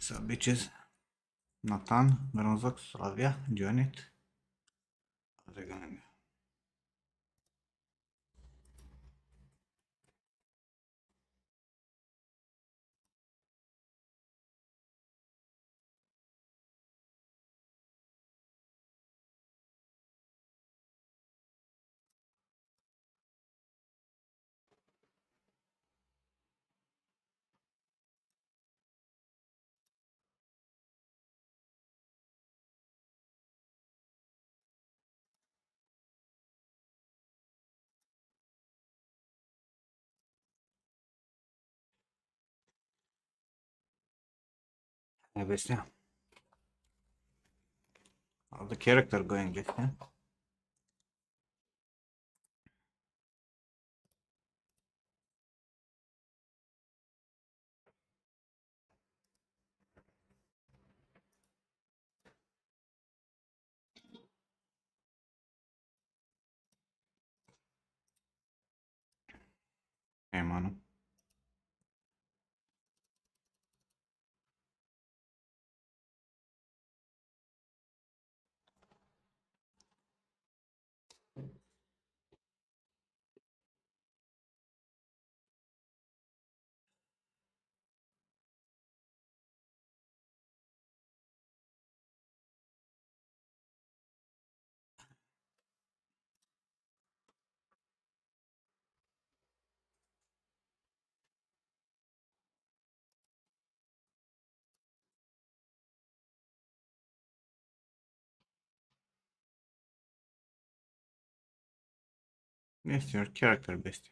So bitches, Nathan, Brązok, Slavia, join it. How's it going? Evet ya. How's the character going, yeah? Hey, mano. Yes, your character best.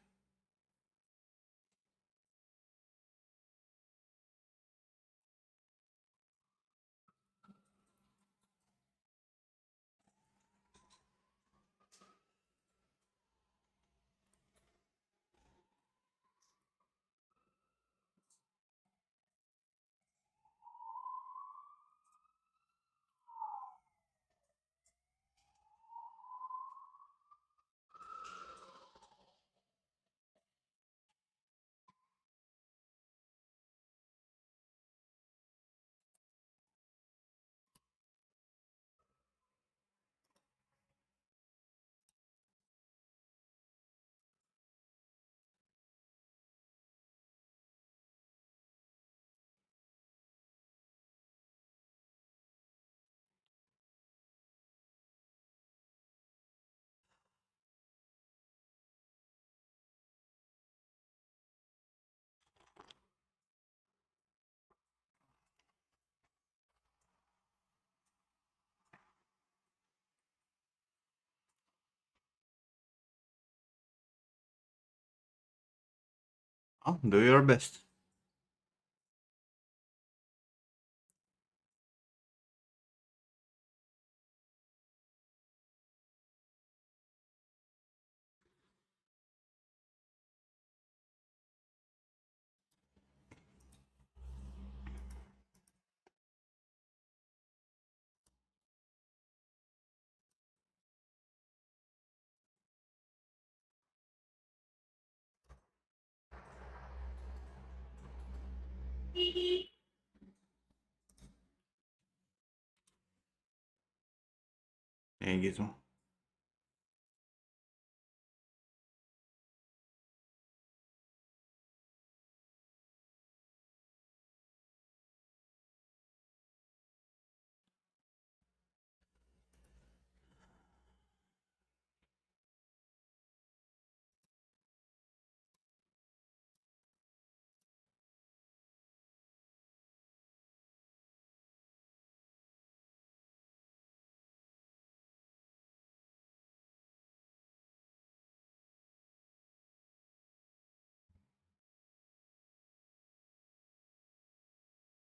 Oh, do your best. Hey, Gizmo.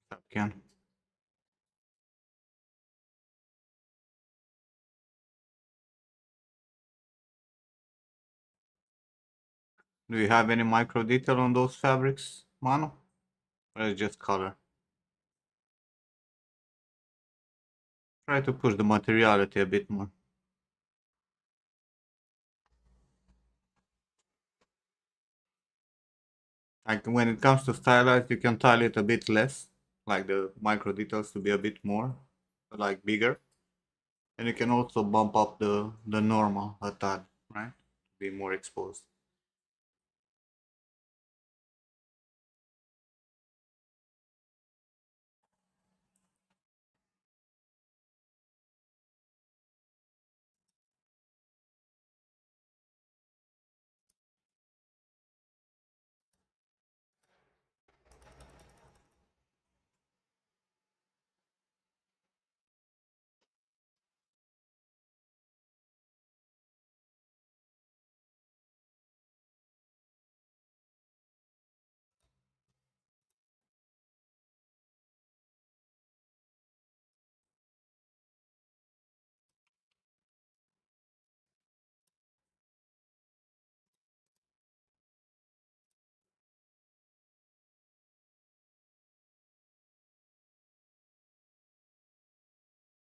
Stop, Ken. Do you have any micro detail on those fabrics, mano? Or is it just color? Try to push the materiality a bit more. Like when it comes to stylized, you can tile it a bit less. like the micro details to be a bit more, like bigger. And you can also bump up the normal a tad, right? Be more exposed.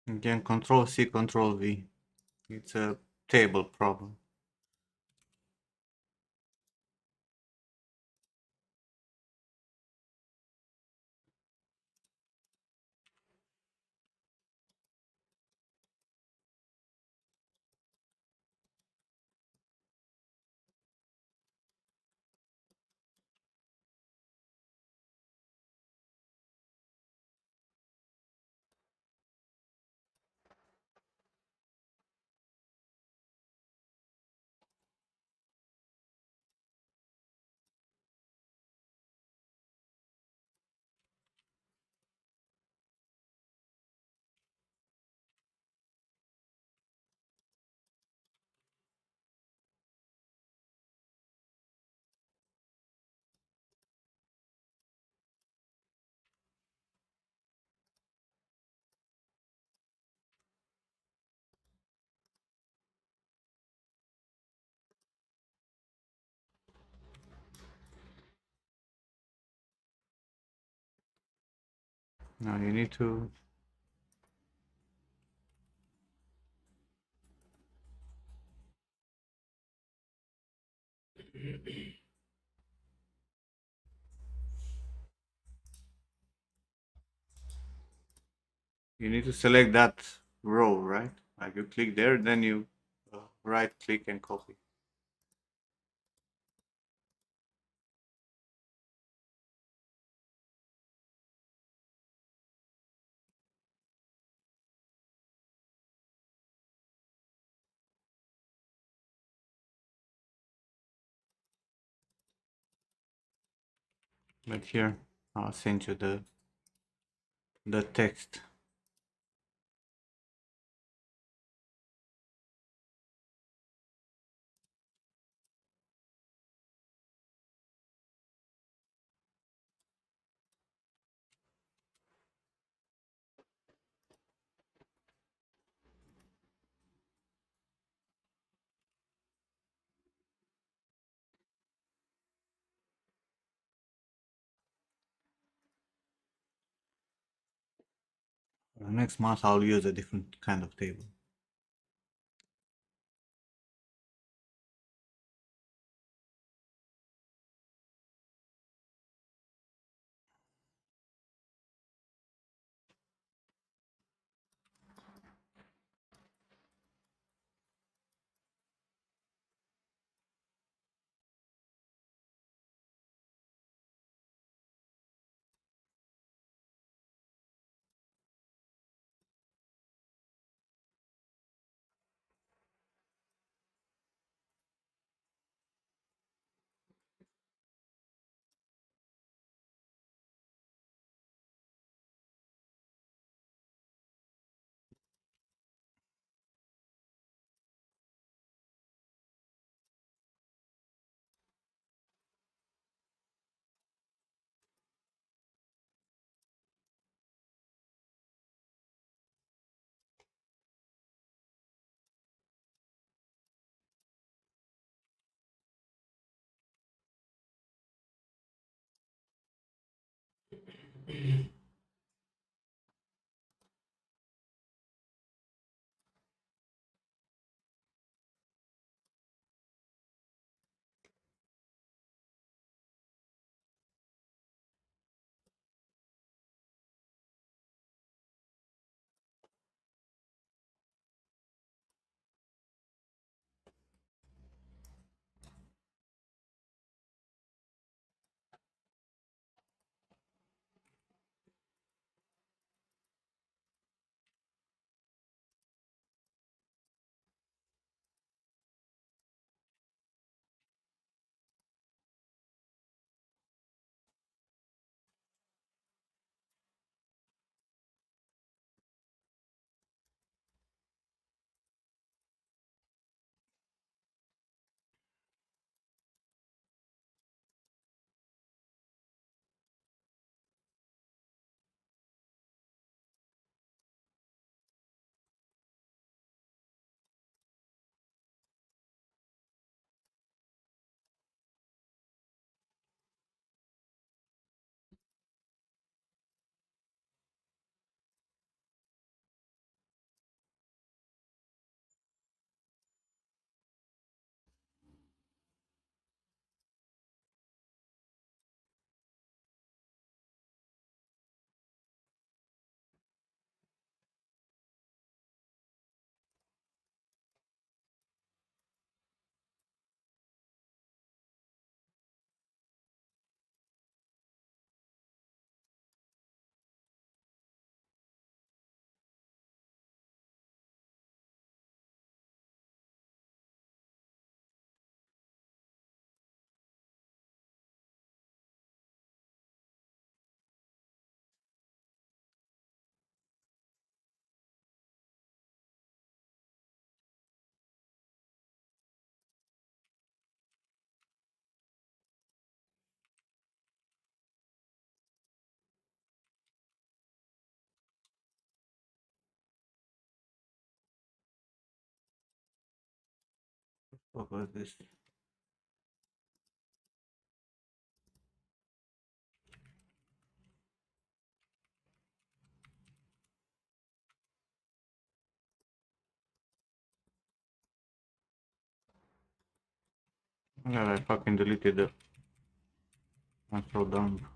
Again, Control C, Control V. It's a table problem. Now you need to select that row, right? Like you click there, then you right click and copy. But here, I'll send you the text. Next month, I'll use a different kind of table. What was this? Yeah, I fucking deleted it. I'm so dumb.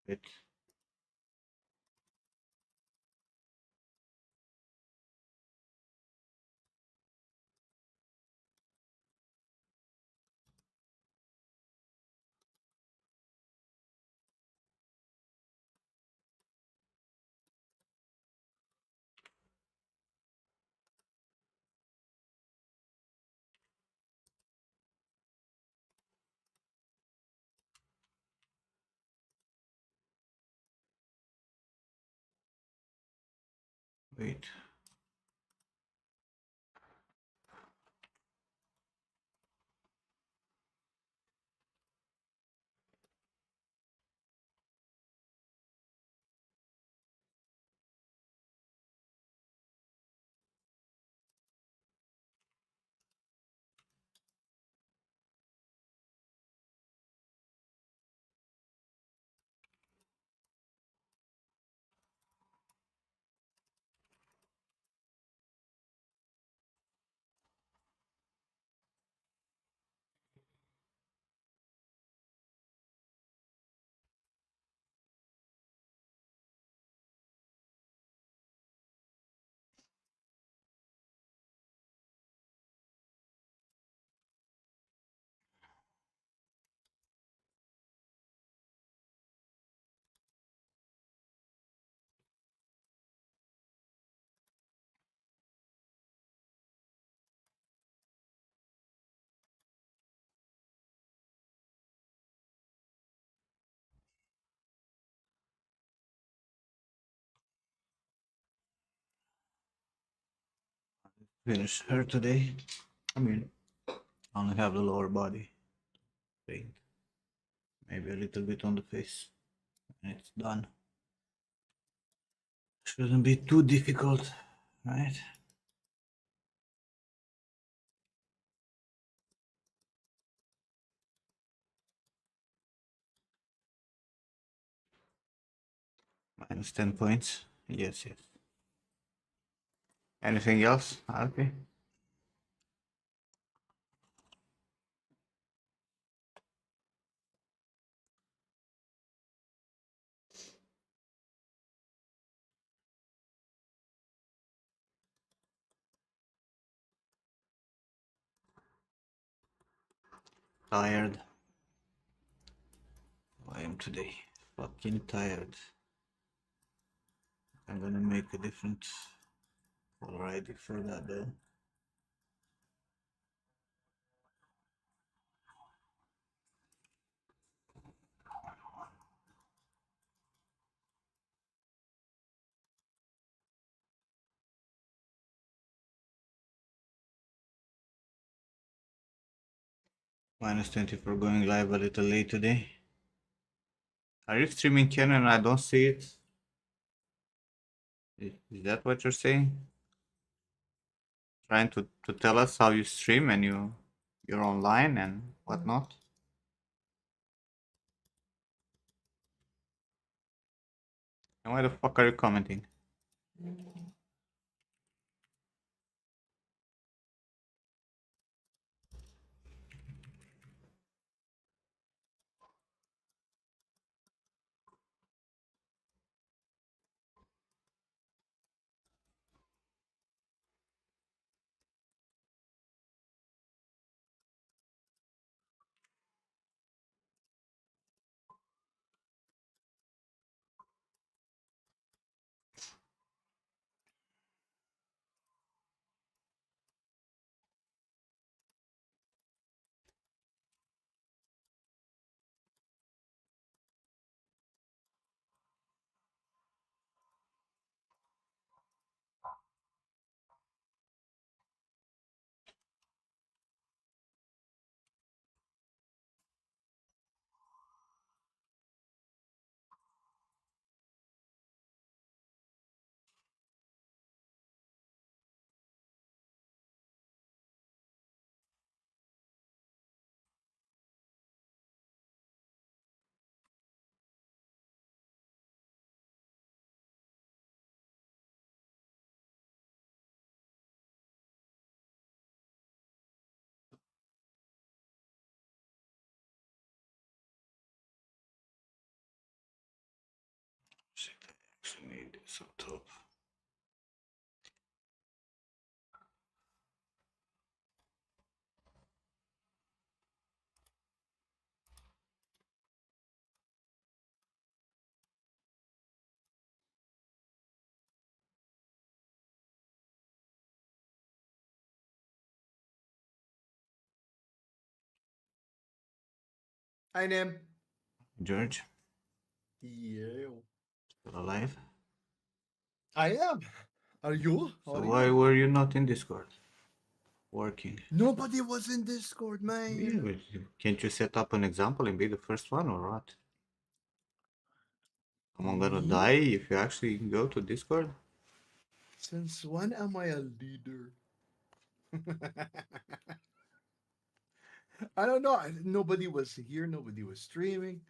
It. Wait. finish her today. I mean, I only have the lower body paint, maybe a little bit on the face, and it's done. Shouldn't be too difficult, right? Minus 10 points. Yes, yes. Anything else? Okay. Tired. I am today. Fucking tired. I'm gonna make a different color ID for that though. Minus 20 for going live a little late today. Are you streaming Canon? I don't see it. Is that what you're saying? Trying to tell us how you stream and you're online and whatnot? And why the fuck are you commenting? Shit, I actually need this on top. Hi, Nim. George, Yeah. still alive? I am. Are you? How So are why you? were you not in Discord? Working. Nobody was in Discord, Yeah, man. but can't you set up an example and be the first one or what? Am I gonna Me? die if you actually go to Discord? Since when am I a leader? I don't know. Nobody was here. Nobody was streaming.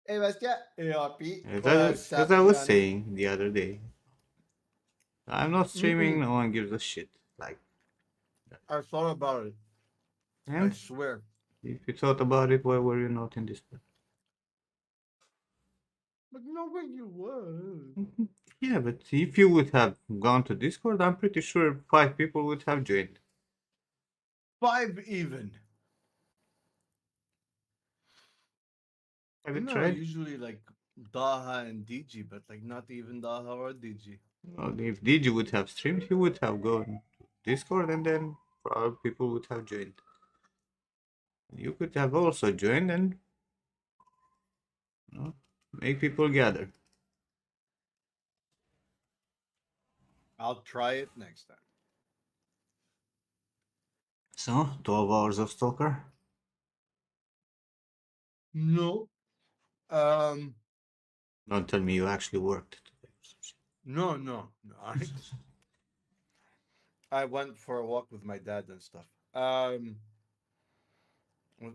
Hey, Bastia. Hey, Happy. What's As up, I was Johnny? saying the other day, I'm not streaming, Mm-mm. no one gives a shit. Like, I thought about it. I and swear. if you thought about it, why were you not in Discord? But nobody was. Yeah, but if you would have gone to Discord, I'm pretty sure 5 people would have joined. 5 even. Have you No, tried? usually like Daha and DG, but like not even Daha or DG. Well, if DJ would have streamed, he would have gone to Discord and then probably people would have joined. You could have also joined and you know, make people gather. I'll try it next time. So, 12 hours of stalker? No. Um. Don't tell me you actually worked today. No. No. No. I went for a walk with my dad and stuff.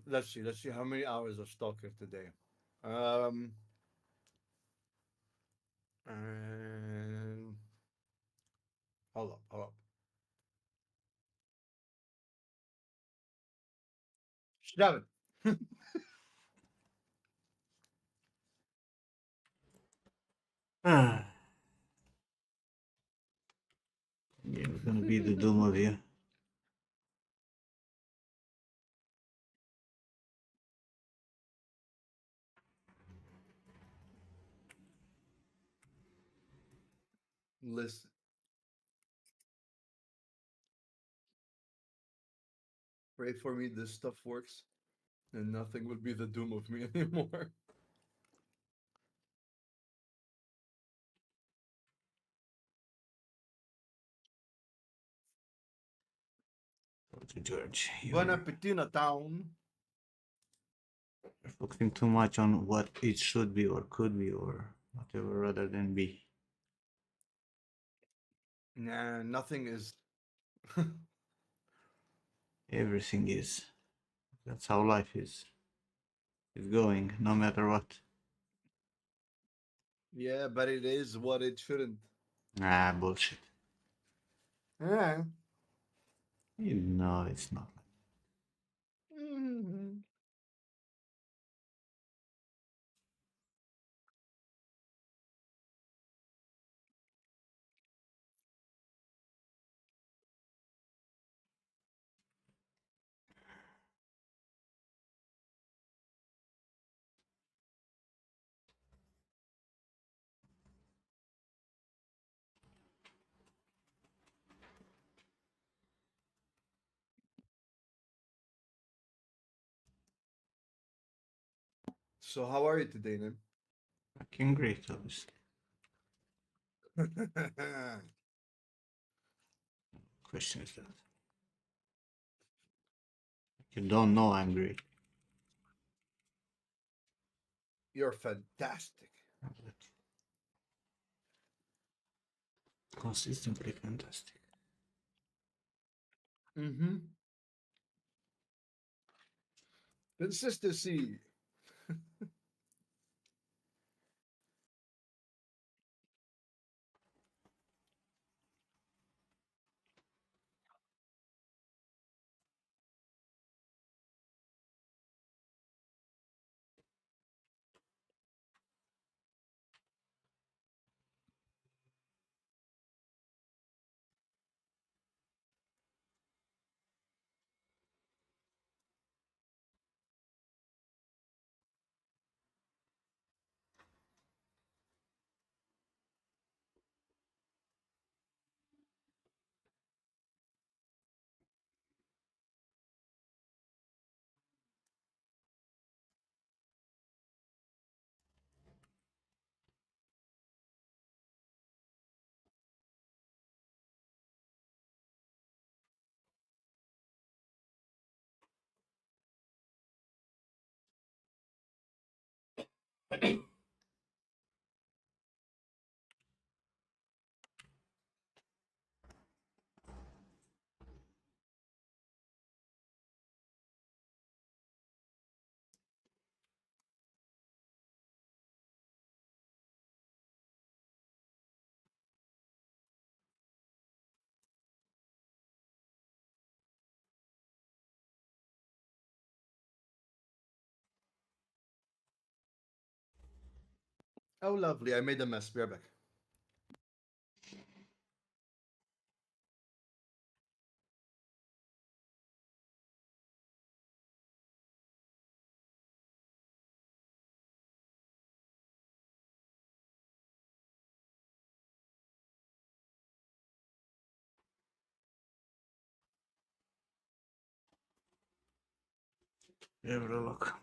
Let's see. Let's see how many hours of stalker today. Um. And hold up. Hold up. 7. Ah, yeah, we're gonna be the doom of you. Listen. Pray for me. This stuff works, and nothing will be the doom of me anymore. To George, Bon you're appetit, town. focusing too much on what it should be or could be or whatever rather than be. Nah, nothing is. Everything is. That's how life is. Is going, no matter what. Yeah, but it is what it shouldn't. Ah, bullshit. Yeah. No, it's not. Mhm. So how are you today, Nim? Fucking great, obviously. Question is that. You don't know I'm great. You're fantastic. But consistently fantastic. Mm-hmm. Consistency. Oh, lovely. I made a mess. Be right back. Have a look.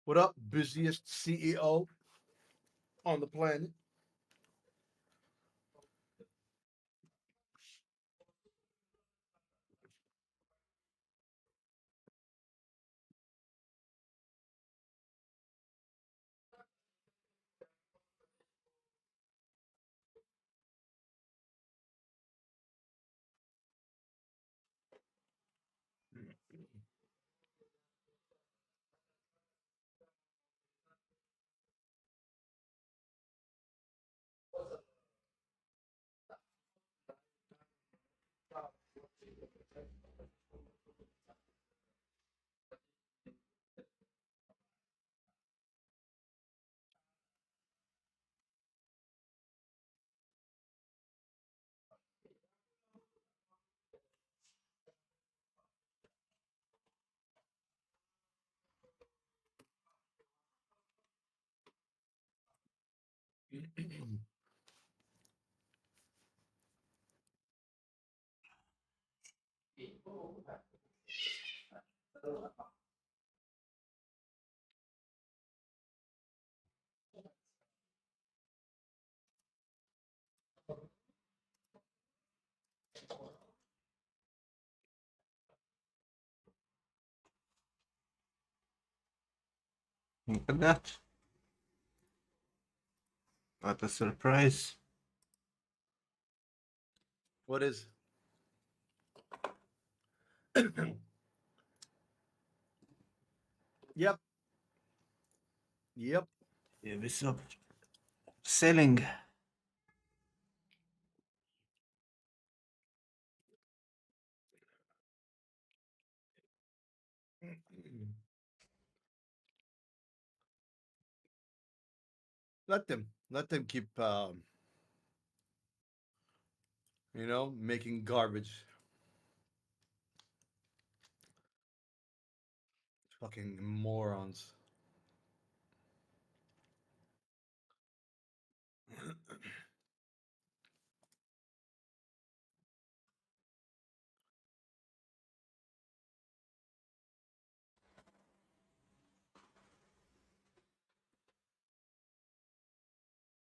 What up, busiest CEO on the planet? Look at that. What a surprise. What is? Yep. Yep. Yeah, this up selling. Let them. Let them keep, making garbage. Fucking morons.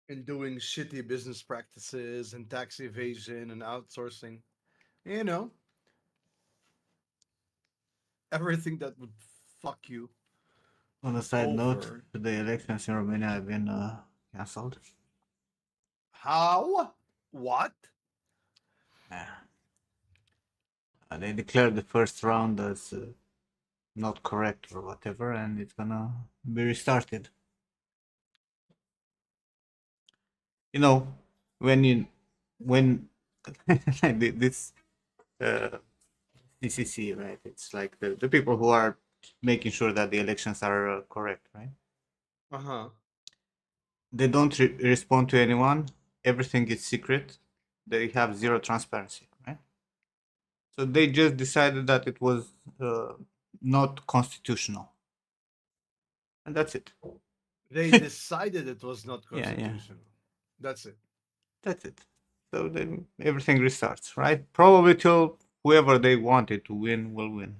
And doing shitty business practices and tax evasion and outsourcing. You know, everything that would fuck you On a side note, over. the elections in Romania have been cancelled. How? What? Yeah. They declared the first round as not correct or whatever, and it's gonna be restarted. You know, when you when this uh, CCC, right? It's like the people who are making sure that the elections are correct, right? Uh huh. They don't respond to anyone. Everything is secret. They have zero transparency, right? So they just decided that it was not constitutional, and that's it. They decided it was not Yeah, yeah, constitutional. That's it. that's it. So then everything restarts, right? Probably till whoever they wanted to win will win.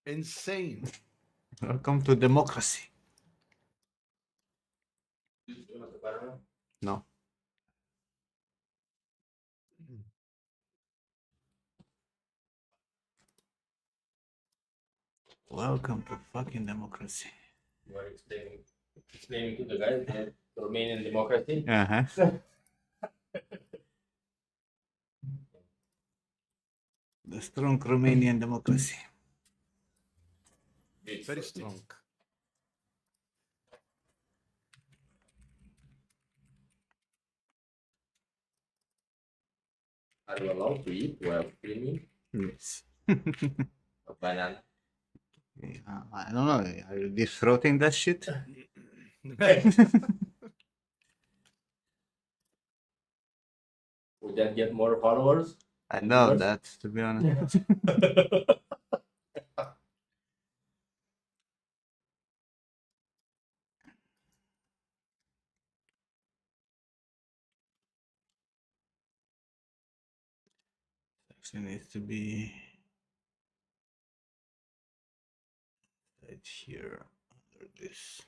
Insane. Welcome to democracy. No. Welcome to fucking democracy. You are explaining to the guys that Romanian democracy. Uh-huh. The strong Romanian democracy. Very strong. Are you allowed to eat while streaming Yes. a banana? I don't know. Are you deep throating that shit? Would that get more followers? I and know viewers? that, to be honest. Actually needs to be it here under this.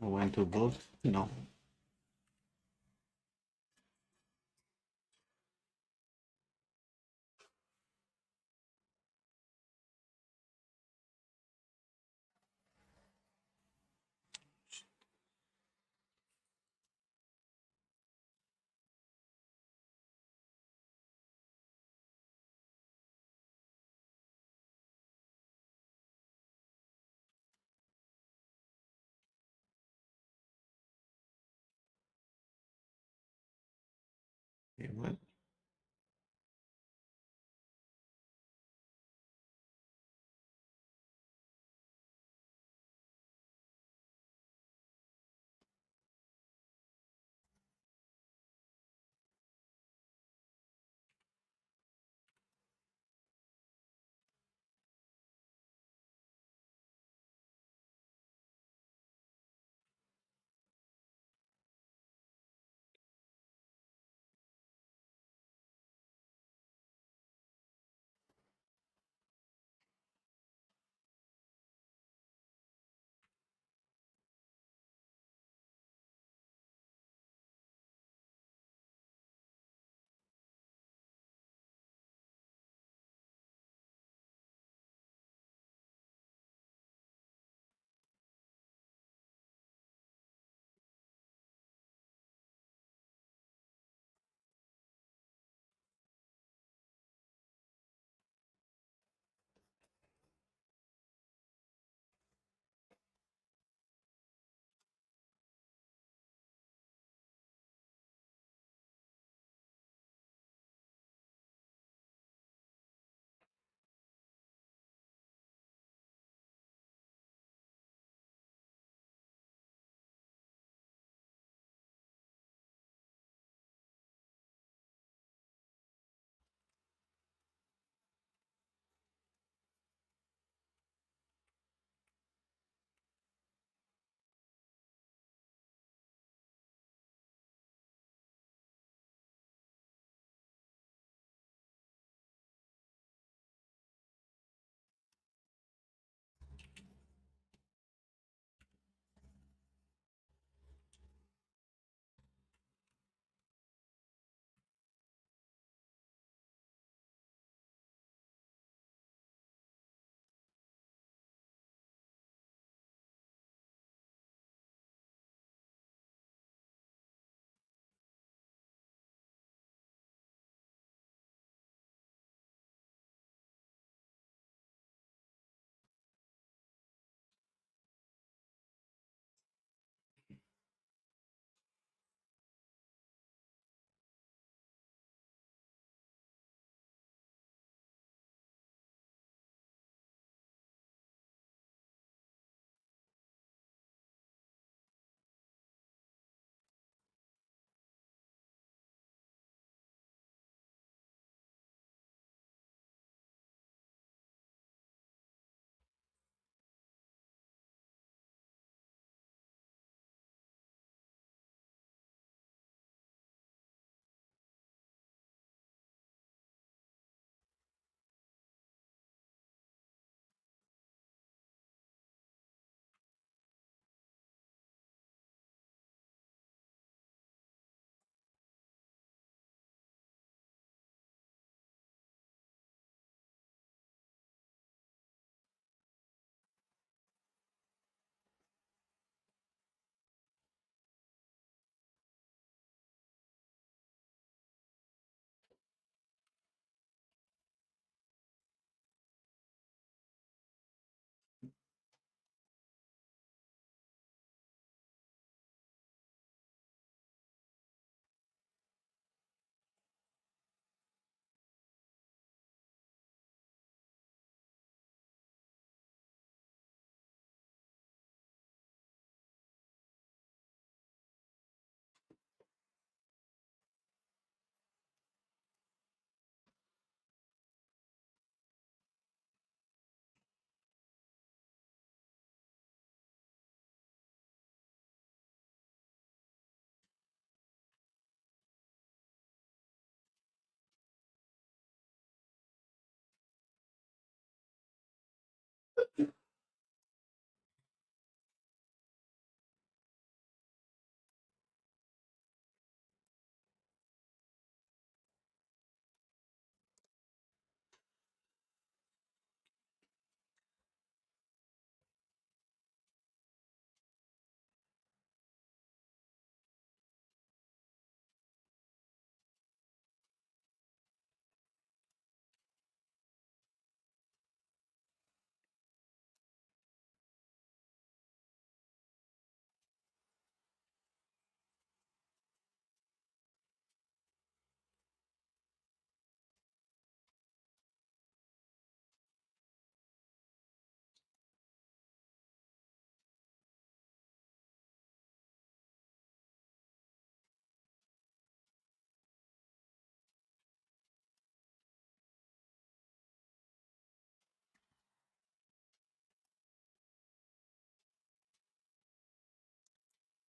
I went to vote? No.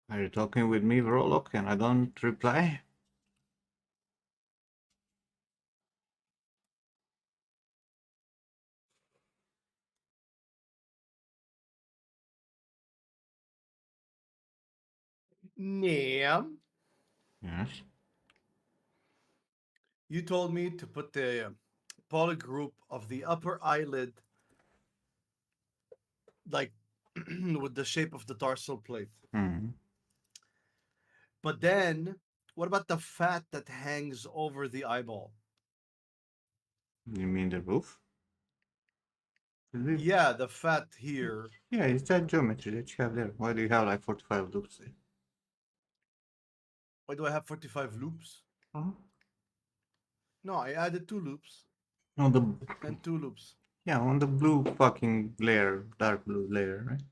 Are you talking with me, Vrolok, and I don't reply? Yeah. Yes. You told me to put the polygroup of the upper eyelid like with the shape of the tarsal plate. Hmm. But then, what about the fat that hangs over the eyeball? You mean the roof? Is it- Yeah, the fat here. Yeah, it's that geometry that you have there. Why do you have like 45 loops there? Why do I have 45 loops? Uh-huh. No, I added 2 loops On the and 2 loops. yeah, on the blue fucking layer, dark blue layer, right?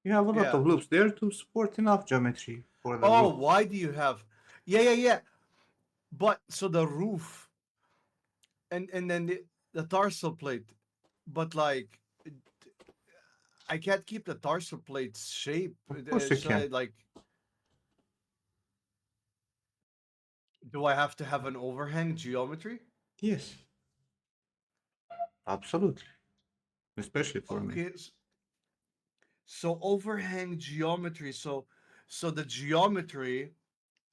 You have a lot Yeah. of loops there to support enough geometry for the Oh, roof. why do you have? Yeah. But so the roof and then the tarsal plate, but like I can't keep the tarsal plate's shape. Of course you Should I can. like? Do I have to have an overhang geometry? Yes, absolutely. Especially for me. Okay, so overhang geometry. So the geometry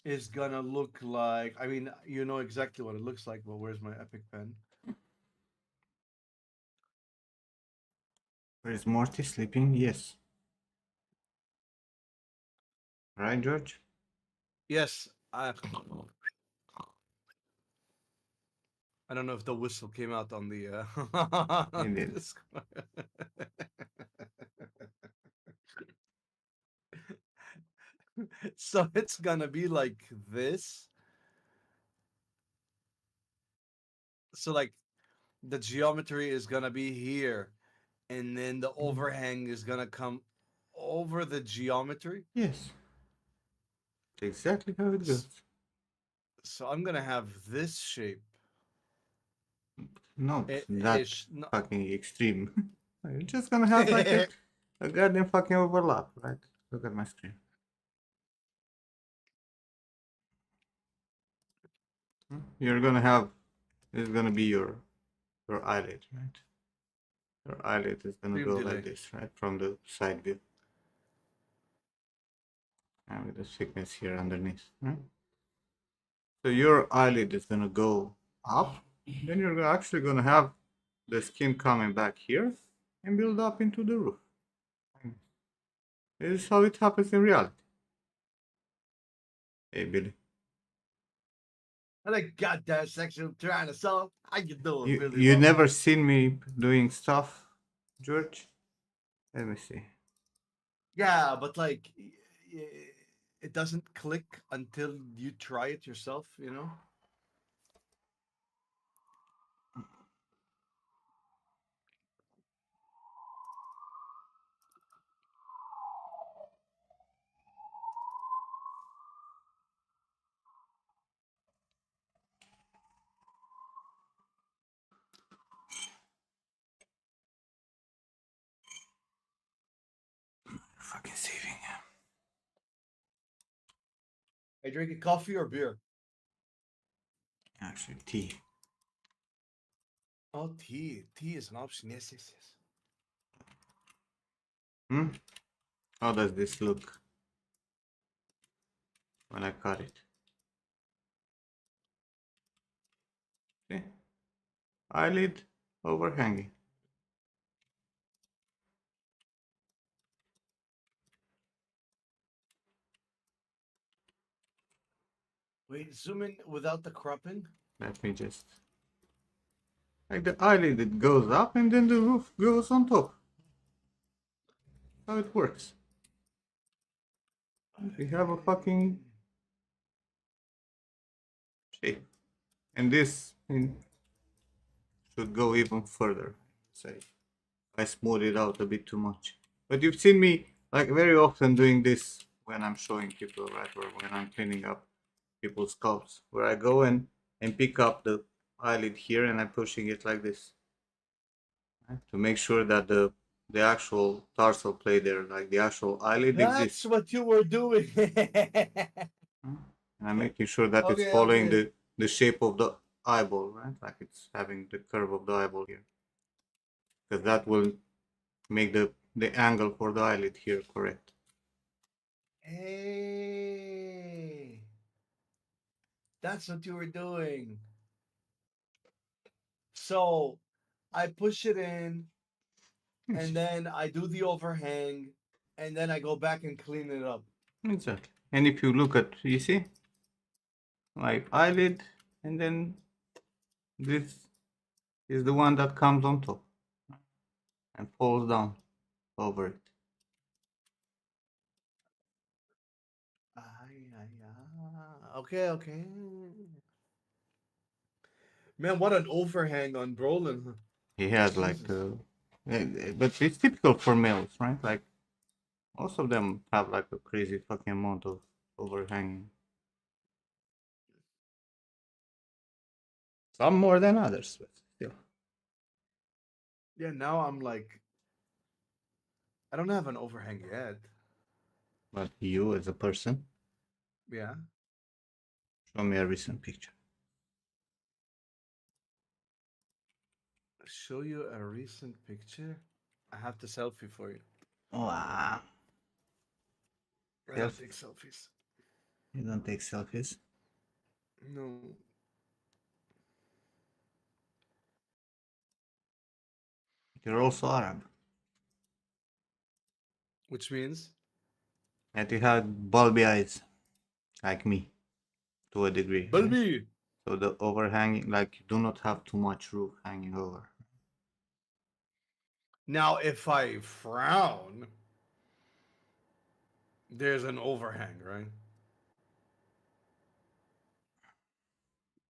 is gonna look like. I mean, you know exactly what it looks like. But where's my epic pen? Where is Morty sleeping? Yes. Right, George? Yes, I don't know if the whistle came out on the He on did. this. So it's gonna be like this. So like the geometry is gonna be here, and then the overhang is gonna come over the geometry. Yes. Exactly how it S- goes. So I'm gonna have this shape. Not that Ish. No. fucking extreme. You're just gonna have like a goddamn fucking overlap, right? Look at my screen. You're gonna have, this is gonna be your eyelid, right? Your eyelid is gonna Stream go like delay. this, right? From the side view. And with the thickness here underneath, right? So your eyelid is gonna go up, then you're actually gonna have the skin coming back here and build up into the roof. This is how it happens in reality. Hey Billy. I like goddamn sexual trying to solve. How you doing, You Billy you Bob? never seen me doing stuff, George? Let me see. Yeah, but like it doesn't click until you try it yourself, you know? Fucking saving. I drink a coffee or beer. Actually, tea. Oh, tea. Tea is an option. Yes. Hmm? How does this look when I cut it? See? Eyelid overhanging. Wait, zoom in without the cropping. Let me just. Like the eyelid, it goes up and then the roof goes on top. How it works. We have a fucking shape. And this should go even further. Say, I smooth it out a bit too much. But you've seen me like very often doing this when I'm showing people, right, or when I'm cleaning up people's scalps, where I go and pick up the eyelid here and I'm pushing it like this, right, to make sure that the the actual tarsal plate there, like the actual eyelid exists. That's what you were doing. And I'm making sure that it's Okay, following okay. the shape of the eyeball, right? Like it's having the curve of the eyeball here, because that will make the angle for the eyelid here correct. Hey, that's what you were doing. So I push it in, and then I do the overhang, and then I go back and clean it up. Exactly. And if you look at, you see, like eyelid, and then this is the one that comes on top and falls down over it. Okay, okay. Man, what an overhang on Brolin. He has like Jesus. but it's typical for males, right? Like most of them have like a crazy fucking amount of overhanging. Some more than others, but still. Yeah, now I'm like, I don't have an overhang yet. But you as a person, Yeah. show me a recent picture. Show you a recent picture. I have to selfie for you. Wow. I don't Self, take selfies. you don't take selfies. No. You're also Arab. Which means, And you had bulby eyes, like me, to a degree, right? Balbi. So the overhanging, like you do not have too much roof hanging over. Now, if I frown, there's an overhang, right?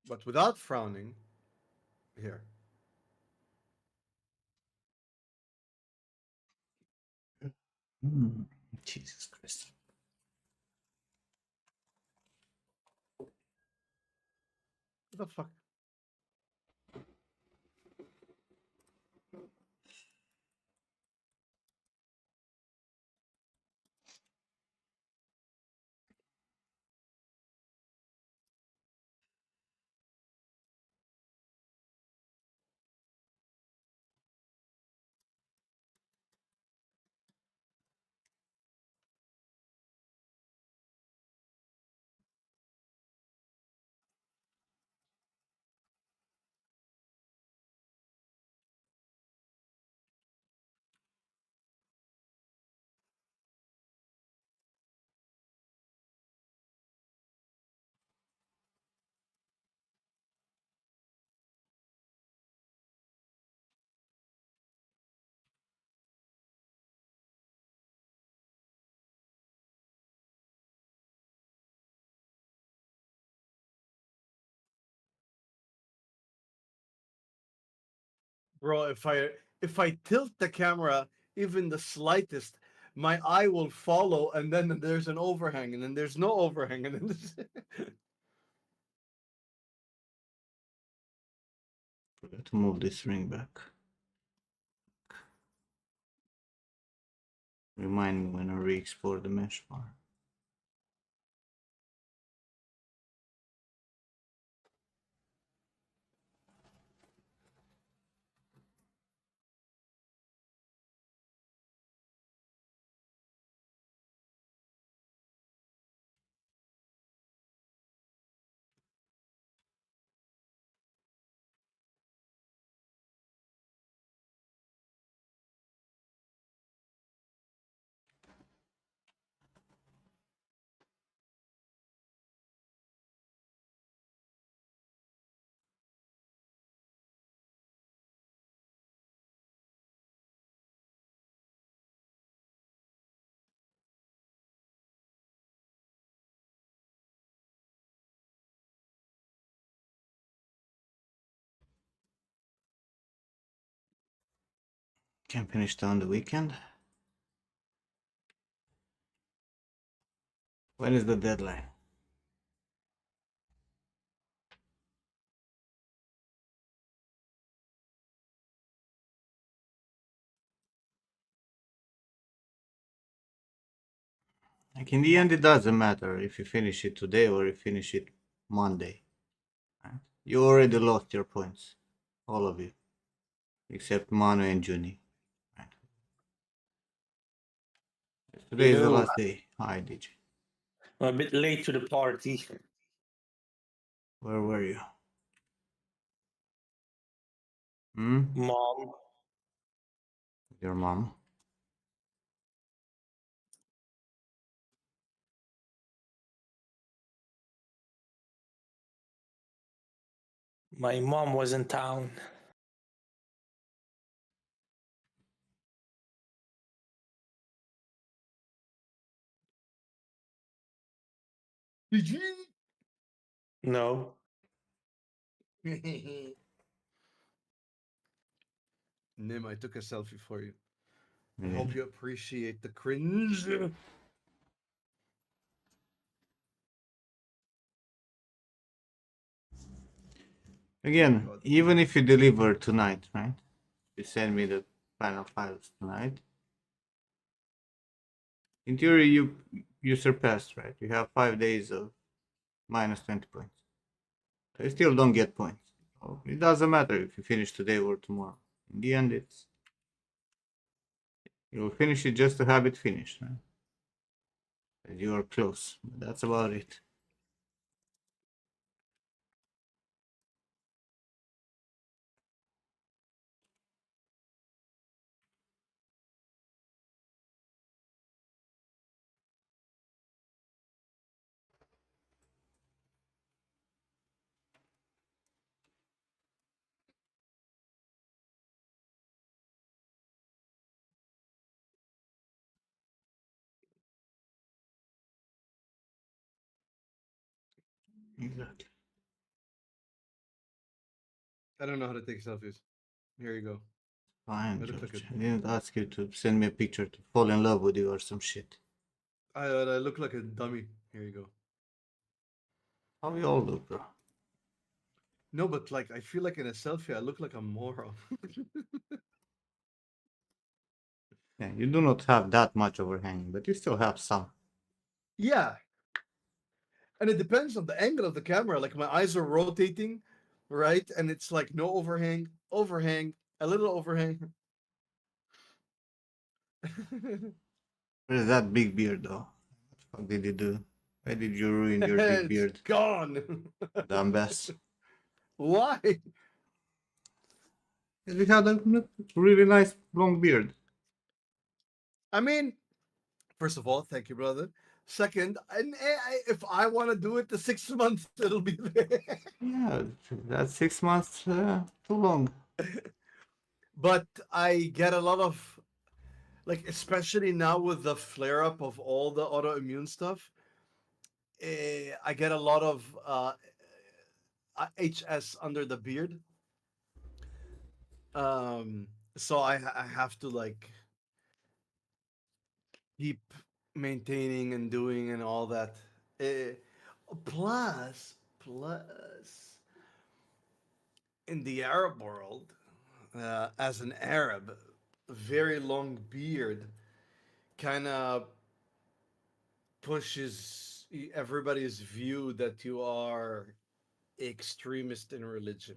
But without frowning, here. Hmm. Jesus Christ. What the fuck? Bro, if I tilt the camera even the slightest, my eye will follow, and then there's an overhang, and then there's no overhang, and then Forgot to move this ring back. Remind me when I re-explore the mesh file. Can finish on the weekend. When is the deadline? Like in the end, it doesn't matter if you finish it today or you finish it Monday. Right? You already lost your points, all of you, except Manu and Juni. Right? Today is the Hello. last day. Hi, DJ. I'm a bit late to the party. Where were you? Hmm? Mom, Your mom? my mom was in town. Did you? No, Nim, I took a selfie for you. I Really? hope you appreciate the cringe. Again, God. even if you deliver tonight, right? You send me the final files tonight. In theory, you surpassed, right? You have 5 days of minus 20 points. You still don't get points. So it doesn't matter if you finish today or tomorrow. In the end, it's you'll finish it just to have it finished, right? You are close. But that's about it. Exactly. I don't know how to take selfies. Here you go. Fine, I look like a George. I didn't ask you to send me a picture to fall in love with you or some shit. I look like a dummy. Here you go. How we all look, bro. No, but like I feel like in a selfie I look like a moron. Yeah, you do not have that much overhang, but you still have some. Yeah. And it depends on the angle of the camera. Like my eyes are rotating, right? And it's like no overhang, overhang, a little overhang. Where's that big beard, though? What the fuck did you do? Why did you ruin your big It's beard, gone. dumbass? Why? Because we had a really nice long beard. I mean, first of all, thank you, brother. Second, if I want to do it the 6 months, it'll be there. Yeah, that's 6 months too long. But I get a lot of, like, especially now with the flare up of all the autoimmune stuff, I get a lot of HS under the beard. Um, so I have to like keep maintaining and doing and all that. Uh, plus, in the Arab world, as an Arab, a very long beard kind of pushes everybody's view that you are extremist in religion.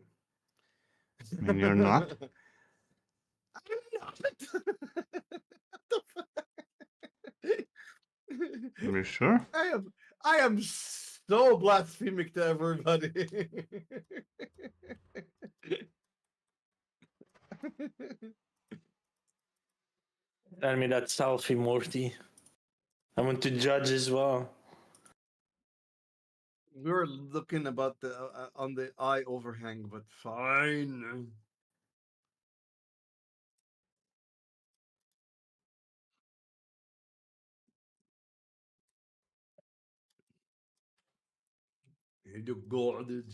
I mean, you're not. I'm not. Are you sure? I am so blasphemic to everybody. send me that selfie, Morty. I want to judge as well. We were looking about the on the eye overhang, but fine. You got it.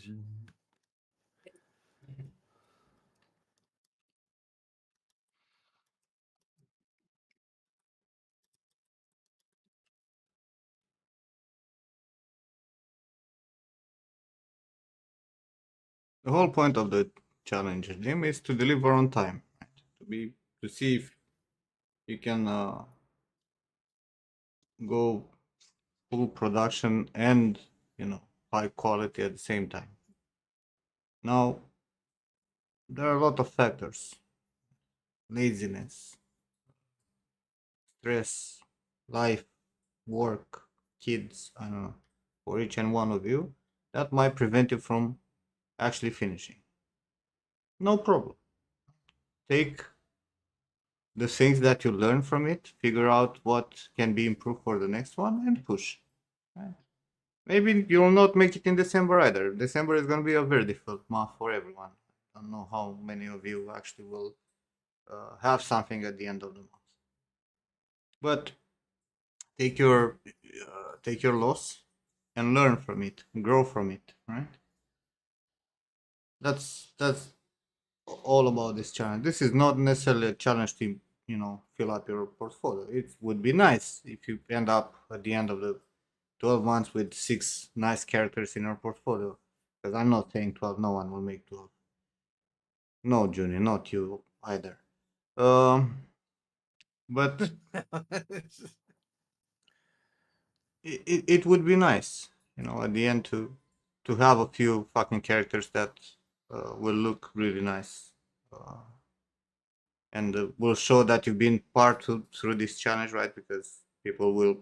The whole point of the challenge game is to deliver on time, right? To see if you can go full production and high quality at the same time. Now there are a lot of factors: laziness, stress, life, work, kids, I don't know, for each and one of you, that might prevent you from actually finishing. No problem. Take the things that you learn from it, figure out what can be improved for the next one, and push. Right? Maybe you'll not make it in December either. December is going to be a very difficult month for everyone. I don't know how many of you actually will have something at the end of the month. But take your loss and learn from it, grow from it, right? That's all about this challenge. This is not necessarily a challenge to fill up your portfolio. It would be nice if you end up at the end of the 12 months with 6 nice characters in your portfolio. Because I'm not saying 12, no one will make 12. No, Junior, not you either. But it would be nice, at the end to have a few fucking characters that will look really nice. And will show that you've been through this challenge, right? Because people will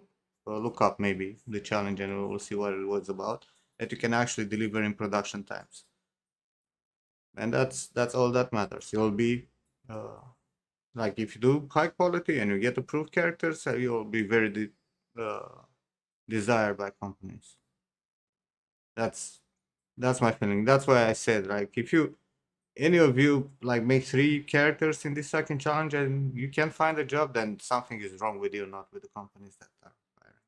look up maybe the challenge and will see what it was about. That you can actually deliver in production times, and that's all that matters. You'll be like, if you do high quality and you get approved characters, you'll be very desired by companies. That's my feeling. That's why I said, like, if any of you like make 3 characters in this second challenge and you can't find a job, then something is wrong with you, not with the companies that are hiring.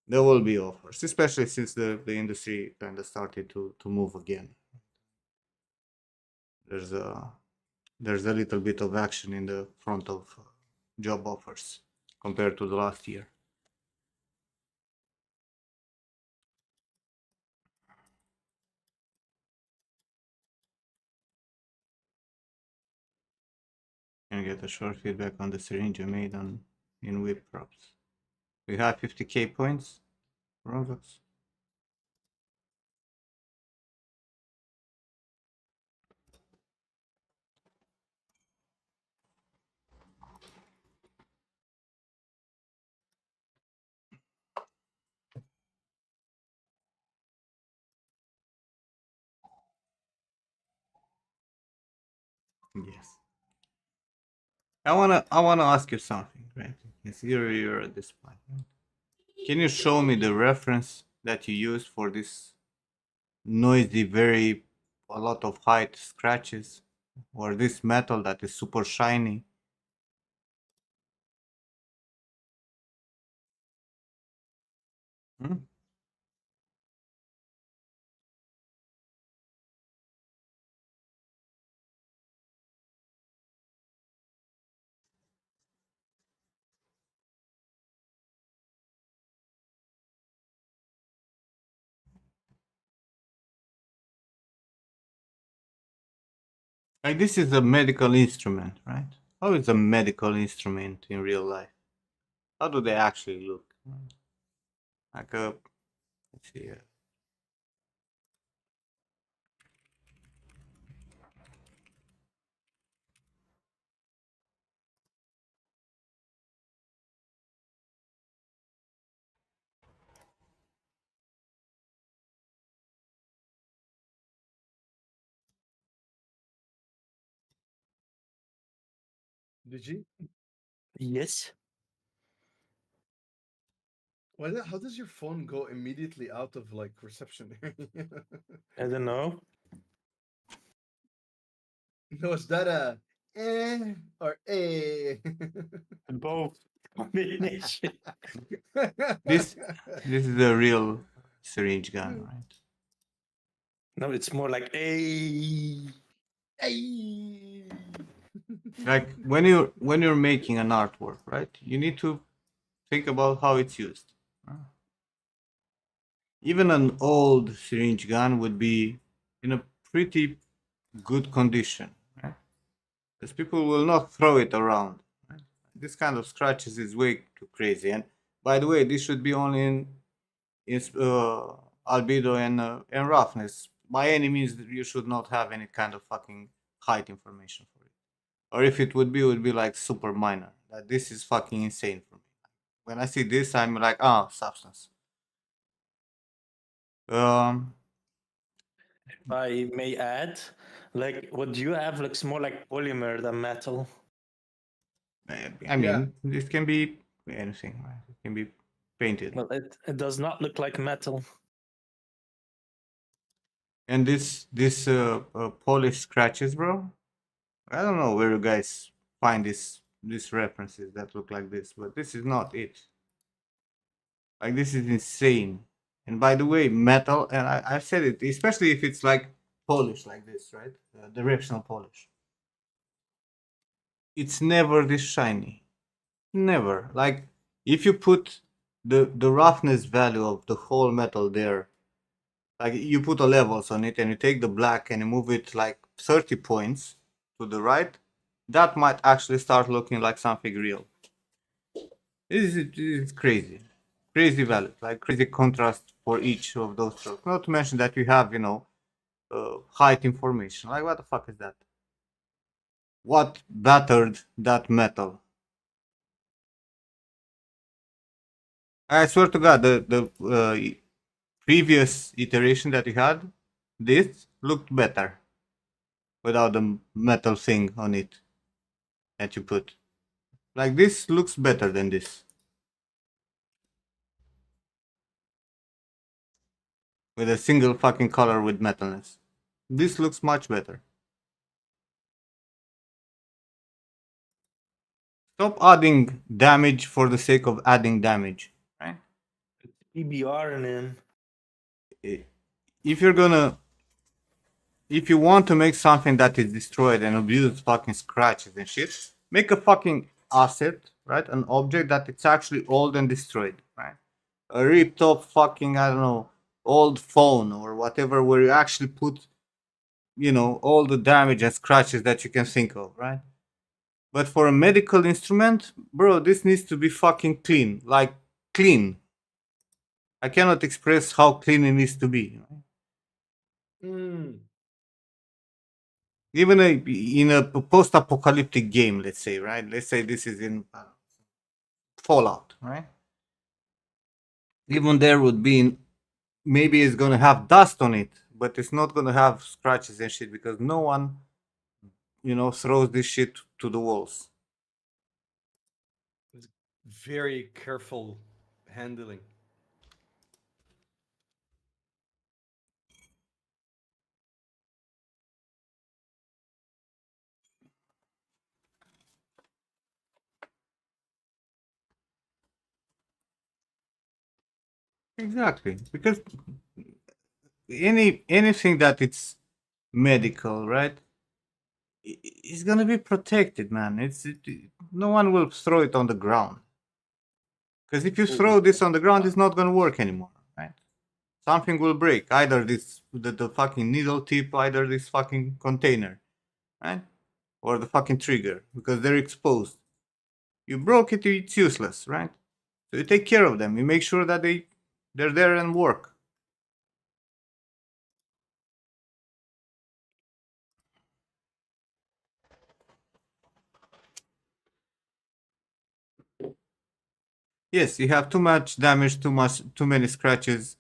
There will be offers, especially since the industry kind of started to move again. There's a little bit of action in the front of job offers compared to the last year. Can get a short feedback on the syringe you made in whip props. We have 50k points, Robux. Yes. I wanna ask you something, right? Yes, you're at this point. Right? Can you show me the reference that you used for this noisy, a lot of height scratches, or this metal that is super shiny? Hmm? Like, this is a medical instrument, right? How is a medical instrument in real life? How do they actually look? Like a, let's see, Did you? Yes. How does your phone go immediately out of like reception? I don't know. No, is that a or a? Both combination. this is a real syringe gun, right? No, it's more like a. Hey. Like, when you're making an artwork, right? You need to think about how it's used. Even an old syringe gun would be in a pretty good condition, right? Because people will not throw it around. Right? This kind of scratches is way too crazy. By the way, this should be only in albedo and roughness. By any means, you should not have any kind of fucking height information for it. Or if it would be like super minor. That this is fucking insane for me. When I see this, I'm like, ah, substance. Um, If I may add, like what you have looks more like polymer than metal. I mean, this can be anything. Right? It can be painted. Well, it does not look like metal. And this polish scratches, bro. I don't know where you guys find these references that look like this, but this is not it. Like this is insane. And by the way, metal, and I said it, especially if it's like polish like this, right? Directional polish. It's never this shiny. Never. Like if you put the roughness value of the whole metal there, like you put the levels on it and you take the black and you move it like 30 points to the right, that might actually start looking like something real. This is crazy. Crazy value, like crazy contrast for each of those strokes. Not to mention that you have, height information. Like, what the fuck is that? What battered that metal? I swear to God, the previous iteration that you had, this looked better without the metal thing on it that you put. Like, this looks better than this. With a single fucking color with metalness. This looks much better. Stop adding damage for the sake of adding damage, right? PBR in. If you're gonna, if you want to make something that is destroyed and abuse fucking scratches and shit, make a fucking asset, right? An object that it's actually old and destroyed, right? A ripped up fucking, I don't know, old phone or whatever, where you actually put, all the damage and scratches that you can think of, right? But for a medical instrument, bro, this needs to be fucking clean. Like, clean. I cannot express how clean it needs to be. Even in a post-apocalyptic game, let's say, right? Let's say this is in Fallout, right? Even there would be, maybe it's gonna have dust on it, but it's not gonna have scratches and shit because no one, throws this shit to the walls. Very careful handling. Exactly, because anything that it's medical, right? It's gonna be protected, man. No one will throw it on the ground. Because if you throw this on the ground, it's not gonna work anymore, right? Something will break. Either the fucking needle tip, either this fucking container, right? Or the fucking trigger, because they're exposed. You broke it, it's useless, right? So you take care of them. You make sure that they're there and work. Yes, you have too much damage, too many scratches.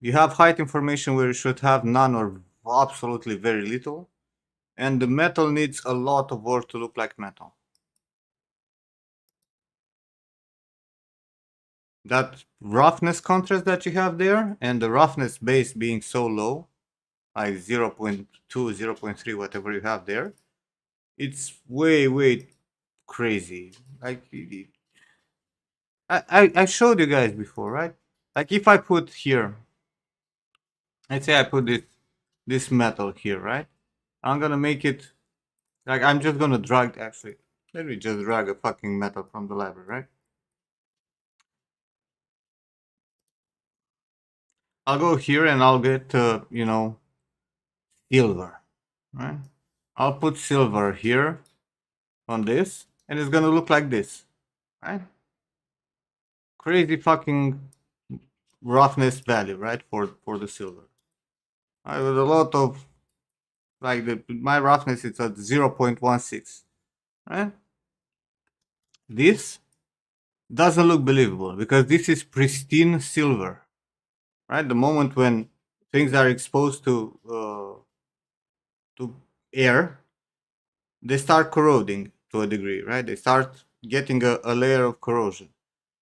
You have height information where you should have none or absolutely very little. And the metal needs a lot of work to look like metal. That roughness contrast that you have there and the roughness base being so low, like 0.2, 0.3, whatever you have there, it's way crazy. Like, I showed you guys before, right? Like if I put here, let's say I put this metal here, right? I'm gonna make it, like I'm just gonna drag, actually, let me just drag a fucking metal from the library, right? I'll go here and I'll get, silver, right? I'll put silver here on this, and it's gonna look like this, right? crazy fucking roughness value, right? For the silver. I with a lot of like my roughness is at 0.16, right? This doesn't look believable because this is pristine silver, right? The moment when things are exposed to air, they start corroding to a degree, right? They start getting a layer of corrosion.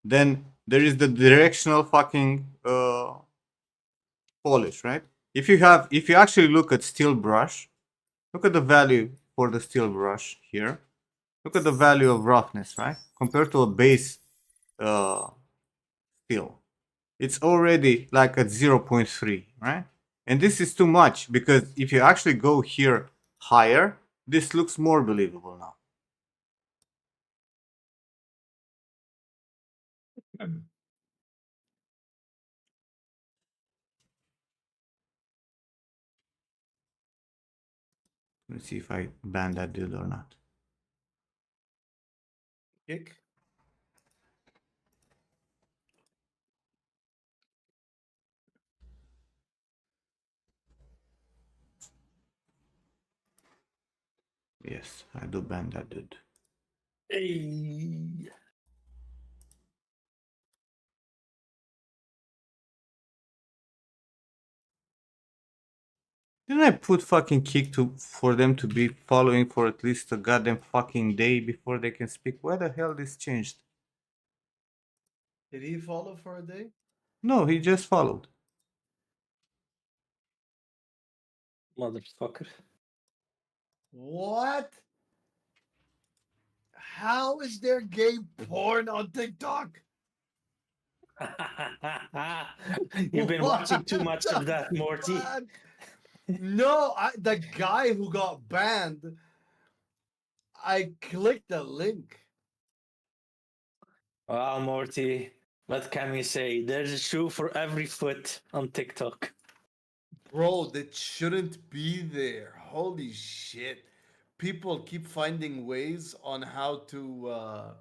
Then there is the directional fucking polish, right? If you actually look at steel brush, look at the value for the steel brush here. Look at the value of roughness, right? Compared to a base uh, steel. It's already like at 0.3, right? And this is too much because if you actually go here higher, this looks more believable now. Let's see if I ban that dude or not. Kick. Yes, I do ban that dude. Hey. Didn't I put fucking kick to for them to be following for at least a goddamn fucking day before they can speak? Why the hell this changed? Did he follow for a day? No, he just followed. Motherfucker. What? How is there gay porn on TikTok? You've been watching too much What of that, the Morty. fuck? No, the guy who got banned, I clicked the link. Wow, Morty. What can we say? There's a shoe for every foot on TikTok. Bro, that shouldn't be there. Holy shit. People keep finding ways on how to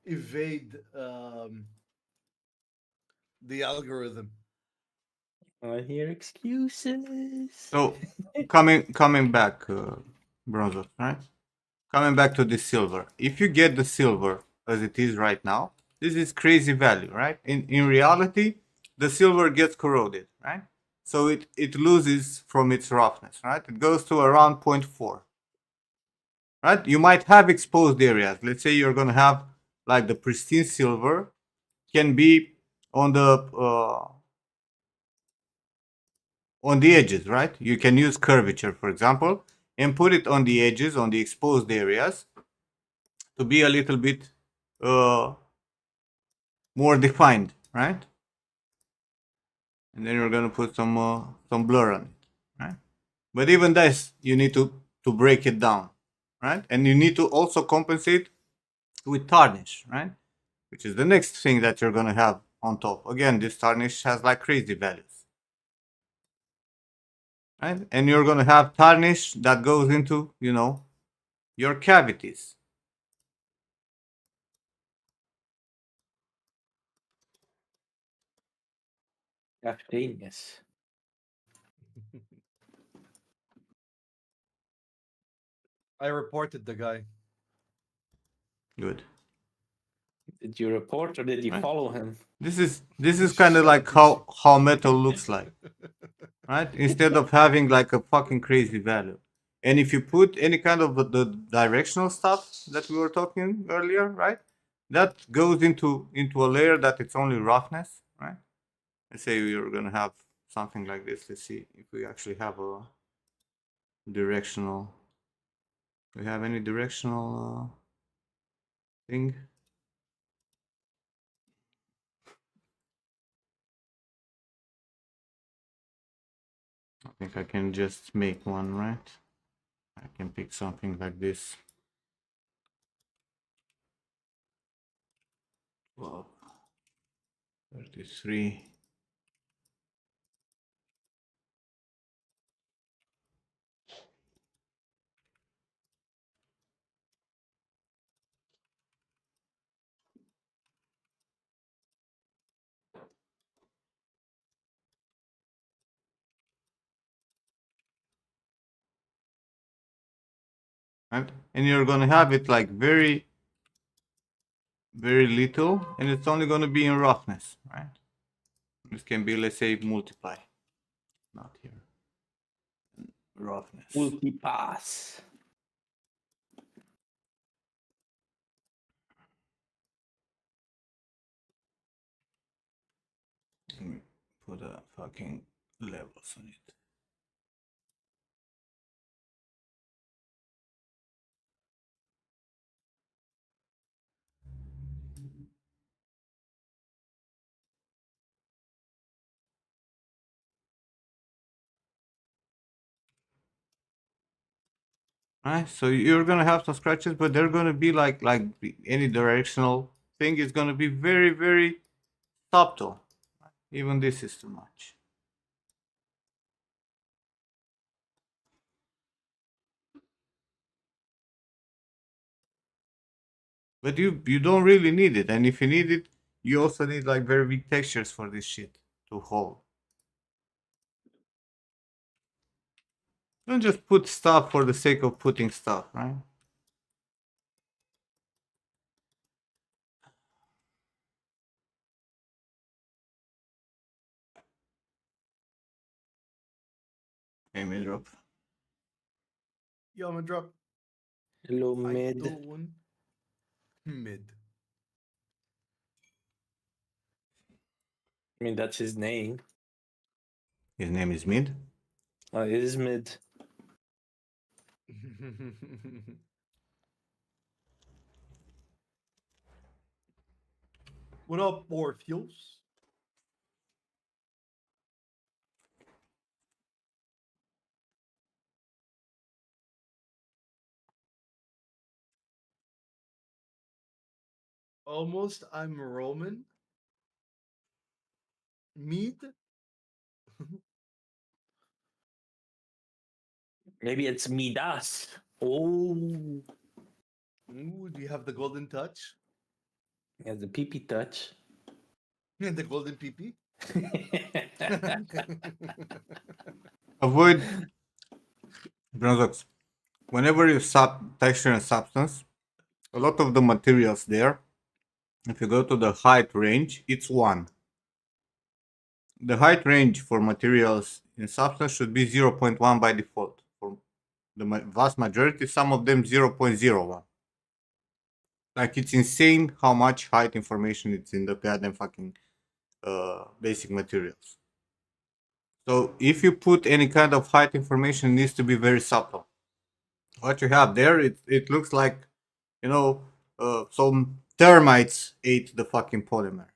evade the algorithm. I hear excuses. So coming back, Bronzo, right? Coming back to the silver. If you get the silver as it is right now, this is crazy value, right? In reality, the silver gets corroded, right? So it loses from its roughness, right? It goes to around 0.4, right? You might have exposed areas. Let's say you're gonna have like the pristine silver can be on the edges, right? You can use curvature, for example, and put it on the edges, on the exposed areas, to be a little bit uh, more defined, right? And then you're gonna put some blur on it, right? But even this, you need to break it down, right? And you need to also compensate with tarnish, right? Which is the next thing that you're gonna have on top. Again, this tarnish has like crazy values, right? And you're gonna have tarnish that goes into your cavities. Yeah, genius. I reported the guy. Good. Did you report or did you Right. follow him? This is kind of Shut like up, you how metal looks like, right? Instead of having like a fucking crazy value. And if you put any kind of the directional stuff that we were talking earlier, right? That goes into a layer that it's only roughness, right? Let's say we are gonna have something like this. Let's see if we actually have a directional. Do we have any directional thing? I think I can just make one, right? I can pick something like this. 12, 33. right? And you're gonna have it like very, very little, and it's only gonna be in roughness, right? This can be, let's say, multiply, not here. Roughness. Multipass. Let me put a fucking levels on it. Right, so you're gonna have some scratches, but they're gonna be like any directional thing is gonna be very, very subtle. Even this is too much. But you don't really need it, and if you need it, you also need like very big textures for this shit to hold. Don't just put stuff for the sake of putting stuff, right? Hey, me drop. Yo, I'm gonna drop. Hello, I mid. doing mid. I mean, that's his name. His name is Mid. It is mid. What up, Morpheus? Almost, I'm Roman. Mead? Maybe it's Midas. Oh, Ooh, do you have the golden touch? he has the PP touch. And the golden PP? Avoid Bronzox. Whenever you sub texture and substance, a lot of the materials there, if you go to the height range, it's 1. The height range for materials in substance should be 0.1 by default. For the vast majority, some of them 0.01. Like it's insane how much height information it's in the goddamn fucking basic materials. So if you put any kind of height information, it needs to be very subtle. What you have there, it looks like, you know, some termites ate the fucking polymer.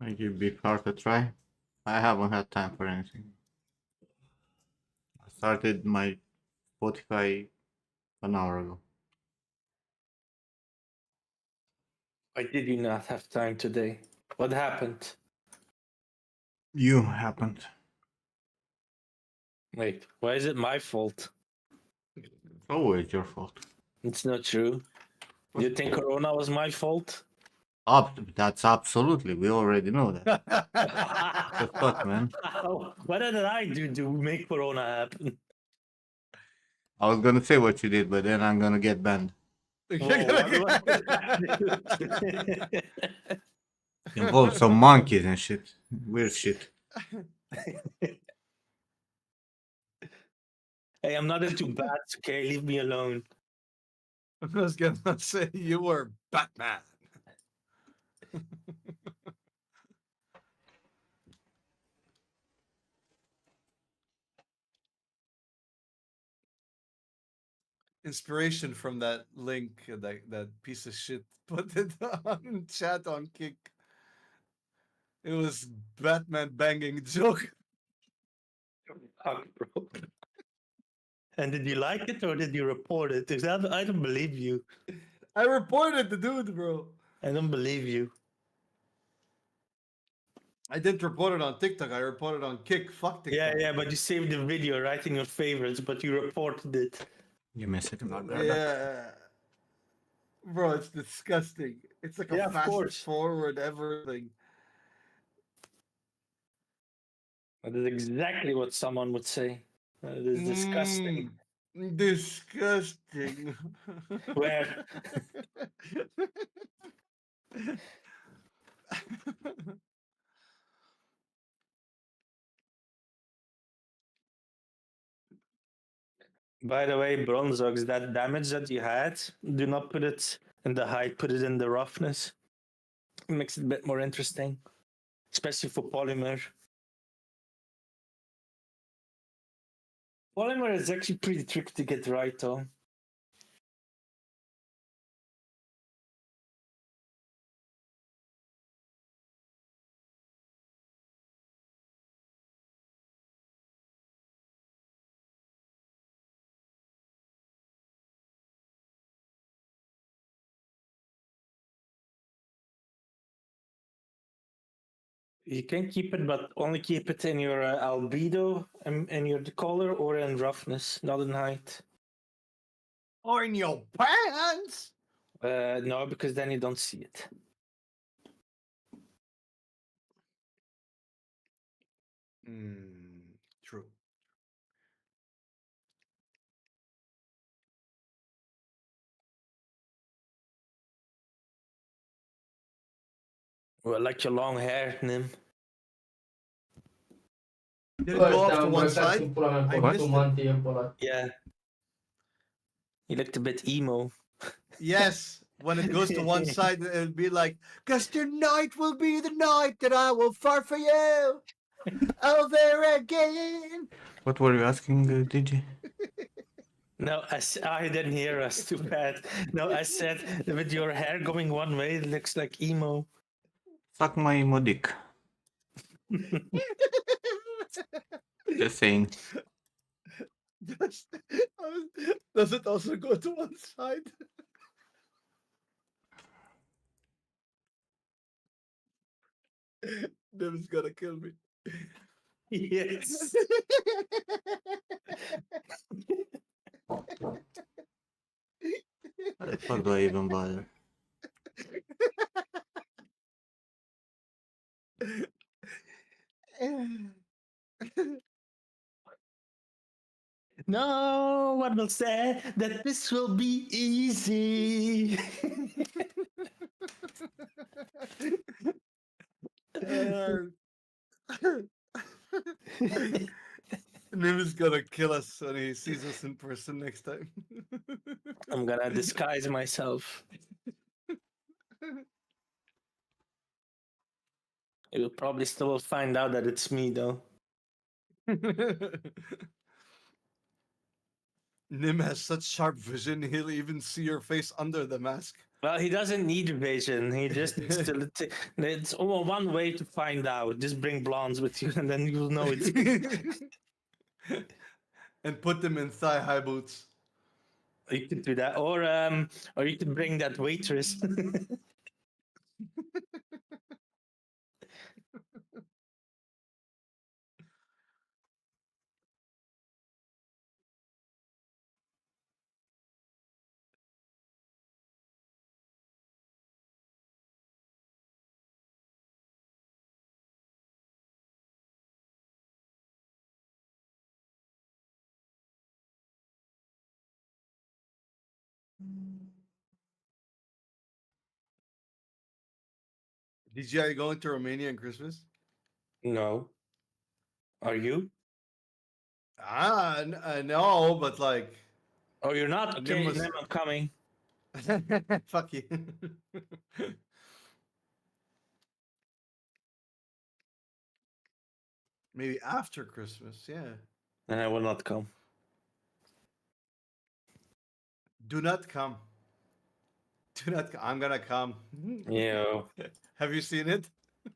I give Big Heart a try. I haven't had time for anything. I started my Spotify an hour ago. Why did you not have time today? What happened? You happened. Wait, why is it my fault? Always your fault. It's not true. Do you think Corona was my fault? That's absolutely. We already know that. The fuck, man. What did I do to make Corona happen? I was gonna say what you did, but then I'm gonna get banned. Whoa, Involved some monkeys and shit. Weird shit. Hey, I'm not into bats, okay? Leave me alone. I was gonna say you were Batman. Inspiration from that link, that piece of shit. Put it on chat on Kick. It was Batman banging joke. Fuck, bro. And did you like it or did you report it? 'Cause I don't believe you. I reported the dude, bro. I don't believe you. I didn't report it on TikTok. I reported on Kick. Fuck TikTok. Yeah, but you saved the video right in your favorites, but you reported it. You miss it about that. Yeah. Bro, it's disgusting. It's like Yeah, a of fast course. forward everything. That is exactly what someone would say. It is disgusting. Disgusting. Where? By the way, Bronzox, that damage that you had, do not put it in the height, put it in the roughness. It makes it a bit more interesting, especially for polymer. Polymer is actually pretty tricky to get right, though. You can keep it, but only keep it in your albedo and in your color or in roughness, not in height. Or in your pants. No, because then you don't see it. True. Well, like your long hair, Nim. Did it go off to one side? I What? missed it. Yeah. You looked a bit emo. Yes, when it goes to one side, it'll be like, "'Cause tonight will be the night that I will fart for you over again." What were you asking, DJ? No, I didn't hear us. Too bad. No, I said with your hair going one way, it looks like emo. Suck my emo dick. Just saying. Does it also go to one side? Nim's gonna kill me. Yes. Why the fuck do I even bother? No one will say that this will be easy. Nim is gonna kill us when he sees us in person next time. I'm gonna disguise myself. You'll probably still find out that it's me, though. Nim has such sharp vision, he'll even see your face under the mask. Well, he doesn't need vision. He just needs to. It's one way to find out. Just bring blondes with you, and then you'll know it's. And put them in thigh-high boots. You could do that, or you could bring that waitress. Did you go into Romania on Christmas? No. Are you? No, but like, Oh, you're not? Okay, Nimbus. then I'm coming. Fuck you. Maybe after Christmas, yeah. And I will not come. Do not come. Do not. I'm gonna come. Yeah. Have you seen it,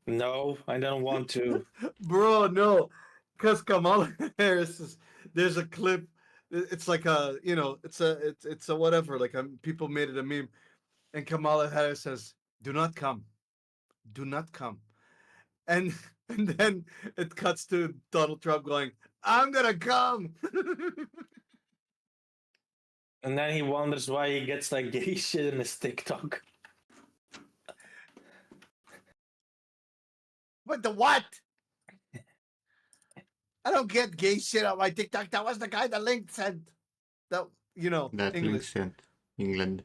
No, I don't want to. bro? No, because Kamala Harris is. There's a clip. It's like a, it's a whatever. Like people made it a meme, and Kamala Harris says, "Do not come. Do not come." And and then it cuts to Donald Trump going, "I'm gonna come." And then he wonders why he gets like gay shit in his TikTok. But the what? I don't get gay shit on my TikTok. That was the guy that linked said that, That link English. sent England.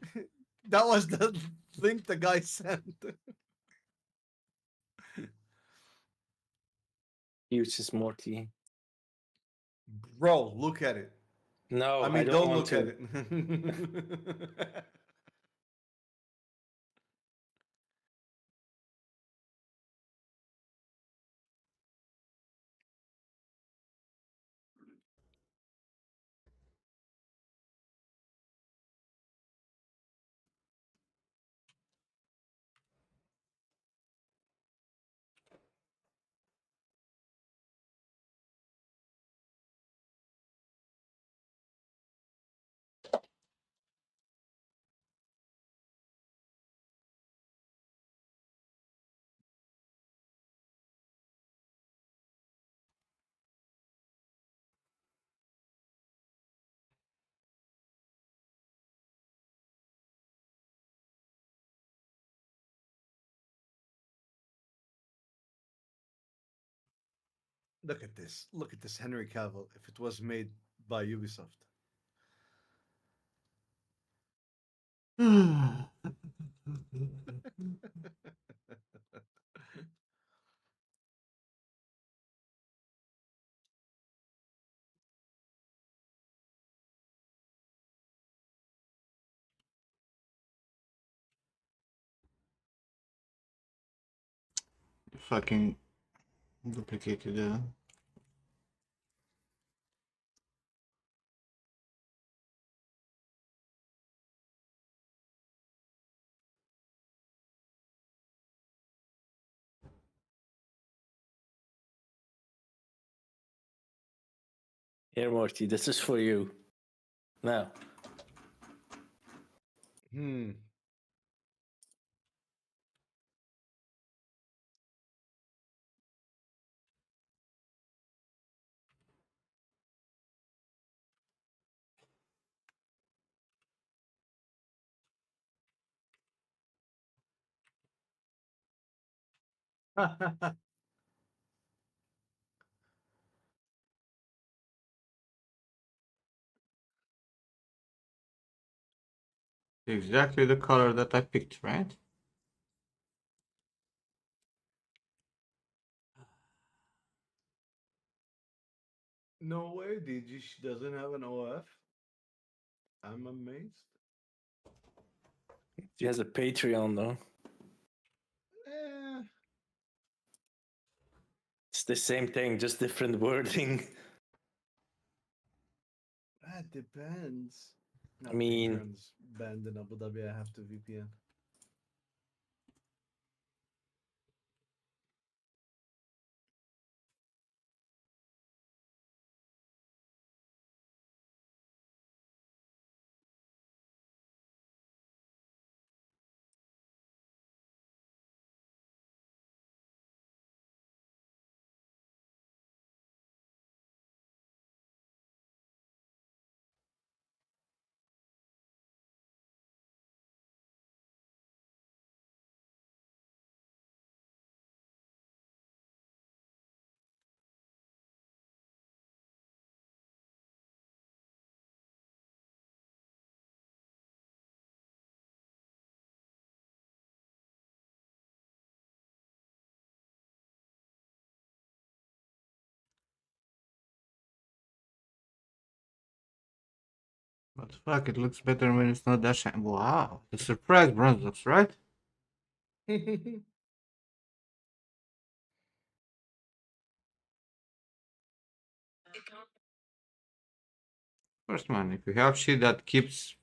That was the link the guy sent. Uses Morty. Bro, look at it. No, I mean, don't don't want look to. at it. Look at this. Look at this Henry Cavill. If it was made by Ubisoft. Fucking duplicated. Here, Morty, this is for you. Now. Hmm. Exactly the color that I picked, right? No way, DG doesn't have an OF. I'm amazed. She has a Patreon, though. Eh, It's the same thing, just different wording. that depends. No, I mean- Patreon's banned in Abu Dhabi. I have to VPN. What the fuck? It looks better when it's not that shiny. Wow, the surprise bronze looks right. First, man, if you have shit that keeps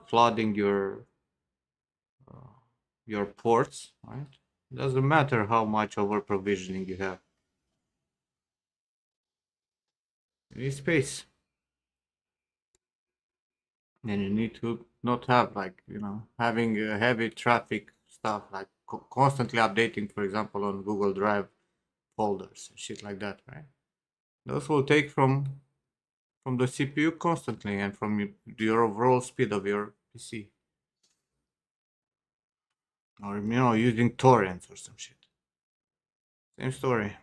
flooding uh, your ports, right? Doesn't matter how much over provisioning you have. You need space. And you need to not have like having heavy traffic stuff like constantly updating, for example, on Google Drive folders and shit like that, right? Those will take from the CPU constantly and from your overall speed of your PC, or using torrents or some shit. Same story.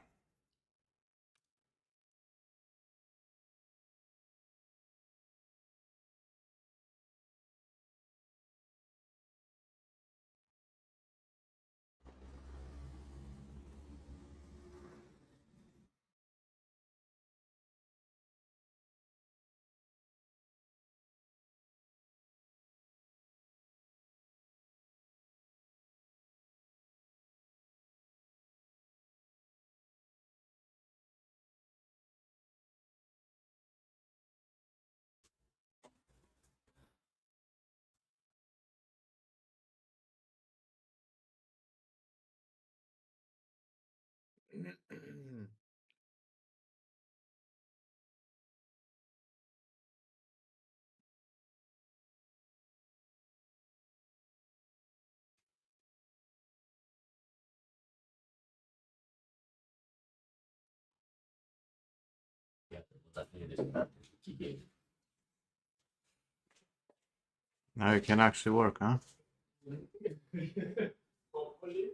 Now it can actually work, huh? Hopefully.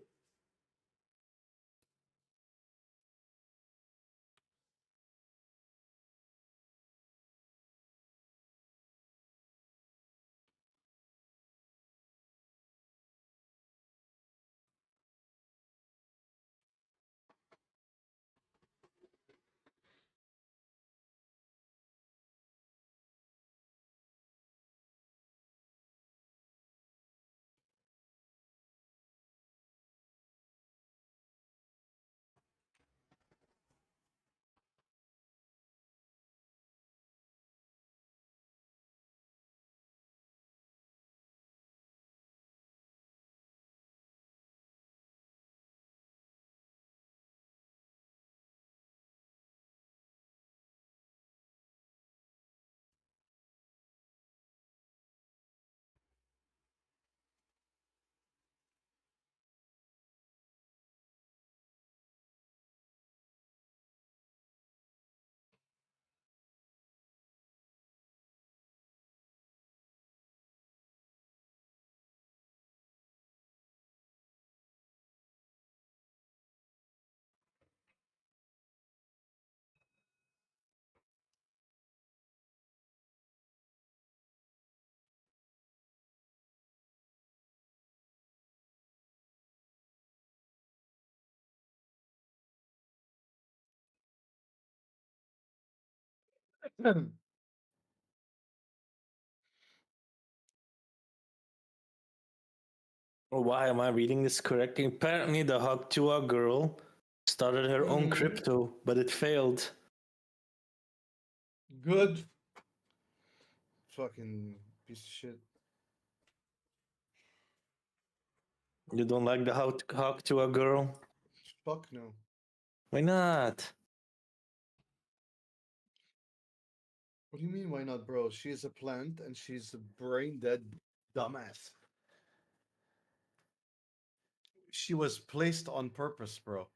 Why am I reading this correctly? Apparently, the Haktua girl started her own Mhm. crypto, but it failed. Good. Fucking piece of shit. You don't like the Haktua girl? Fuck no. Why not? What do you mean, why not, bro? She is a plant and she's a brain dead dumbass. She was placed on purpose, bro.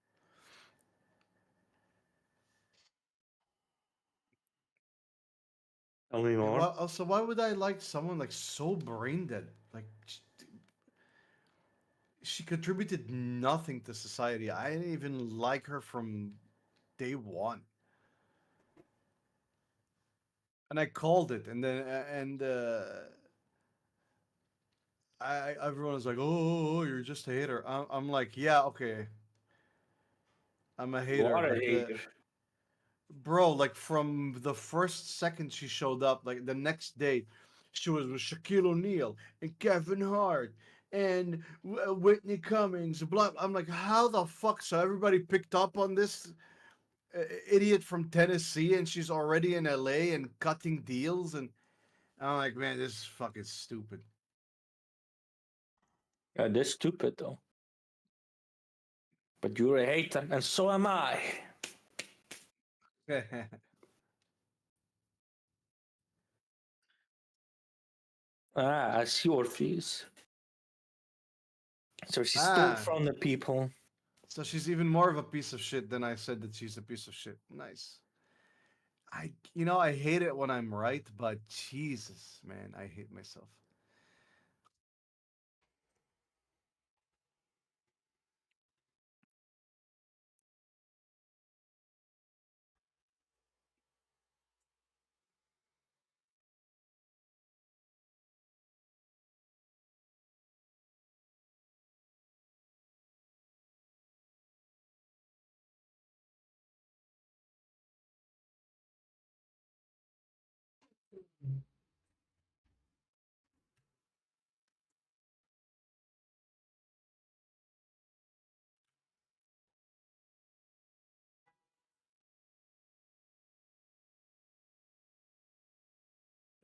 Tell me more. Also, why would I like someone like so brain dead? Like, she contributed nothing to society. I didn't even like her from day one. And I called it, and then everyone was like, "Oh, you're just a hater." I'm like, "Yeah, okay, I'm a You hater," are a but hater. bro, like from the first second she showed up, like the next day, She was with Shaquille O'Neal and Kevin Hart and Whitney Cummings. Blah. I'm like, how the fuck? So everybody picked up on this idiot from Tennessee, and she's already in LA and cutting deals, and I'm like, man, this is fucking stupid. They're stupid though. But you're a hater, and so am I. I see your views. So she stole Ah, from the people. so she's even more of a piece of shit than I said that she's a piece of shit. Nice. I hate it when I'm right, but Jesus, man, I hate myself.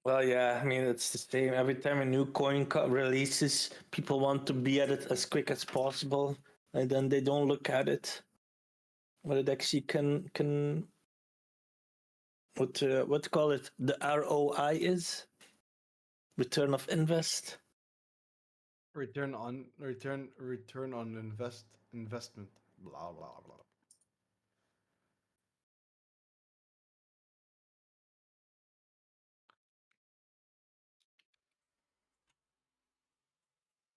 Well, yeah, I mean, it's the same. Every time a new coin releases, people want to be at it as quick as possible, and then they don't look at it. What it actually can what call it, the ROI is, return of invest. Return on investment. Blah blah blah.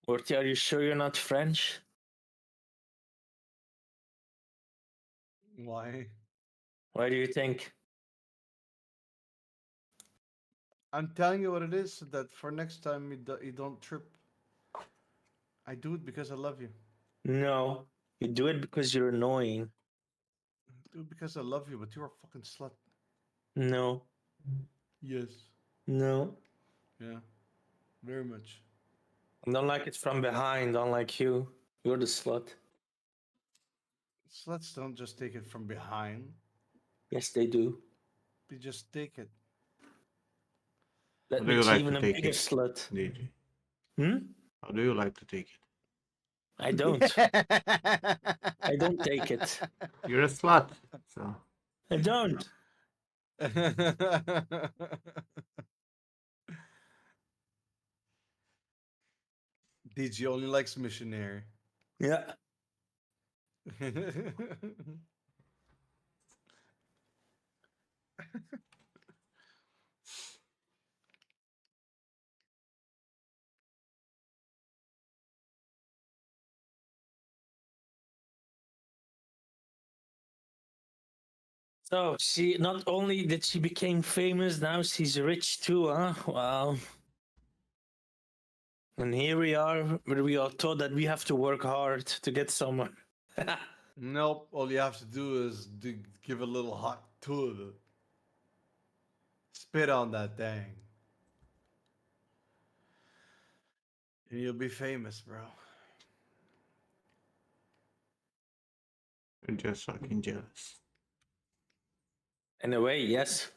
Morty, are you sure you're not French? Why? Why do you think? I'm telling you what it is, so that for next time you don't trip. I do it because I love you. No, you do it because you're annoying. I do it because I love you, but you're a fucking slut. No, Yes. no. Yeah. Very much. I don't like it from behind, unlike you. You're the slut. Sluts don't just take it from behind. Yes, they do. They just take it. How That do you makes you like to even a take bigger it, slut. DJ? Hmm? How do you like to take I don't. I don't take it. it? You're a slut, so I don't. DG only likes missionary. Yeah. So she not only did she became famous, now she's rich too, huh? Wow. And here we are, where we are told that we have to work hard to get somewhere. Nope. All you have to do is give a little hot tour. Spit on that thing. And you'll be famous, bro. you're just fucking jealous. In a way, yes.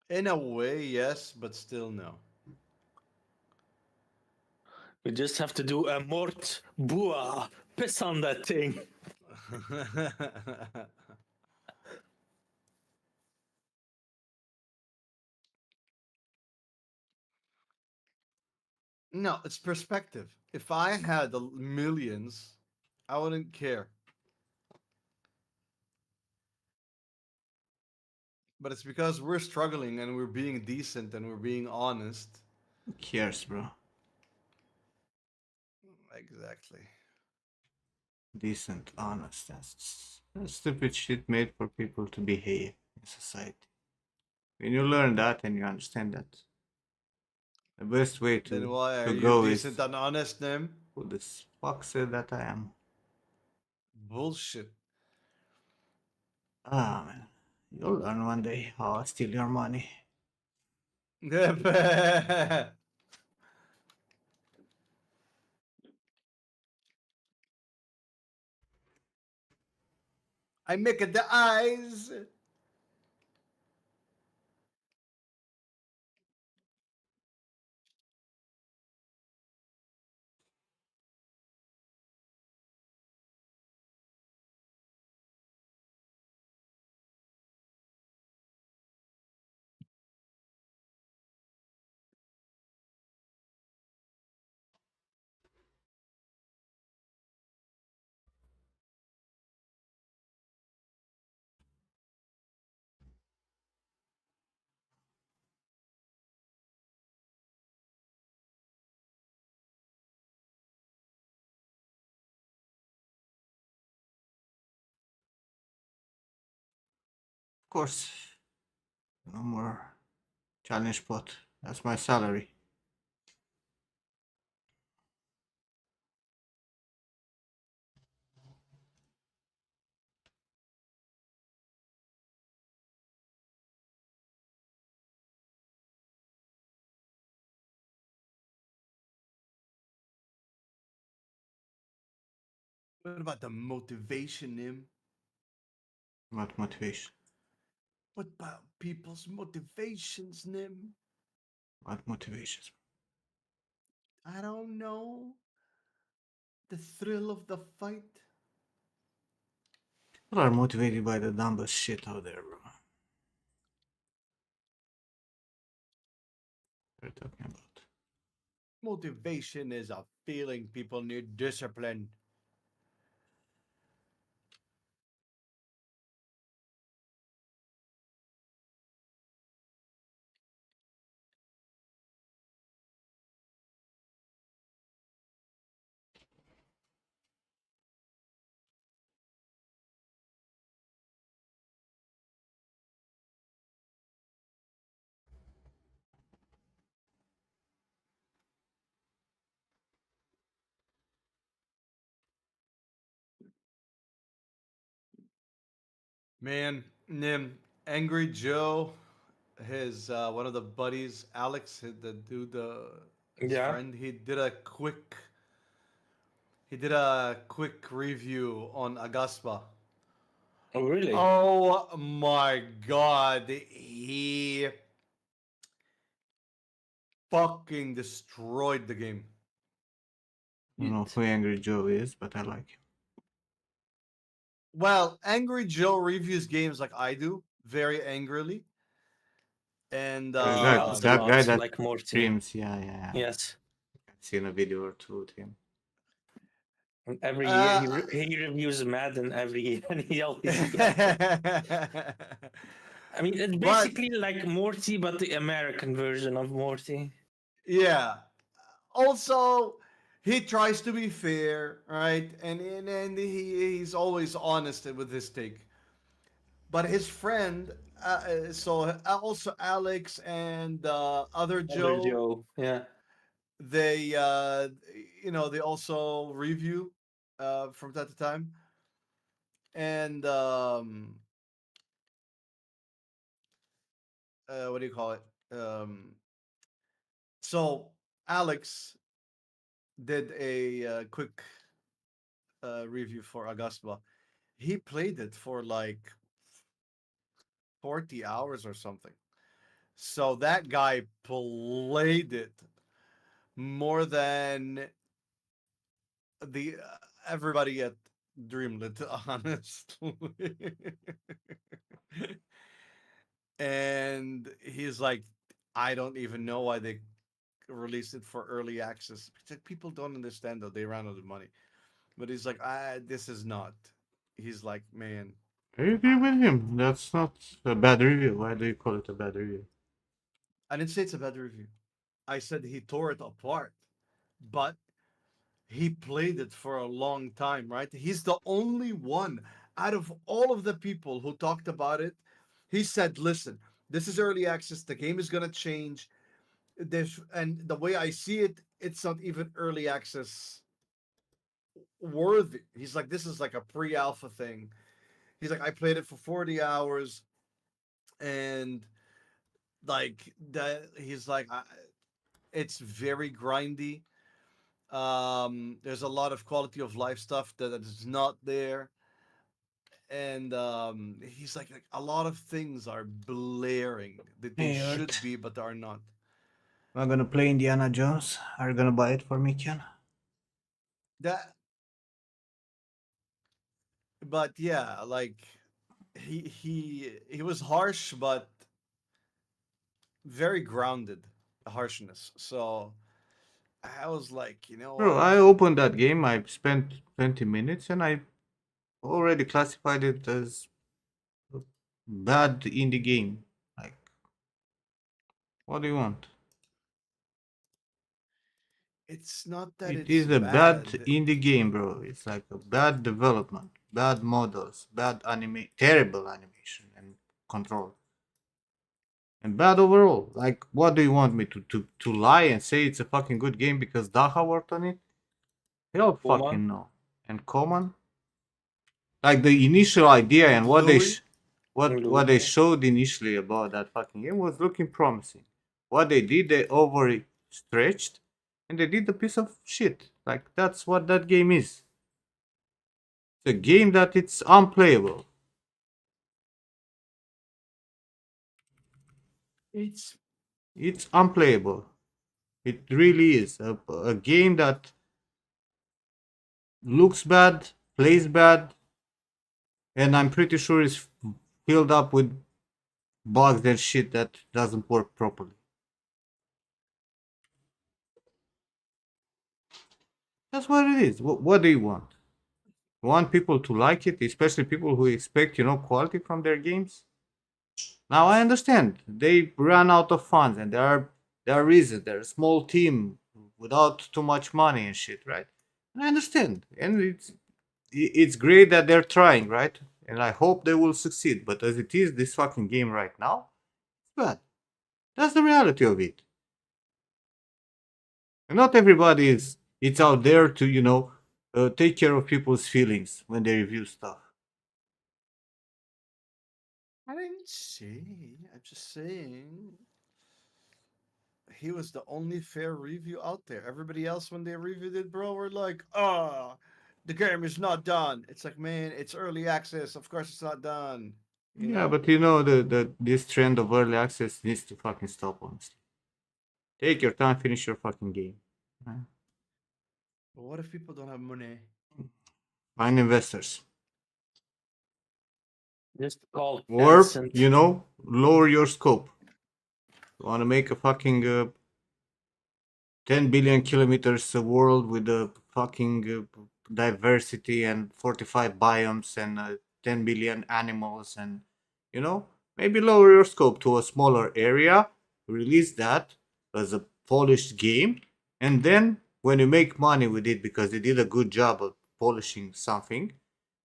In a way, yes, but still no. We just have to do a mort bua. Piss on that thing. No, it's perspective. If I had the millions, I wouldn't care. But it's because we're struggling and we're being decent and we're being honest. Who cares, bro? Exactly. Decent, honest. That's stupid shit made for people to behave in society. When you learn that and you understand that, the best way Then why are to you go decent is and honest, Nim? who this fuck said that I am. Bullshit. Ah man, you'll learn one day how I steal your money. I make it the eyes. Of course, no more challenge pot. That's my salary. What about the motivation, Nim? What motivation? What about people's motivations, Nim? What motivations? I don't know. The thrill of the fight. People are motivated by the dumbest shit out there, bro. What are you talking about? Motivation is a feeling. People need discipline. Man, Nim, Angry Joe, his one of the buddies, Alex, the dude, his Yeah. friend, he did a quick review on Agaspa. Oh, really? Oh my god, he fucking destroyed the game. I don't know who Angry Joe is, but I like him. Well, Angry Joe reviews games like I do, very angrily. And And he That yells a that guy lot, that like Morty. streams, yeah. Yes. I've seen a video or two with him. And every year uh he reviews Madden every year, and he always yells. I mean, it's but basically like Morty, but the American version of Morty. yeah, also he tries to be fair, right? And he's always honest with his take. But his friend, also Alex and other Other Joe, Joe. Yeah. they they also review from time to time. And what do you call it? So Alex did a quick review for Agaspa. He played it for like 40 hours or something. So that guy played it more than the everybody at Dreamlit, honestly. And he's like, I don't even know why they released it for early access. It's like people don't understand that they ran out of money. But he's like, this is not. He's like, man, I agree with him. That's not a bad review. Why do you call it a bad review? I didn't say it's a bad review. I said he tore it apart, but he played it for a long time, right? He's the only one out of all of the people who talked about it. He said, listen, this is early access. The game is going to change. And the way I see it, it's not even early access worthy. He's like, this is like a pre alpha thing. He's like, I played it for 40 hours and like that. He's like, it's very grindy. There's a lot of quality of life stuff that is not there, and he's like a lot of things are blaring that they Hey, should Earth. be but are not. I'm gonna play Indiana Jones. Are you gonna buy it for me, Ken? That, but yeah, like he was harsh, but very grounded harshness. So I was like, you know Bro, what? I opened that game. I spent 20 minutes and I already classified it as a bad indie game. Like, what do you want? It's not that It it's is a bad bad. indie game, bro. It's like a bad development, bad models, terrible animation and control, and bad overall. Like, what do you want me to lie and say it's a fucking good game because Daha worked on it? Hell Woman fucking no. And Common? Like the initial idea And and what Louis, what they showed initially about that fucking game was looking promising. What they did, they overstretched, and they did a piece of shit. Like that's what that game is. It's a game that it's unplayable. it's It's unplayable. It really is a game that looks bad, plays bad, and I'm pretty sure is filled up with bugs and shit that doesn't work properly. That's what it is. What do you want? You want people to like it, especially people who expect, quality from their games? Now I understand. They ran out of funds and there are reasons. They're a small team without too much money and shit, right? And I understand. And it's great that they're trying, right? And I hope they will succeed. But as it is, this fucking game right now, it's bad. That's the reality of it. And not everybody is it's out there to, take care of people's feelings when they review stuff. I didn't say. I'm just saying he was the only fair review out there. Everybody else, when they reviewed it, bro, were like, "Ah, the game is not done." It's like, man, it's early access. Of course, it's not done. You Yeah, know. but you know the this trend of early access needs to fucking stop, honestly. Take your time, finish your fucking game. Right? But what if people don't have money? Find investors. just called Or, Tencent. lower your scope. You want to make a fucking 10 billion kilometers world with a fucking diversity and 45 biomes and 10 billion animals and, you know, maybe lower your scope to a smaller area, release that as a polished game, and then when you make money with it because you did a good job of polishing something,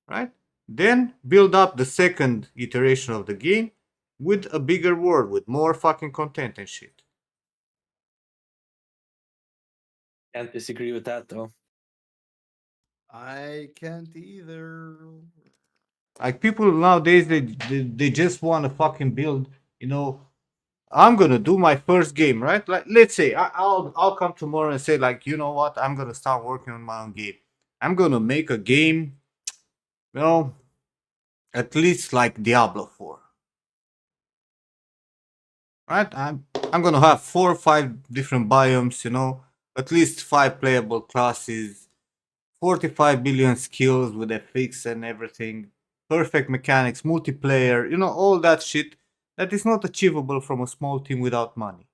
right? Then build up the second iteration of the game with a bigger world, with more fucking content and shit. Can't disagree with that though. I can't either. Like people nowadays, they just want to fucking build. You know, I'm gonna do my first game, right? Like let's say I'll come tomorrow and say like, you know what? I'm gonna start working on my own game. I'm gonna make a game. You know, at least like Diablo 4, right? I'm gonna have 4 or 5 different biomes. You know, at least 5 playable classes, 45 billion skills with FX and everything, perfect mechanics, multiplayer, all that shit that is not achievable from a small team without money.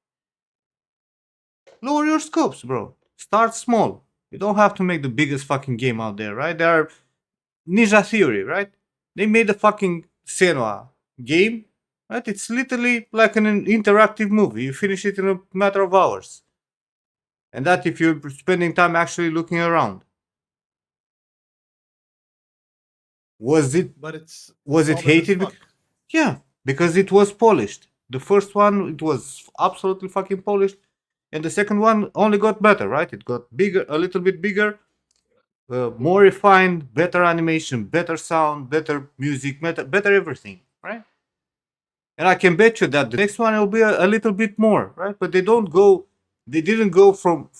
Lower your scopes, bro. Start small. You don't have to make the biggest fucking game out there, right? There are Ninja Theory, right? They made a fucking Senua game, right? It's literally like an interactive movie. You finish it in a matter of hours. And that if you're spending time actually looking around. Was it But it's was it solid as hated? fuck. Yeah, because it was polished. The first one it was absolutely fucking polished, and the second one only got better, right? It got bigger, a little bit bigger, more refined, better animation, better sound, better music, better everything, right? And I can bet you that the next one will be a little bit more, right? But they don't go. They didn't go from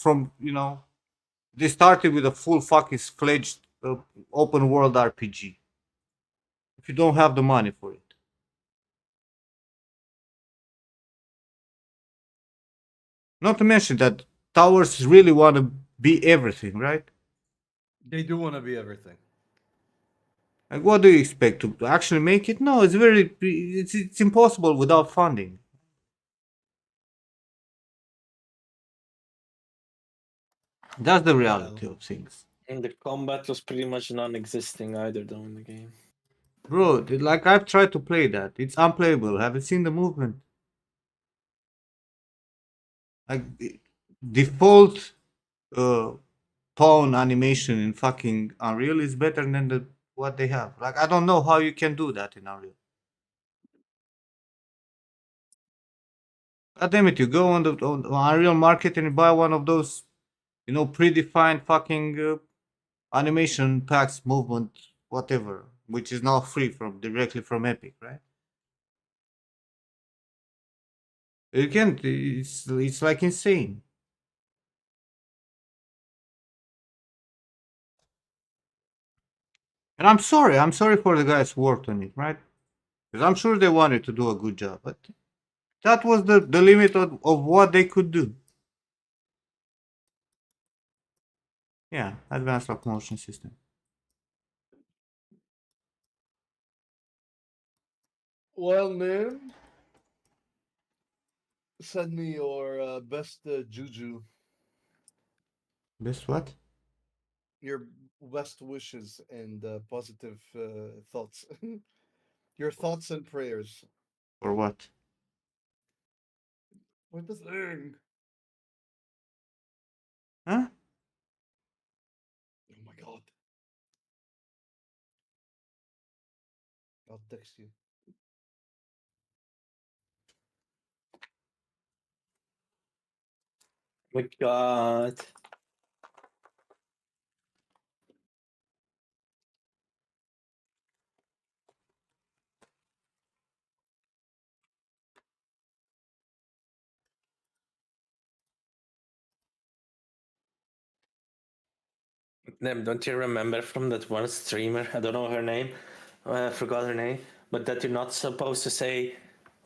They started with a full fucking fledged open world RPG. If you don't have the money for it. Not to mention that towers really want to be everything, right? They do want to be everything. Like, what do you expect to actually make it? No, it's impossible without funding. That's the reality of things, And the combat was pretty much non-existing either, though, in the game. bro. Like I've tried to play that, it's unplayable. Haven't seen the movement. Like default uh, pawn animation in fucking Unreal is better than what they have. Like I don't know how you can do that in Unreal. God damn it! You go on the Unreal Market and you buy one of those, predefined fucking animation packs, movement, whatever, which is now free from directly from Epic, right? You can't. It's like insane. And I'm sorry. I'm sorry for the guys who worked on it, right? Because I'm sure they wanted to do a good job, but that was the limit of what they could do. Yeah, advanced locomotion system. Well, Nim, send me your best juju, Best what? your best wishes and positive thoughts. Your thoughts and prayers. For what? What the thing? Huh? Oh my god. I'll text you. Oh my god. Nem, don't you remember from that one streamer? I don't know her name. I forgot her name. But that you're not supposed to say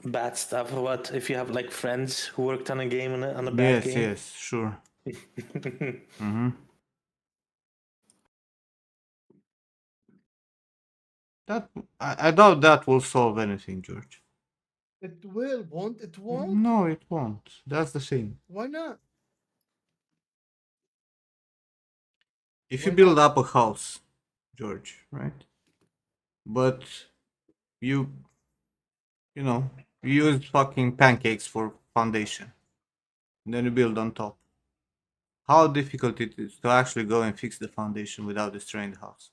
bad stuff. What if you have like friends who worked on a game on a bad Yes, game? yes, sure. Mm-hmm. That I doubt that will solve anything, George. It will, won't it? Won't? No, it won't. That's the thing. Why not? If you Why build not? up a house, George, right? But you, you use fucking pancakes for foundation, and then you build on top. How difficult it is to actually go and fix the foundation without destroying the house.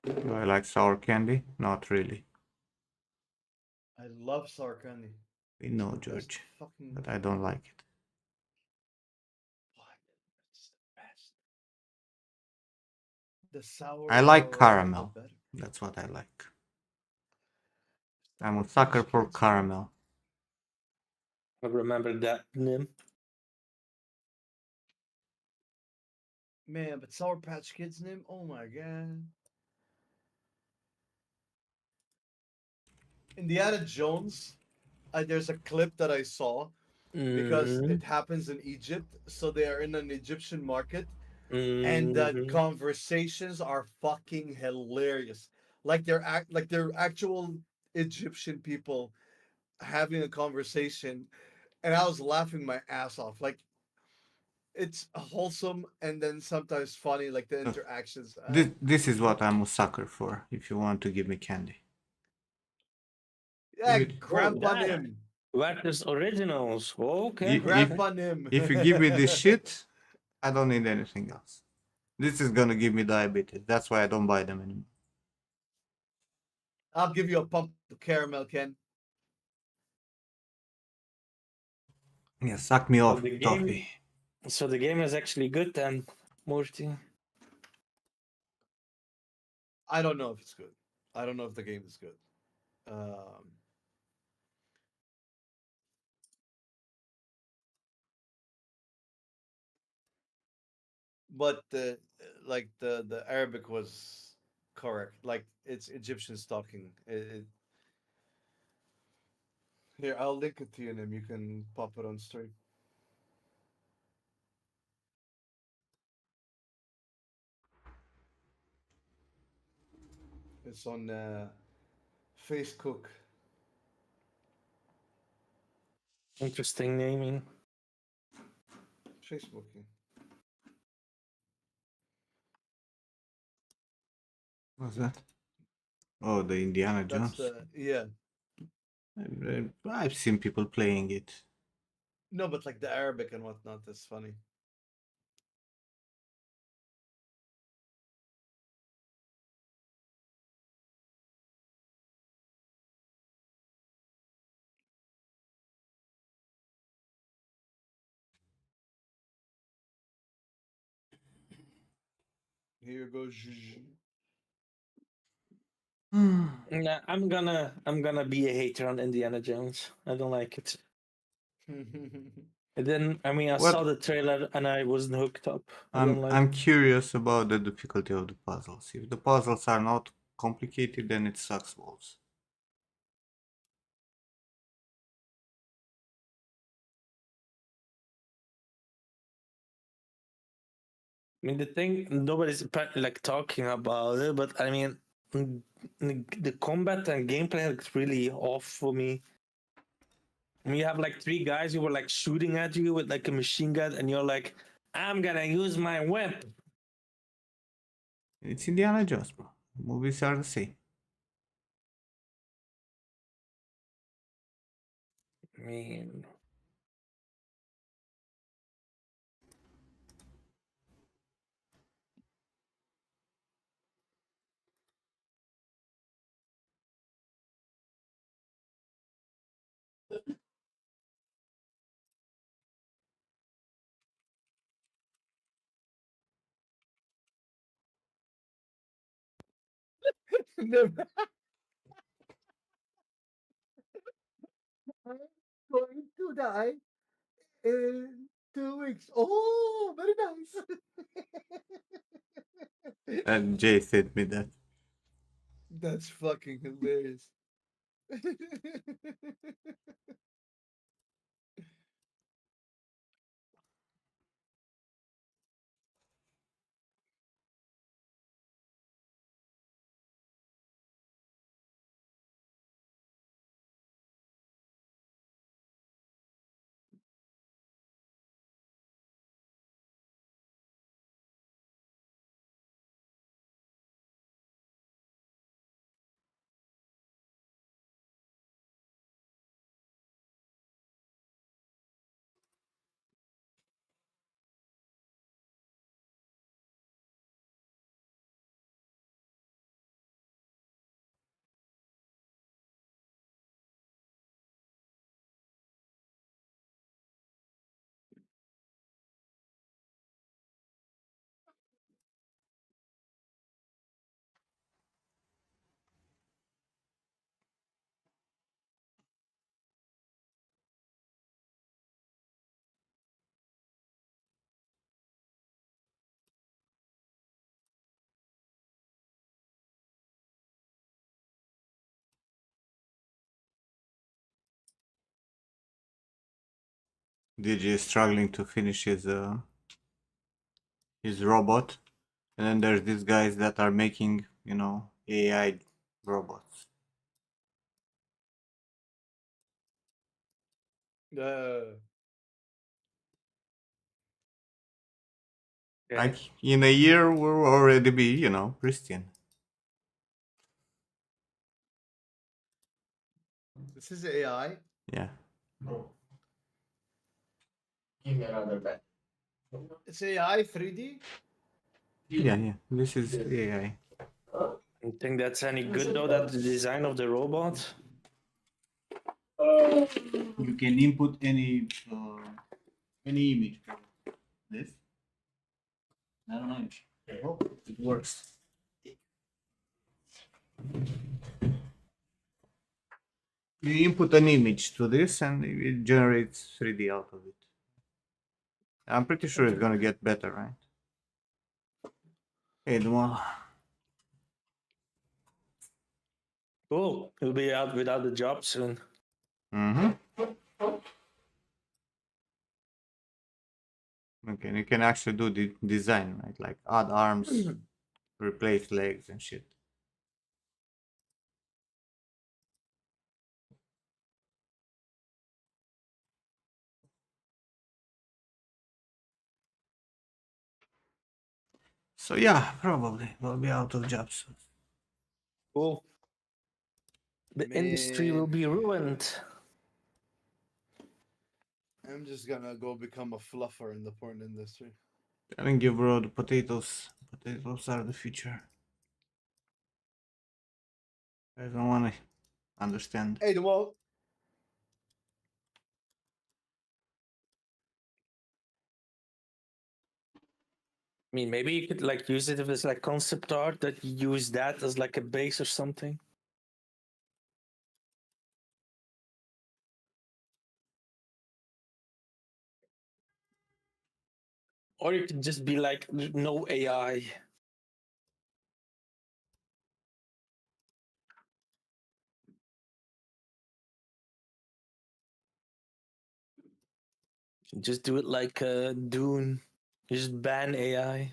Do I like sour candy? Not really. I love sour candy. We know, The best George, fucking but I don't like it. what? It's the best. The sour I like the caramel. better. That's what I like. I'm Sour a sucker Patch for Kids, man. caramel. I remember that, Nim. Man, but Sour Patch Kids name, oh my god. Indiana Jones, there's a clip that I saw because Mm-hmm. it happens in Egypt. So they are in an Egyptian market, and the Mm-hmm. conversations are fucking hilarious. Like they're actual Egyptian people having a conversation, and I was laughing my ass off. Like it's wholesome and then sometimes funny, like the So interactions. this is what I'm a sucker for. If you want to give me candy, give Yeah, it. Oh, Grandpa that. Nim. Werther's Originals. Okay, If okay. Grandpa Nim. if you give me this shit, I don't need anything else. This is gonna give me diabetes. That's why I don't buy them anymore. I'll give you a pump of caramel, Ken. Yeah, suck me off, the game- Toffee. So the game is actually good then, Morty. I don't know if it's good. I don't know if the game is good. Um, but the Arabic was correct. Like it's Egyptian talking. Here, I'll link it to you, and you can pop it on stream. It's on Facebook. Interesting naming. Facebook. Yeah. What's that? Oh, the Indiana That's Jones. yeah. I've seen people playing it. No, but like the Arabic and whatnot is funny. Here goes. Yeah, I'm gonna be a hater on Indiana Jones. I don't like it. And then I mean I What? saw the trailer and I wasn't hooked up. I don't like I'm it. curious about the difficulty of the puzzles. If the puzzles are not complicated, then it sucks balls. I mean the thing nobody's like talking about it, but I mean the combat and gameplay looks really off for me. I mean, you have like three guys who were like shooting at you with like a machine gun, and you're like, I'm gonna use my whip. It's Indiana Jones, bro. Movies are the same. I mean, Never. I'm going to die in 2 weeks. Oh, very nice. And Jay sent me that. That's fucking hilarious. DJ is struggling to finish his robot, and then there's these guys that are making, AI robots. Uh, okay. Like in a year, we'll already be, pristine. this is AI. Yeah. Bro. Give me another bet. It's AI 3D. Yeah. This is AI. You think that's any good though? That the design of the robot? You can input any image. This. I don't know. I hope it works. You input an image to this and it generates 3D out of it. I'm pretty sure it's gonna get better, right? Hey, well, Cool. He'll be out without a job soon. mm-hmm. Okay, you can actually do the design, right? Like add arms, replace legs and shit. So yeah, probably we'll be out of jobs soon. Cool. The industry will Man. be ruined. I'm just gonna go become a fluffer in the porn industry. Telling you, bro, the potatoes. Potatoes are the future. I don't want to understand. Hey, well, I mean, maybe you could like use it if it's like concept art, that you use that as like a base or something. Or you could just be like, no AI. Just do it like Dune. You just ban AI.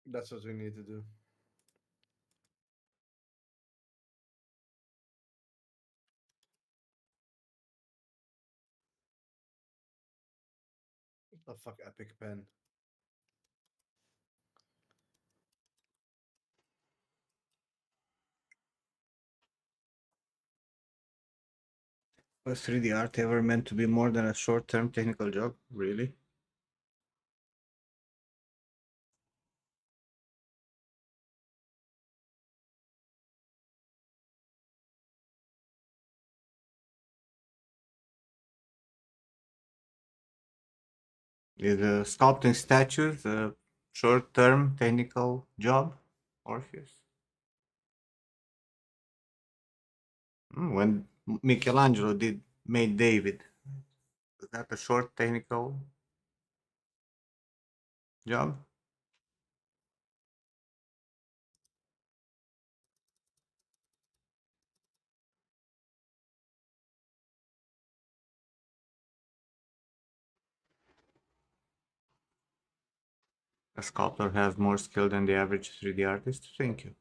that's what we need to do. The fuck, Epic Pen. Was 3D art ever meant to be more than a short-term technical job? Really? Is sculpting statues a short-term technical job, Orpheus? When Michelangelo made David, was that a short technical job? A sculptor has more skill than the average 3D artist? Thank you.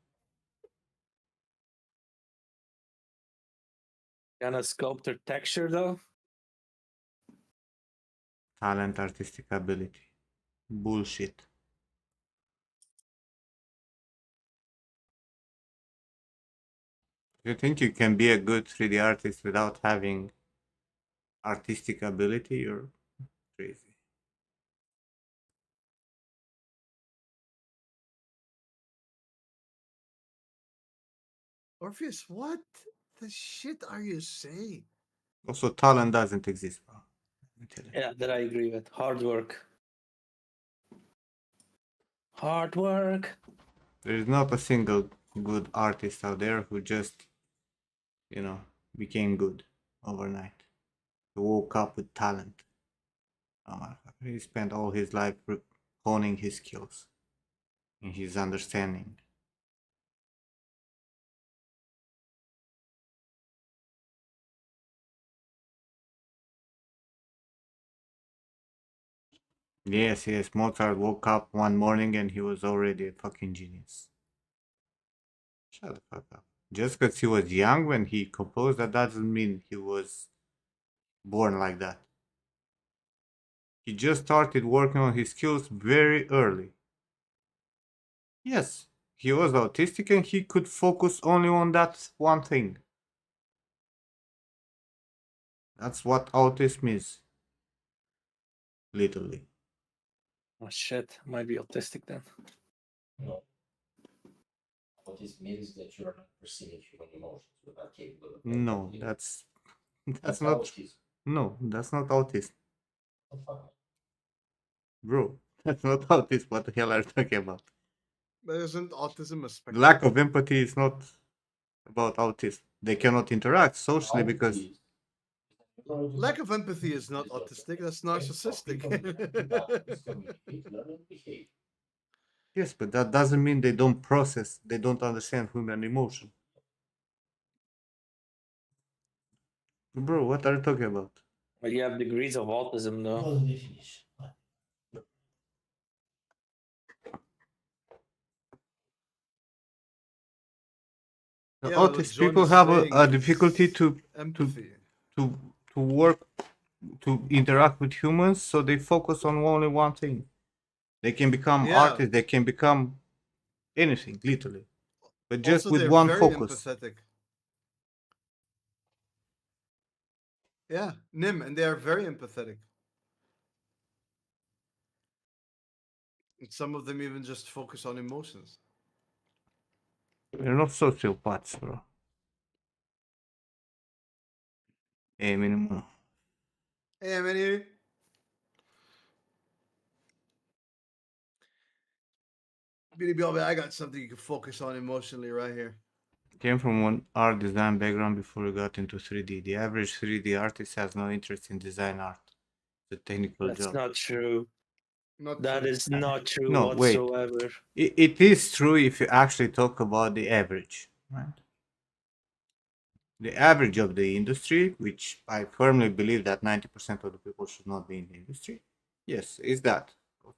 Can a sculptor texture though? Talent, artistic ability. Bullshit. Do you think you can be a good 3D artist without having artistic ability? You're crazy. Orpheus, what the shit are you saying? Also, talent doesn't exist, bro. Let me tell you. Yeah, that I agree with. Hard work. Hard work. There is not a single good artist out there who just, you know, became good overnight. He woke up with talent. Oh, motherfucker. He spent all his life honing his skills and his understanding. Yes, yes, Mozart woke up one morning and he was already a fucking genius. Shut the fuck up. Just because he was young when he composed, that doesn't mean he was born like that. He just started working on his skills very early. Yes, he was autistic and he could focus only on that one thing. That's what autism is. Literally. Oh shit, might be autistic then. No. Autism means that you are not perceiving human emotions. You're not capable of No, empathy. that's That's not. autism. No, that's not autism, Oh, fuck. bro. That's not autism. What the hell are you talking about? But isn't autism a spectrum? Lack of empathy is not about autism. They cannot interact socially because Autism. Neurological Lack of empathy is not disorder, autistic. That's right? Of people that cannot narcissistic. miscommunicate, learn, and behave. yes, but that doesn't mean they don't process, they don't understand human emotion. Bro, what are you talking about? Well, you have degrees of autism, though. What's the definition? The Yeah, but what autistic John people is have saying a difficulty is to empathy. to to work to interact with humans, so they focus on only one thing. They can become Yeah. artists, they can become anything, literally, but just Also, with they're one very focus. empathetic. Yeah, Nim, and they are very empathetic. And some of them even just focus on emotions. We're not sociopaths, bro. Minimum. Hey, man, BDB, I got something you can focus on emotionally right here. Came from one art design background before we got into 3D. The average 3D artist has no interest in design art. It's a technical That's job. not true. Not That true. is not true No, wait. whatsoever. It is true if you actually talk about the average, right? The average of the industry, which I firmly believe that 90% of the people should not be in the industry, yes, is that.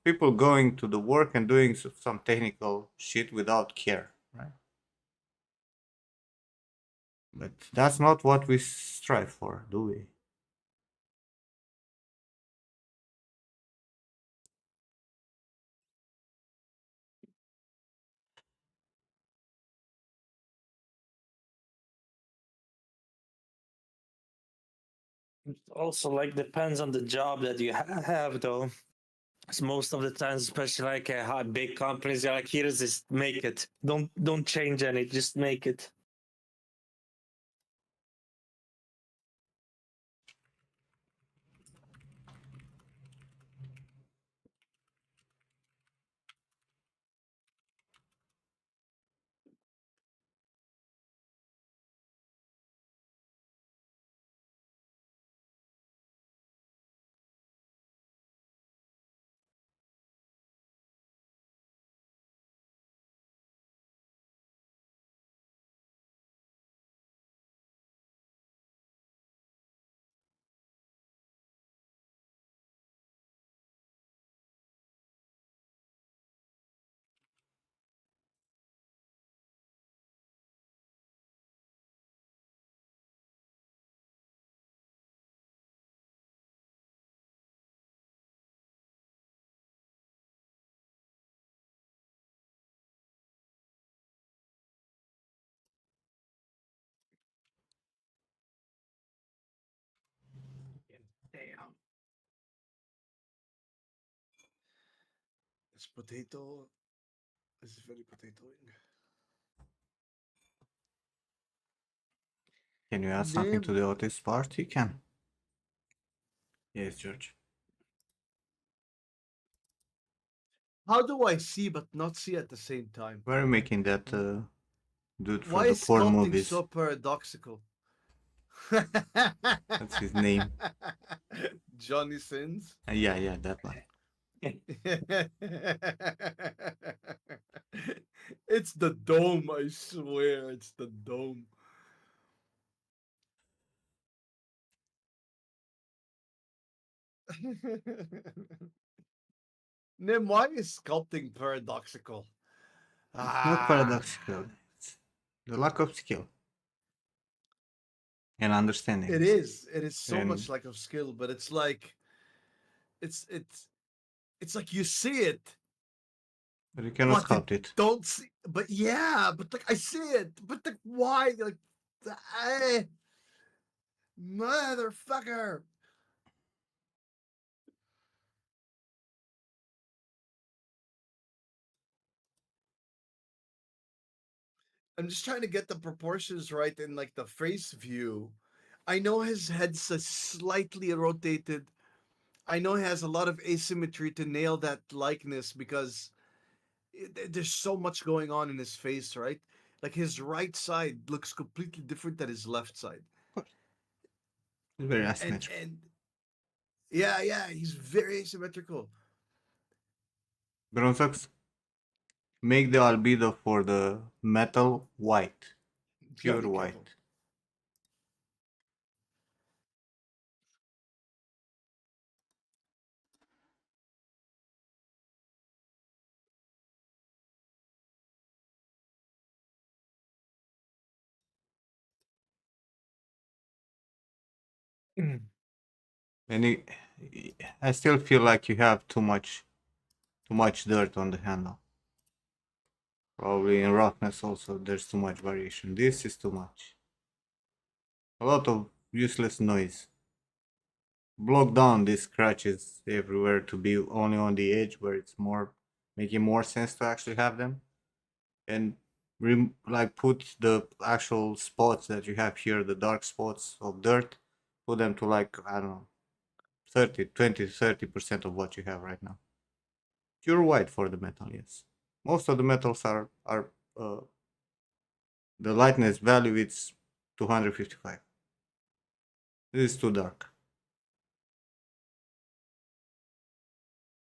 People going to the work and doing some technical shit without care, right? But that's not what we strive for, do we? It also like depends on the job that you have, though. 'Cause most of the times, especially like big companies, they're like, "Here's this, make it. Don't change any, just make it." Damn. This potato is very potatoing. Can you add something to Nim, the artist part? You can. Yes, George. how do I see but not see at the same time? Why are you making that dude Why from the is porn sculpting movies? so paradoxical? That's his name. Johnny Sins. Yeah, that one. It's the dome, I swear. It's the dome. Nim, why is sculpting paradoxical? It's not paradoxical. It's the lack of skill and understanding. It is. It is so And much lack of skill, but it's like it's it's it's like you see it, but you cannot but you sculpt it. don't see. But yeah, but like I see it, but like why? Like, eh, motherfucker. I'm just trying to get the proportions right in like the face view. I know his head's slightly rotated. I know he has a lot of asymmetry to nail that likeness because there's so much going on in his face, right? Like his right side looks completely different than his left side. Of course. It's very And asymmetrical. yeah, he's very asymmetrical. Bronzox, make the albedo for the metal white. You gotta Pure be careful. white. And I still feel like you have too much dirt on the handle. Probably in roughness also there's too much variation. This is too much. A lot of useless noise. Block down these scratches everywhere to be only on the edge where it's more making more sense to actually have them. And like put the actual spots that you have here, the dark spots of dirt, put them to like, I don't know, 30% of what you have right now. Pure white for the metal, yes. Most of the metals are uh, the lightness value is 255. This is too dark.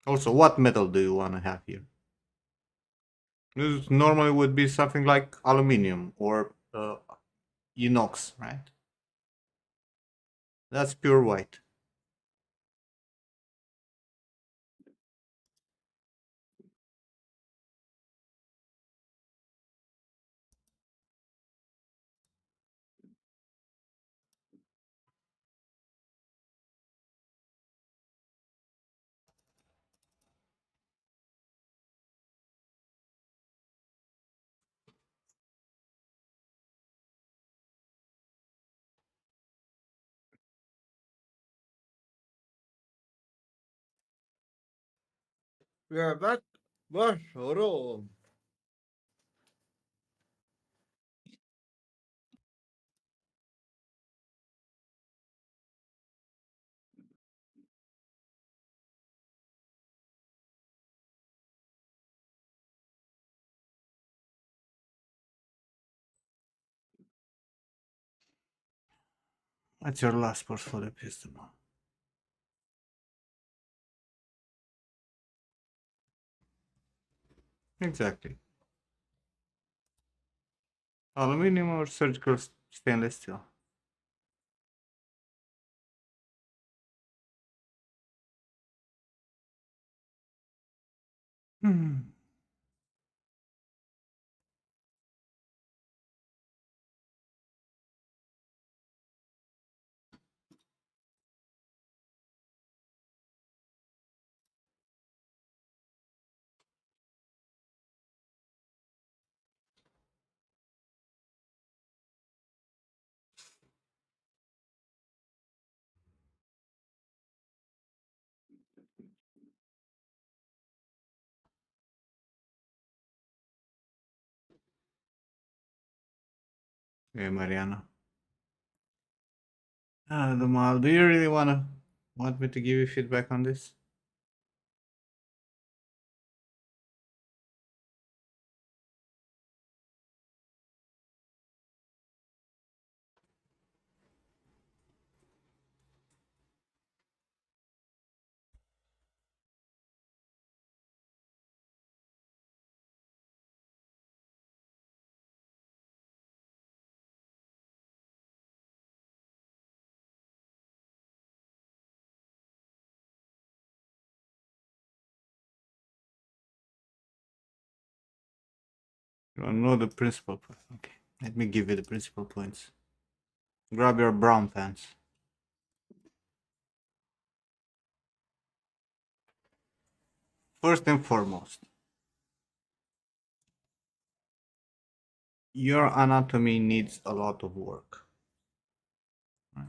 Also, what metal do you want to have here? This normally would be something like aluminum or inox, right? That's pure white. We are back. Bro. What's your last portfolio piston? Exactly. Aluminum or surgical stainless steel. Hmm. Okay, Mariana. Dumal, do you really want me to give you feedback on this? You don't know the principal point. Okay, let me give you the principal points. Grab your brown pants. First and foremost, your anatomy needs a lot of work. Right?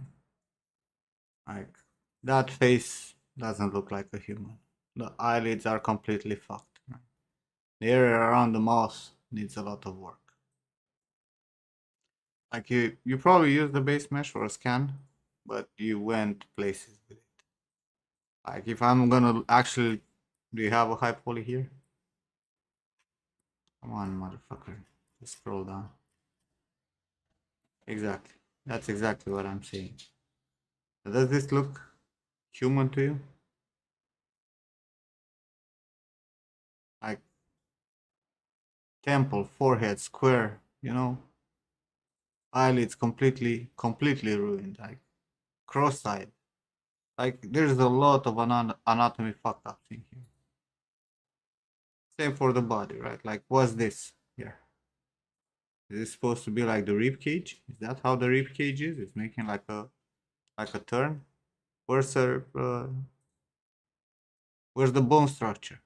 Like, that face doesn't look like a human. The eyelids are completely fucked. Right? The area around the mouth needs a lot of work. Like you probably use the base mesh for a scan, but you went places with it. Like if I'm gonna actually, do you have a high poly here? Come on, motherfucker. Just scroll down. Exactly. That's exactly what I'm saying. Does this look human to you? Like temple, forehead, square, eyelids completely ruined, like cross-eyed. Like there's a lot of anatomy fucked up in here. Same for the body, right? Like what's this here? Is this supposed to be like the rib cage? Is that how the rib cage is? It's making like a turn. Where's where's the bone structure?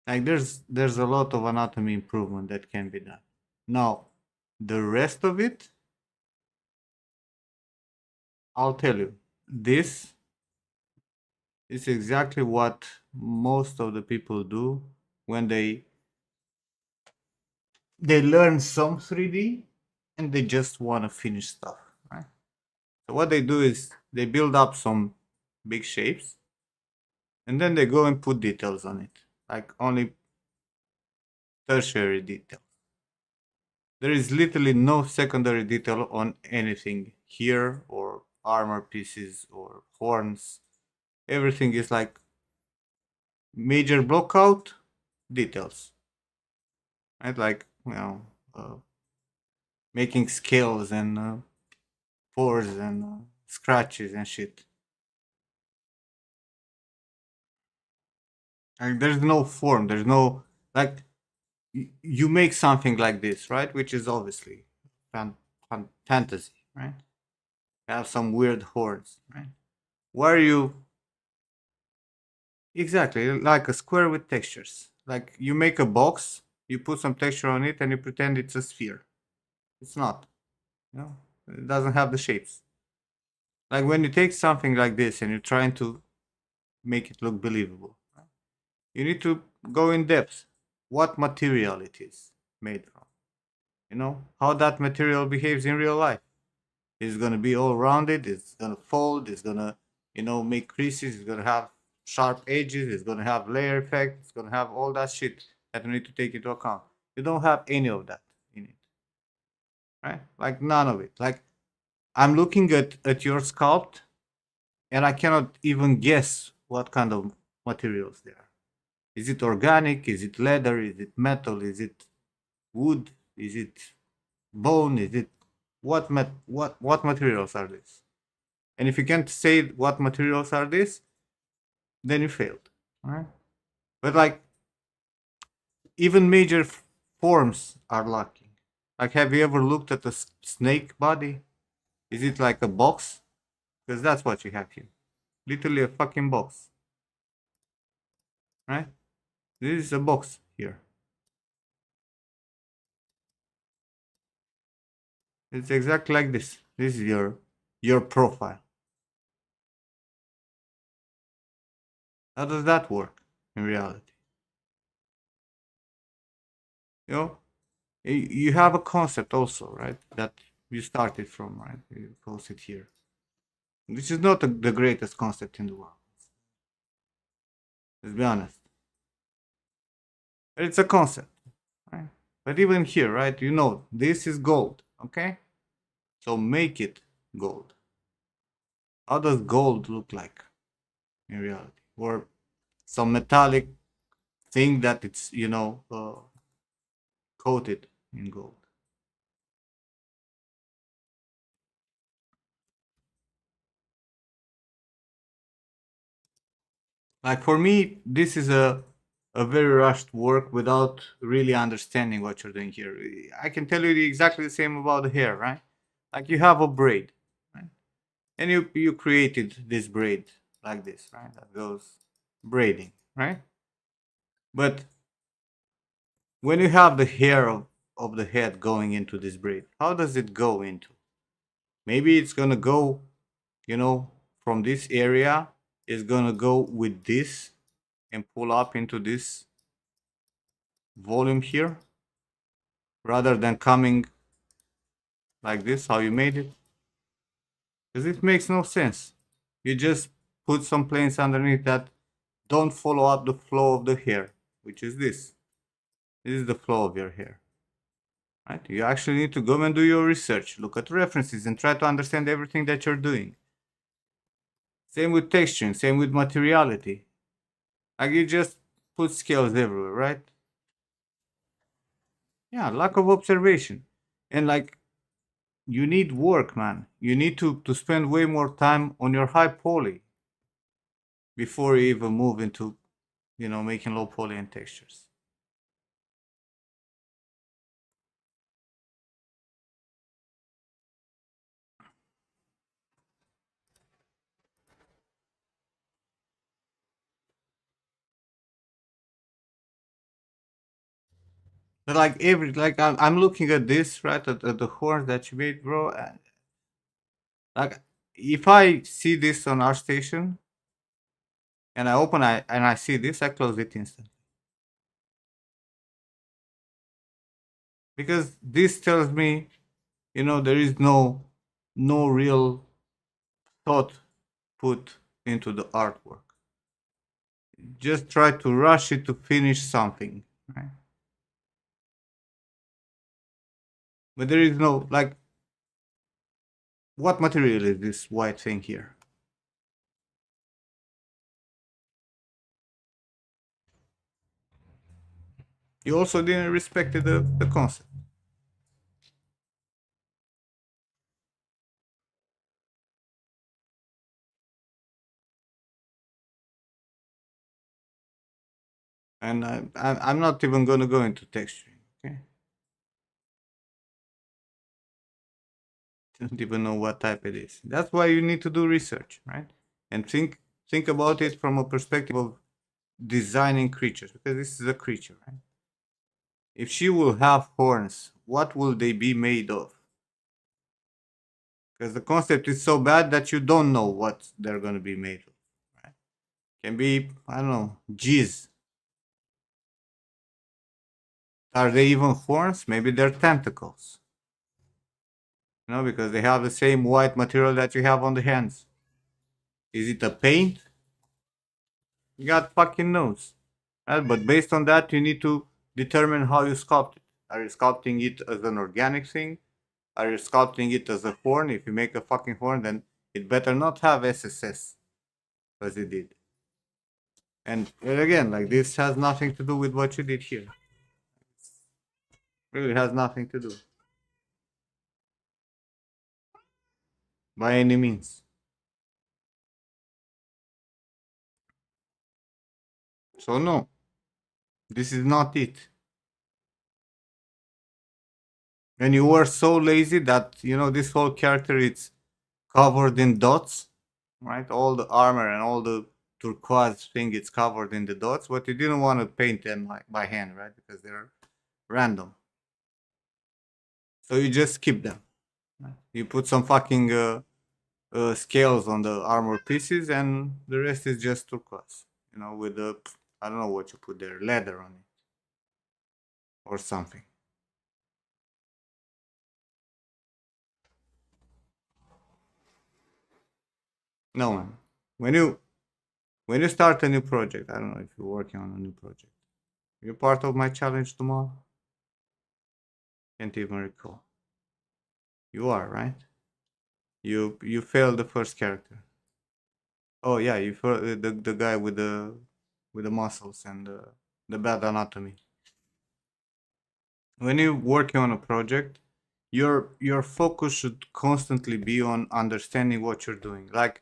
Like there's a lot of anatomy improvement that can be done. Now, the rest of it, I'll tell you. This is exactly what most of the people do when they learn some 3D and they just want to finish stuff, right? So what they do is they build up some big shapes and then they go and put details on it, like only tertiary detail. There is literally no secondary detail on anything here or armor pieces or horns. Everything is like major block out details, right? Like making scales and pores and scratches and shit. Like there's no form. There's no like you make something like this, right? Which is obviously fantasy, right? You have some weird horns, right? Why are you exactly like a square with textures? Like you make a box, you put some texture on it, and you pretend it's a sphere. It's not. You know, it doesn't have the shapes. Like when you take something like this and you're trying to make it look believable, right? You need to go in depth. What material it is made from. How that material behaves in real life. It's gonna be all rounded. It's gonna fold. It's gonna, make creases. It's gonna have sharp edges. It's gonna have layer effect. It's gonna have all that shit that you need to take into account. You don't have any of that in it, right? Like none of it. Like I'm looking at your sculpt, and I cannot even guess what kind of materials they are. Is it organic? Is it leather? Is it metal? Is it wood? Is it bone? Is it what materials are these? And if you can't say what materials are this, then you failed. All right. But like even major forms are lacking. Like have you ever looked at a snake body? Is it like a box? Because that's what you have here. Literally a fucking box. Right? This is a box here. It's exactly like this. This is your profile. How does that work in reality? You know, you have a concept also, right? That you started from, right? You post it here. Which is not the greatest concept in the world. Let's be honest. But it's a concept, right? But even here, right? This is gold, okay? So make it gold. How does gold look like in reality? Or some metallic thing that it's, coated in gold. Like for me, this is a very rushed work without really understanding what you're doing here. I can tell you exactly the same about the hair, right? Like you have a braid, right? And you created this braid like this, right? That goes braiding, right? But when you have the hair of the head going into this braid, how does it go into? Maybe it's gonna go, from this area, it's gonna go with this and pull up into this volume here, rather than coming like this, how you made it? Because it makes no sense. You just put some planes underneath that don't follow up the flow of the hair, which is this. This is the flow of your hair. Right? You actually need to go and do your research, look at references, and try to understand everything that you're doing. Same with texturing, same with materiality. Like you just put scales everywhere, right? Yeah, lack of observation. And like you need work, man. You need to spend way more time on your high poly before you even move into, making low poly and textures. But like I'm looking at this, right, at the horns that you made, bro. And, like if I see this on ArtStation and I see this, I close it instantly. Because this tells me, there is no real thought put into the artwork. Just try to rush it to finish something, right? But there is no, like, what material is this white thing here? You also didn't respect the concept. And I'm not even going to go into texturing, okay? Don't even know what type it is. That's why you need to do research, right? And think about it from a perspective of designing creatures, because this is a creature, right? If she will have horns, what will they be made of? Because the concept is so bad that you don't know what they're going to be made of, right? Can be, I don't know, jizz. Are they even horns? Maybe they're tentacles. Because they have the same white material that you have on the hands. Is it a paint? God fucking knows. Right? But based on that, you need to determine how you sculpt it. Are you sculpting it as an organic thing? Are you sculpting it as a horn? If you make a fucking horn, then it better not have SSS, as it did. And again, like this has nothing to do with what you did here. Really has nothing to do. By any means. So no, this is not it. And you were so lazy that, this whole character is covered in dots, right? All the armor and all the turquoise thing is covered in the dots, but you didn't want to paint them by hand, right? Because they're random. So you just skip them. Right? You put some fucking scales on the armor pieces, and the rest is just turquoise. With the, I don't know what you put there, leather on it or something. No, man. When you start a new project, I don't know if you're working on a new project. You're part of my challenge tomorrow? Can't even recall. You are, right? You failed the first character. Oh yeah, you failed the guy with the muscles and the bad anatomy. When you're working on a project, your focus should constantly be on understanding what you're doing, like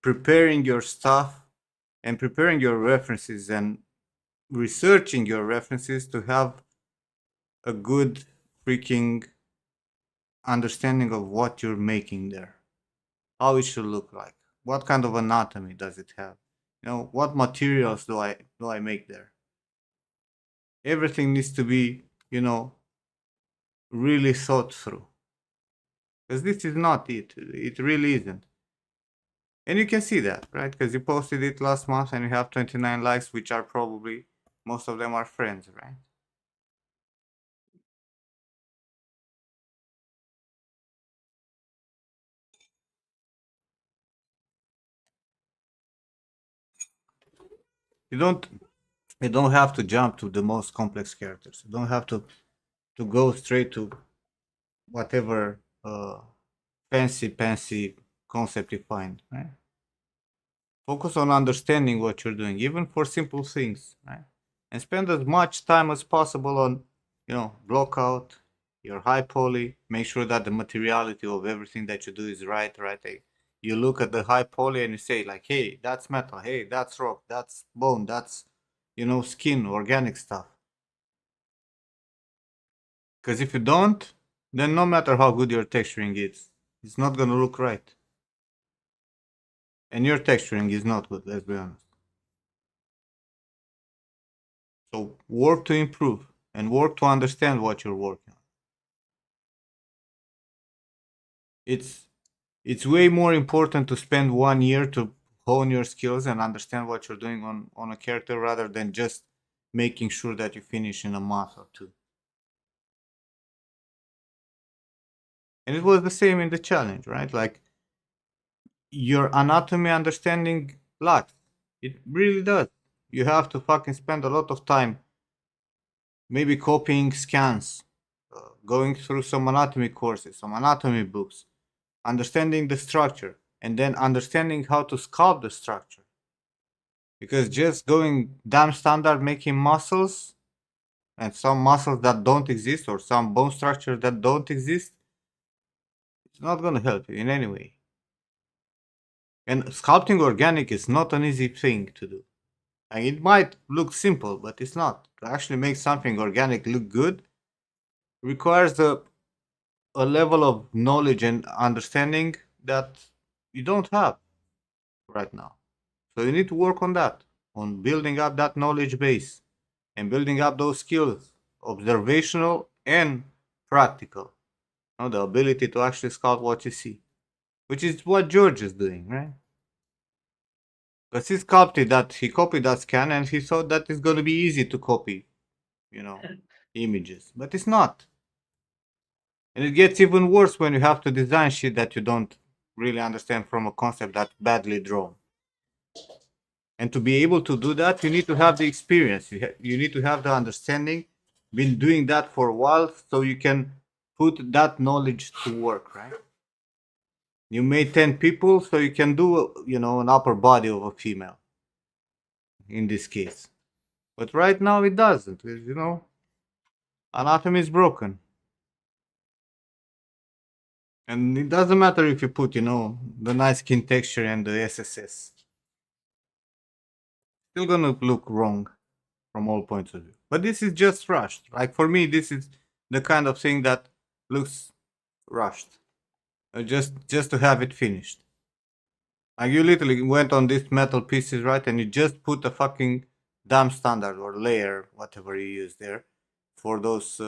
preparing your stuff and preparing your references and researching your references to have a good freaking understanding of what you're making there, how it should look like, what kind of anatomy does it have, what materials do I make there. Everything needs to be, really thought through, because this is not it. It really isn't. And you can see that, right? Because you posted it last month and you have 29 likes, which are probably, most of them are friends, right? You don't have to jump to the most complex characters. You don't have to go straight to whatever fancy concept you find, right? Focus on understanding what you're doing, even for simple things, right? And spend as much time as possible on, block out your high poly. Make sure that the materiality of everything that you do is right, right? You look at the high poly and you say like, hey, that's metal. Hey, that's rock. That's bone. That's, skin, organic stuff. Because if you don't, then no matter how good your texturing is, it's not gonna look right. And your texturing is not good, let's be honest. So work to improve and work to understand what you're working on. It's way more important to spend 1 year to hone your skills and understand what you're doing on a character rather than just making sure that you finish in a month or two. And it was the same in the challenge, right? Like your anatomy understanding lacks. It really does. You have to fucking spend a lot of time maybe copying scans, going through some anatomy courses, some anatomy books, understanding the structure, and then understanding how to sculpt the structure. Because just going damn standard making muscles and some muscles that don't exist or some bone structures that don't exist, it's not gonna help you in any way. And sculpting organic is not an easy thing to do. And it might look simple, but it's not. To actually make something organic look good requires a level of knowledge and understanding that you don't have right now. So you need to work on that, on building up that knowledge base and building up those skills, observational and practical. The ability to actually scout what you see, which is what George is doing, right? Because he copied that scan and he thought that it's going to be easy to copy, you know, images, but it's not. And it gets even worse when you have to design shit that you don't really understand from a concept that's badly drawn. And to be able to do that, you need to have the experience. You need to have the understanding, been doing that for a while, so you can put that knowledge to work, right? You made 10 people, so you can do, an upper body of a female in this case. But right now it doesn't, anatomy is broken. And it doesn't matter if you put, the nice skin texture and the SSS. Still gonna look wrong from all points of view. But this is just rushed. Like for me, this is the kind of thing that looks rushed. Just to have it finished. Like you literally went on these metal pieces, right? And you just put a fucking damn standard or layer, whatever you use there, for those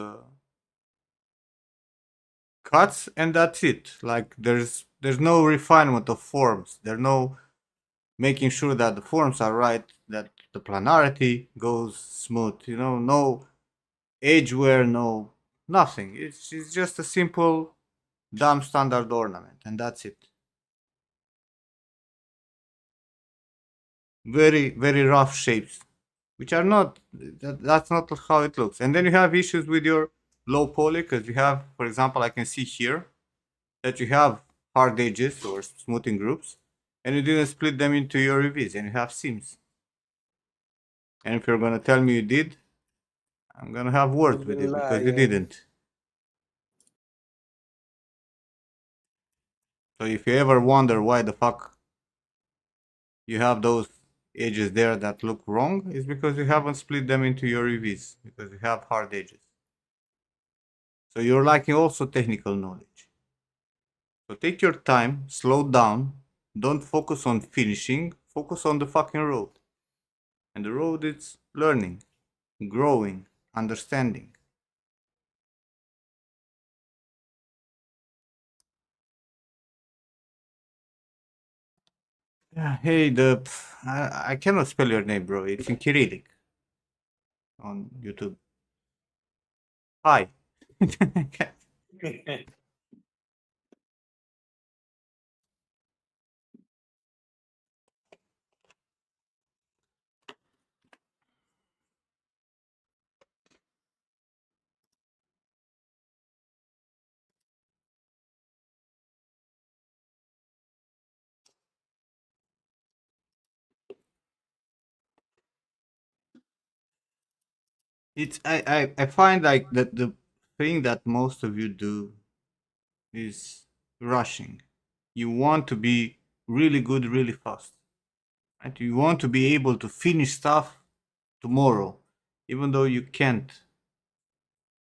cuts, and that's it. Like there's no refinement of forms. There's no making sure that the forms are right, that the planarity goes smooth. No edge wear, no nothing. It's just a simple damn standard ornament, and that's it. Very very rough shapes, which are not that's not how it looks. And then you have issues with your low poly because you have, for example, I can see here that you have hard edges or smoothing groups, and you didn't split them into your UVs, and you have seams. And if you're gonna tell me you did, I'm gonna have words You've with been you because you lying. didn't. So if you ever wonder why the fuck you have those edges there that look wrong, it's because you haven't split them into your UVs because you have hard edges. So you're lacking also technical knowledge. So take your time, slow down, don't focus on finishing, focus on the fucking road. And the road is learning, growing, understanding. Yeah, hey, I cannot spell your name, bro. It's in Cyrillic on YouTube. Hi. I find like that the thing that most of you do is rushing. You want to be really good really fast. Right? You want to be able to finish stuff tomorrow, even though you can't.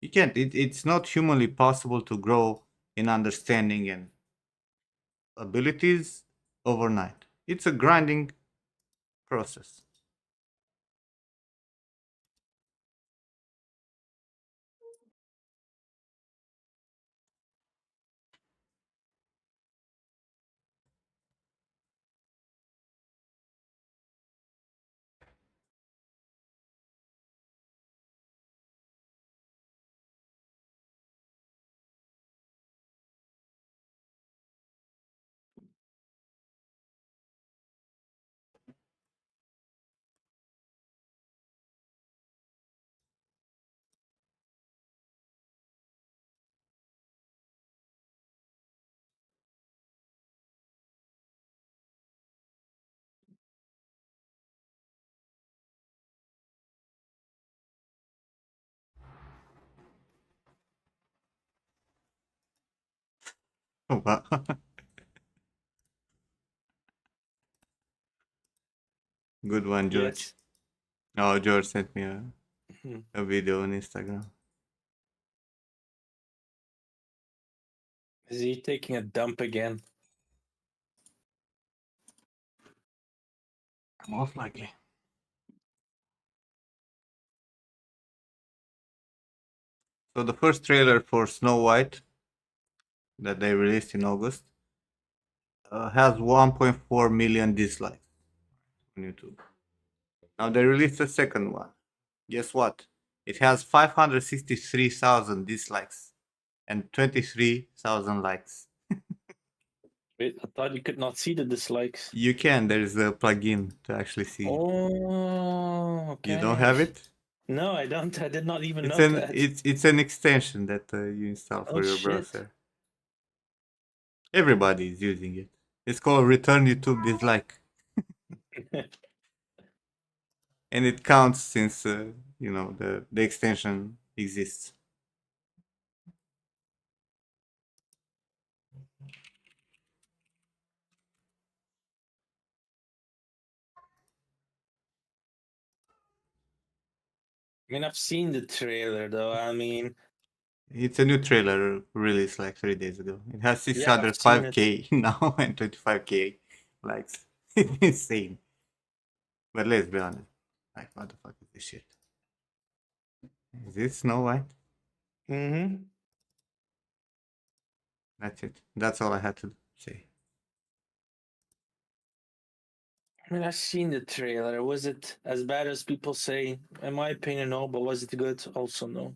You can't. It's not humanly possible to grow in understanding and abilities overnight. It's a grinding process. Wow. Good one, George. Yes. Oh, George sent me Mhm. a video on Instagram. Is he taking a dump again? Most likely. So the first trailer for Snow White that they released in August has 1.4 million dislikes on YouTube. Now they released a second one. Guess what? It has 563,000 dislikes and 23,000 likes. Wait, I thought you could not see the dislikes. You can. There's a plugin to actually see it. Oh, You don't okay. have it? No, I don't. I did not even It's know an that. it's an extension that you install Oh for your shit. browser. Everybody is using it. It's called Return YouTube Dislike, and it counts since the extension exists. I mean, I've seen the trailer though. I mean, It's a new trailer released like 3 days ago. It has yeah, I've seen it. 605k now and 25k likes. It's insane. But let's be honest. Like, what the fuck is this shit? Is it Snow White? Mm-hmm. That's it. That's all I had to say. I mean, I've seen the trailer. Was it as bad as people say? In my opinion, no. But was it good? Also, no.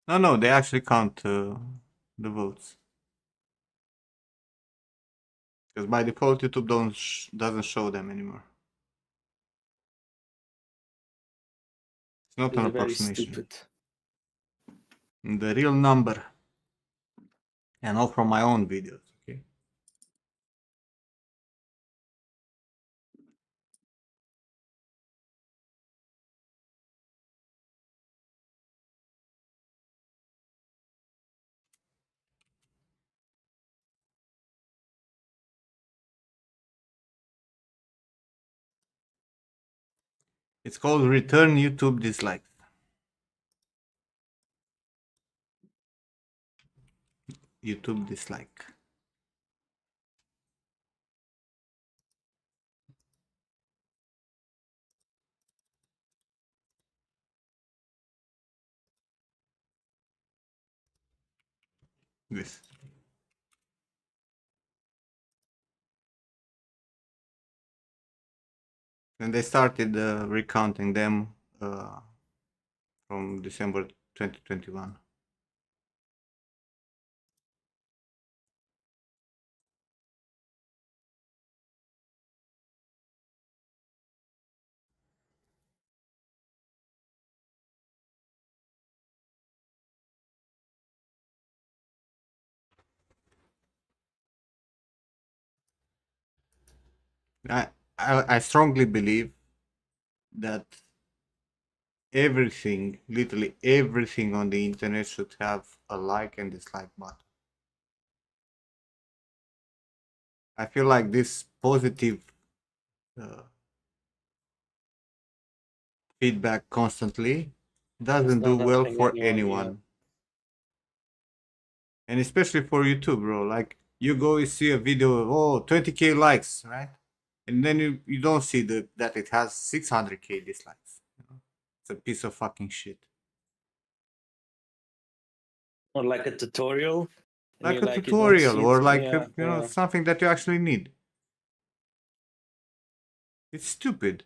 No, they actually count the votes. Because by default, YouTube doesn't show them anymore. It's not It's an very approximation. stupid. The real number. And all from my own videos. Okay. It's called return YouTube dislikes. YouTube dislike. Yes. And they started recounting them from December 2021. I, I strongly believe that everything, literally everything on the internet should have a like and dislike button. I feel like this positive uh, feedback constantly doesn't do not well helping for anyone. Yeah. anyone. And especially for YouTube, bro. Like you go, you see a video of 20K likes, right? And then you don't see that it has 600K dislikes. You know? It's a piece of fucking shit. Or like a tutorial. And Like you a like you don't tutorial see it. or like Yeah, yeah. something that you actually need. It's stupid.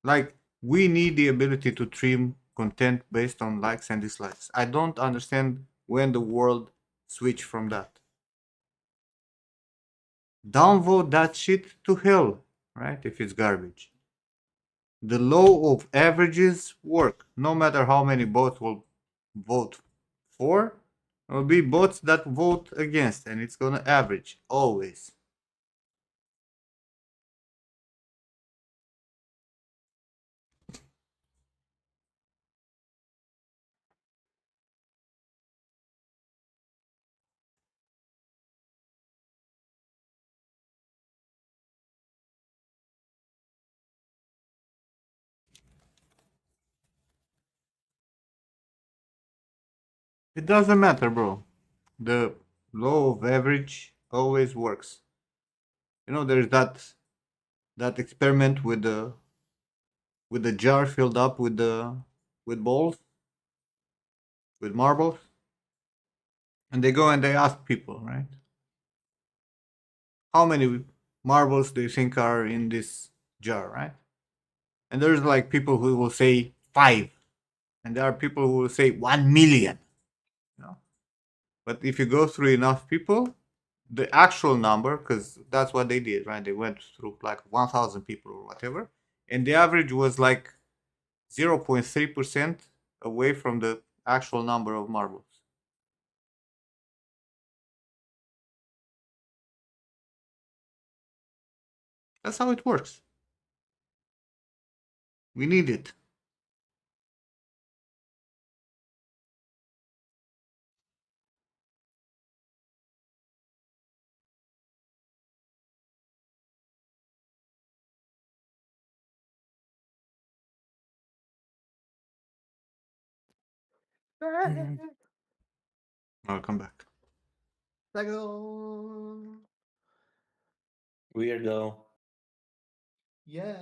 Like we need the ability to trim content based on likes and dislikes. I don't understand when the world switched from that. Downvote that shit to hell, right? If it's garbage. The law of averages work. No matter how many bots will vote for, there will be bots that vote against, and it's gonna average always. It doesn't matter, bro. The law of average always works. You know, there's that experiment with the jar filled up with balls, with marbles, and they go and they ask people, right? How many marbles do you think are in this jar, right? And there's like people who will say 5, and there are people who will say 1 million. You know, but if you go through enough people, the actual number, because that's what they did, right? They went through like 1,000 people or whatever, and the average was like 0.3% away from the actual number of marbles. That's how it works. We need it. Mm. I'll come back. Lego. Weirdo. Yeah.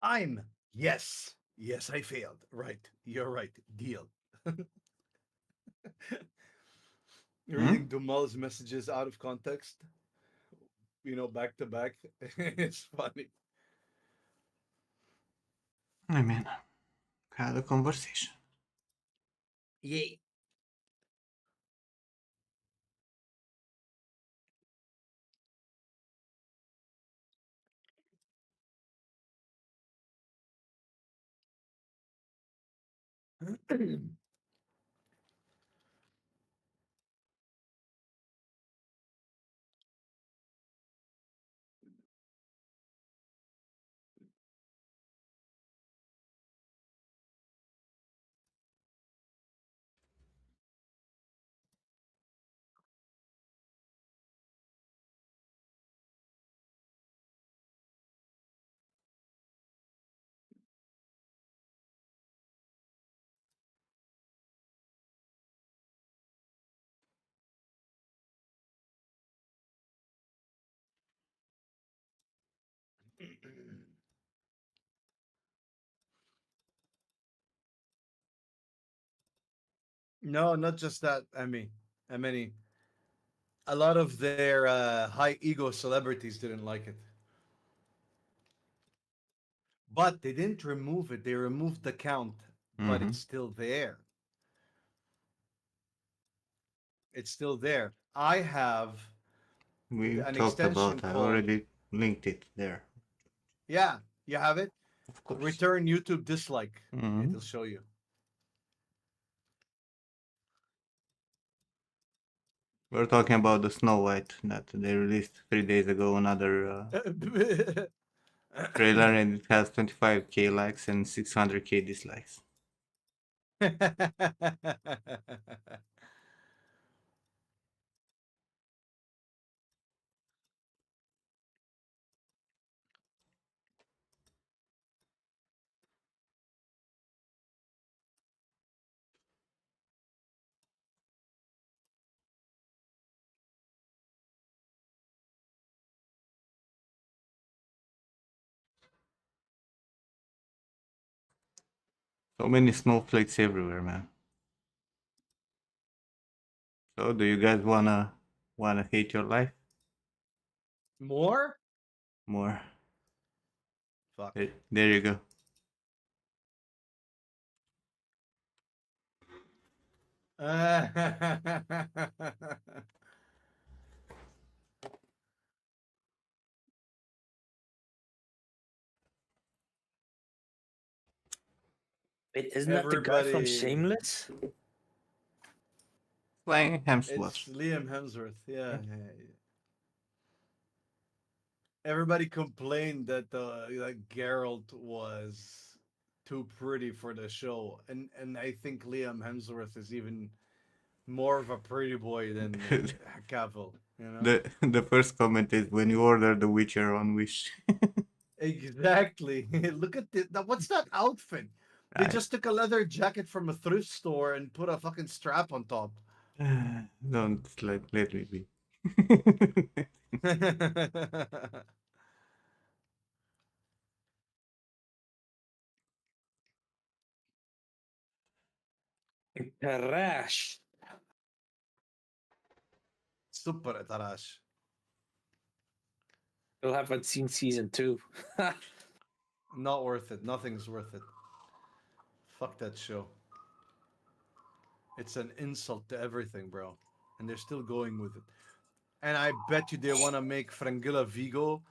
I'm. Yes. Yes, I failed. Right. You're right. Deal. Hmm? Reading Dumal's messages out of context, back to back. It's funny. I mean, had a conversation. Yay. No, not just that. I mean, a lot of their high ego celebrities didn't like it, but they didn't remove it. They removed the count, but Mm-hmm. it's still there. It's still there. I have We an talked extension about. I called, already linked it there. yeah, you have it. Of course. Return YouTube dislike. Mm-hmm. It'll show you. We're talking about the Snow White that they released 3 days ago. Another trailer, and it has 25k likes and 600k dislikes. So many snowflakes everywhere, man. So do you guys wanna hate your life More? more? Fuck. There you go. Wait, isn't that the guy from Everybody, Shameless? Flying it's Hemsworth. Liam Hemsworth. Yeah, yeah, yeah. Everybody complained that that Geralt was too pretty for the show, and I think Liam Hemsworth is even more of a pretty boy than Cavill. You know. The first comment is when you order The Witcher on Wish. Exactly. Look at this. What's that outfit? They I just took a leather jacket from a thrift store and put a fucking strap on top. don't let me be. Crash. Super Tarash. Still haven't seen season 2. Not worth it. Nothing's worth it. Fuck that show. It's an insult to everything, bro. And they're still going with it. And I bet you they want to make Frangilla Vigo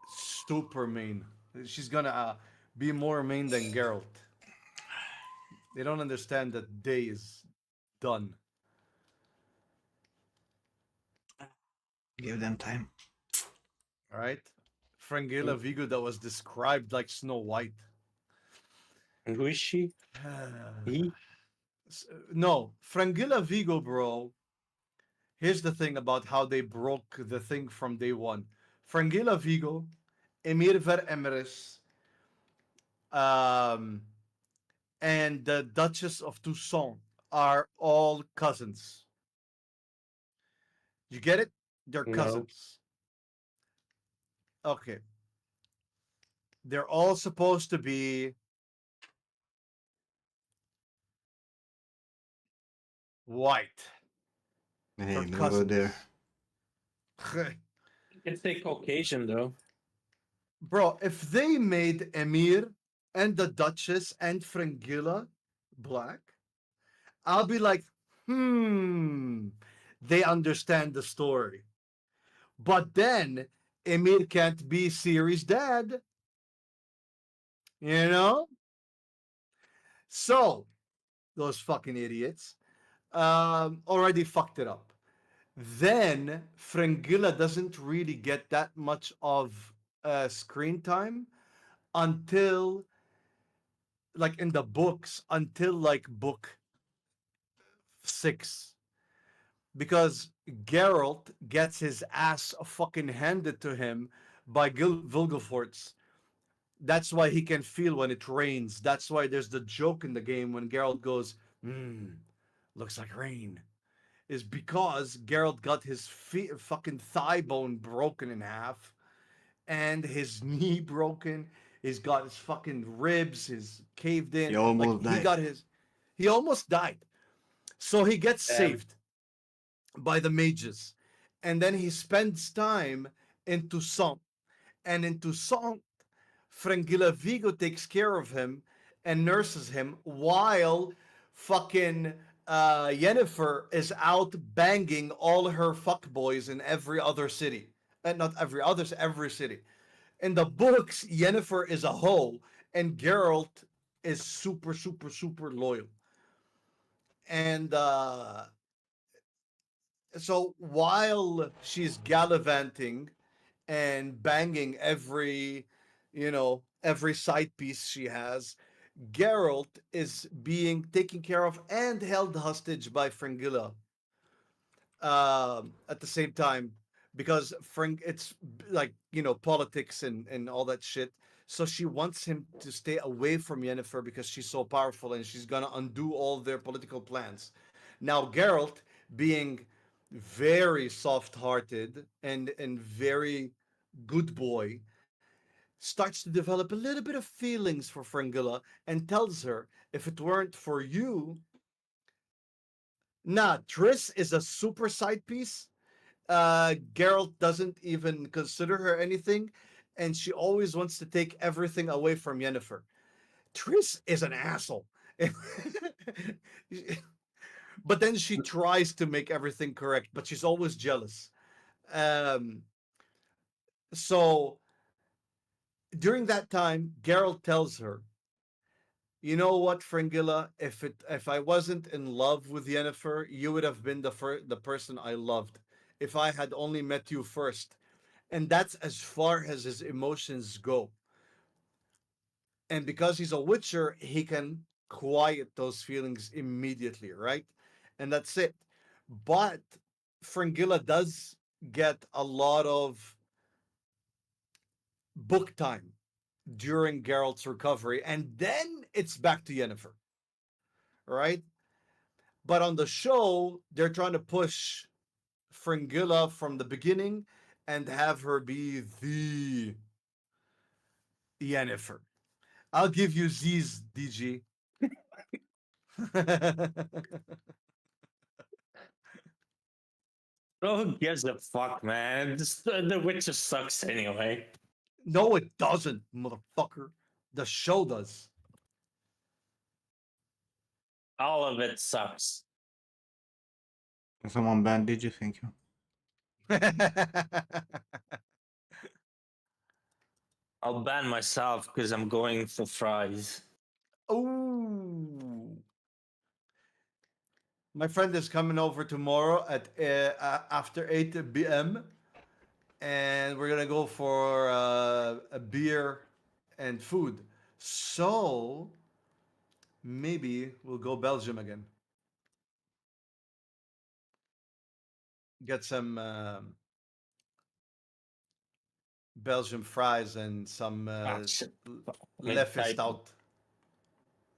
super main. She's gonna be more main than Geralt. They don't understand that Day is done. Give them time. All right? Frangilla Vigo that was described like Snow White. And who is she? He? No, Frangilla Vigo, bro. Here's the thing about how they broke the thing from day one. Frangilla Vigo, Emir Ver Emrys, um, and the Duchess of Toussaint are all cousins. You get it? They're No. cousins. Okay. They're all supposed to be white. Hey, They're don't go there. cousins. You can say Caucasian though. Bro, if they made Emir and the Duchess and Frangilla black, I'll be like, they understand the story. But then Emir can't be Siri's dad, you know? So, those fucking idiots already fucked it up. Then Frangilla doesn't really get that much of screen time until, like in the books, until like book 6. Because Geralt gets his ass fucking handed to him by Vilgefortz. That's why he can feel when it rains. That's why there's the joke in the game when Geralt goes, looks like rain. Is because Geralt got his fucking thigh bone broken in half and his knee broken. He's got his fucking ribs, his caved He in. Like almost died. he almost died. So he gets Um, saved by the mages, and then he spends time in Toussaint, and in Toussaint, Frangilla Vigo takes care of him and nurses him while fucking Yennefer is out banging all her fuckboys in every other city. And not every other, every city. In the books, Yennefer is a hoe and Geralt is super, super, super loyal. And so while she's gallivanting and banging every, every side piece she has, Geralt is being taken care of and held hostage by Fringilla at the same time because it's like politics and all that shit. So she wants him to stay away from Yennefer because she's so powerful and she's gonna undo all their political plans. Now Geralt, being very soft-hearted and very good boy, starts to develop a little bit of feelings for Fringilla and tells her, if it weren't for you, nah, Triss is a super side piece. Geralt doesn't even consider her anything, and she always wants to take everything away from Yennefer. Triss is an asshole. But then she tries to make everything correct, but she's always jealous. Um, so during that time, Geralt tells her, "You know what, Fringilla? If I wasn't in love with Yennefer, you would have been the person I loved. If I had only met you first." And that's as far as his emotions go. And because he's a witcher, he can quiet those feelings immediately, right? And that's it. But Fringilla does get a lot of book time during Geralt's recovery, and then it's back to Yennefer, right? But on the show, they're trying to push Fringilla from the beginning and have her be the Yennefer. I'll give you Z's, DG. Bro, who gives a fuck, man? The Witcher sucks anyway. No, it doesn't, motherfucker. The show does. All of it sucks. Can someone bandage you? Thank you. I'll ban myself because I'm going for fries. Ooh. My friend is coming over tomorrow at after 8 p.m. and we're gonna go for a beer and food. So maybe we'll go Belgium again. Get some Belgian fries and some Ah, shit. Leffe Type. stout.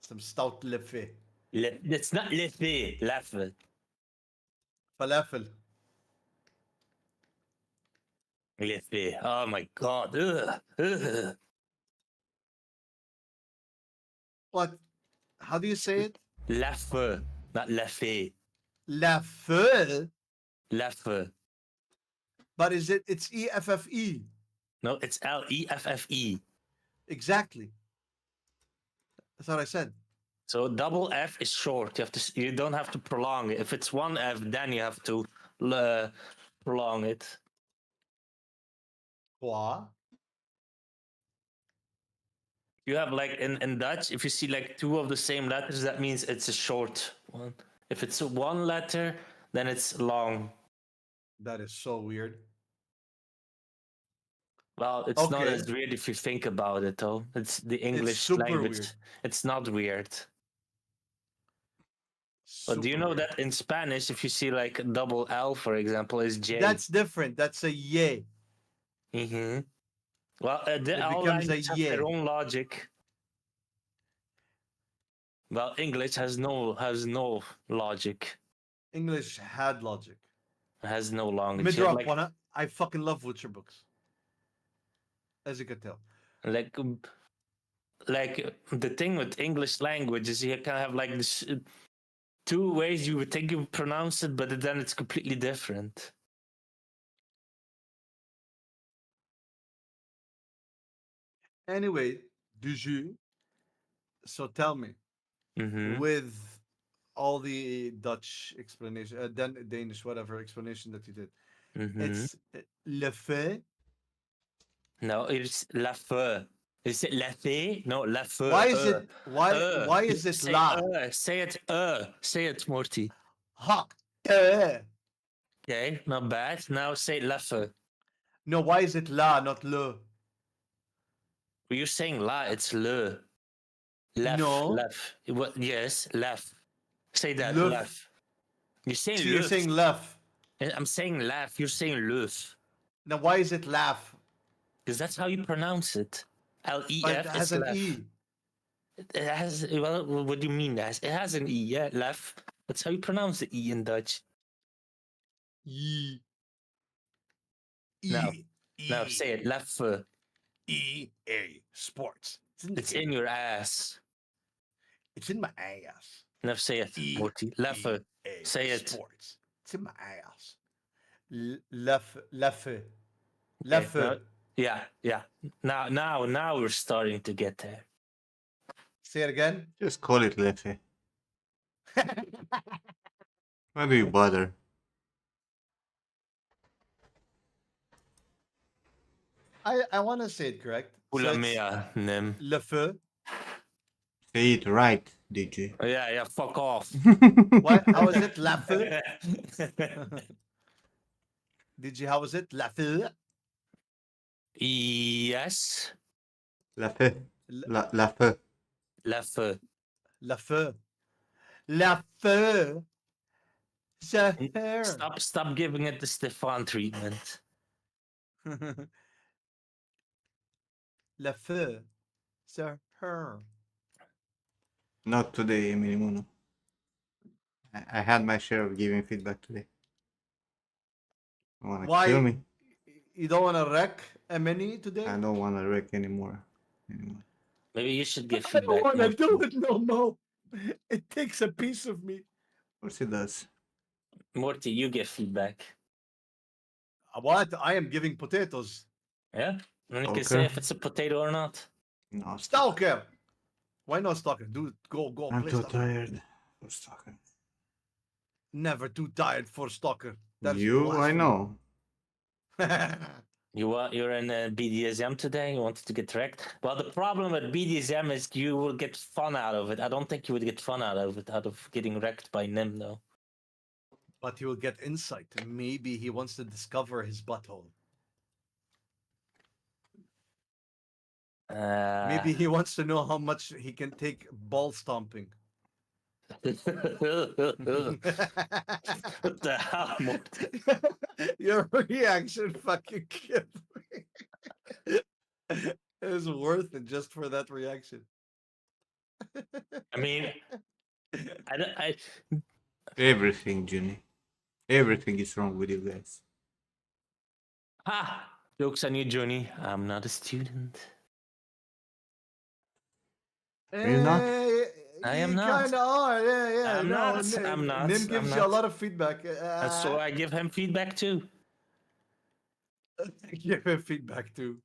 Some stout Leffe. It's not Leffe. Leffe. Falafel. Leffe. Oh my god. Ugh. Ugh. What? How do you say it? Leffe. Not Leffe. Leffe. Leffe. But is it? It's EFFE. No, it's Leffe. Exactly. That's what I said. So double F is short. You don't have to prolong it. If it's one F, then you have to prolong it. Quoi? You have like in Dutch, if you see like two of the same letters, that means it's a short one. If it's one letter, then it's long. That is so weird. Well, it's not Okay. as weird if you think about it, though. It's the English super language. weird. It's not weird. But do you Super know weird. that in Spanish, if you see like a double L, for example, is J? That's different. That's a ye. Mm-hmm. Well, It all becomes a languages have their ye. own logic. Well, English has no logic. English had logic. Has no language. Midrock Like wanna. I fucking love Witcher books. As you can tell. like like the thing with English language is you can have like this two ways you would think you would pronounce it, but then it's completely different. Anyway, du jus. So tell me, Mm-hmm. with all the Dutch explanation, Danish, whatever explanation that you did, Mm-hmm. it's le fait. No, it's la feu. Is it la fée? No, la feu. Why is it why is it Say la? Say it Say it, Morty. Ha. Okay, not bad. Now say la feu. No, why is it la, not le? You're saying la, it's le. Lef, No. lef. What? Yes, lef. Say that, Lef. lef. You're saying So you're lef. saying left. I'm saying laugh. You're saying lef. Now why is it laugh? Because that's how you pronounce it. L-E-F. But it has It's an lef. E. It has. Well, what do you mean? It has an E. Yeah, lef. That's how you pronounce the E in Dutch. E. No. E. Now say it. Leffe. EA Sports. It's in your ass. It's in my ass. Now say it, E- Morty. Leffe. EA Say it. Sports. It's in my ass. Leffe. Okay, Leffe. now- yeah. Now we're starting to get there. Say it again. Just call it Leffe. Why do you bother? I want to say it correct. So Oula it's mea, nem. Leffe. Say it right, DJ. Oh, yeah, fuck off. What? How is it? Leffe. Did you? How was it? Leffe. Yes. Leffe. Leffe. Leffe. Leffe. Leffe. Sir. Stop giving it the Stefan treatment. Leffe. Sir. Not today, Emilimuno. I had my share of giving feedback today. You wanna Why? kill me? You don't want to wreck a mini today? I don't wanna wreck anymore. Maybe you should give I don't feedback. want to Morty. do it no more. It takes a piece of me. Of course it does. Morty, you give feedback. What? I am giving potatoes. Yeah? And you can Okay. say if it's a potato or not. No, Stalker. Why not stalker? Dude, go. I'm play too stalker. tired for stalking. Never too tired for stalker. That's I know. You're in BDSM today. You wanted to get wrecked. Well, the problem with BDSM is you will get fun out of it. I don't think you would get fun out of it, out of getting wrecked by Nim, though. But he will get insight. Maybe he wants to discover his butthole. Maybe he wants to know how much he can take ball stomping. What the hell, Morty? Your reaction fucking killed me. It was worth it just for that reaction. I mean, I Everything, Jimmy. Everything is wrong with you guys. Jokes on you, Johnny. I'm not a student. You're not? I am you not. kind of are, yeah. I'm no, not. I'm not. Nim I'm gives you a not. lot of feedback. And so I give him feedback too. give him feedback too.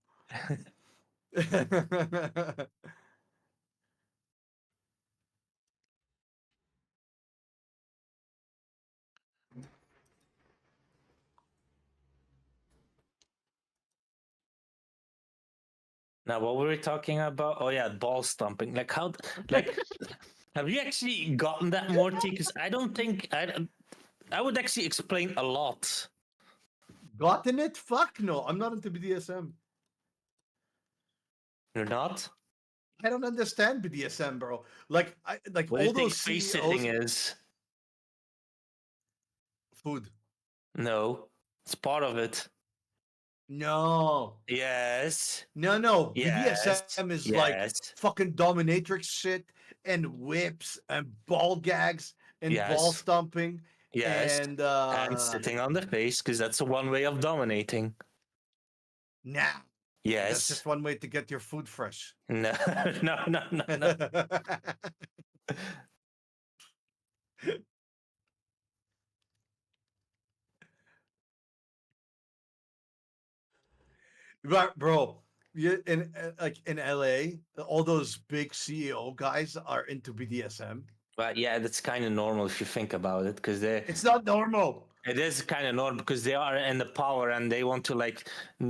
Now, what were we talking about? Oh yeah, ball stomping. Like how? Like, have you actually gotten that, Morty? Because I don't think I would actually explain a lot. Gotten it? Fuck no. I'm not into BDSM. You're not. I don't understand BDSM, bro. Like What do all you think those face CEOs, sitting is? food. No, it's part of it. No. Yes. No. Yes. BDSM is like Yes. fucking dominatrix shit and whips and ball gags and ball Yes. stomping Yes. and sitting on the face, because that's one way of dominating. nah. Yes. That's just one way to get your food fresh. No. Right, bro. Yeah, in like in LA, all those big CEO guys are into BDSM. But yeah, that's kind of normal if you think about it, because they It's not normal. it is kind of normal because they are in the power and they want to like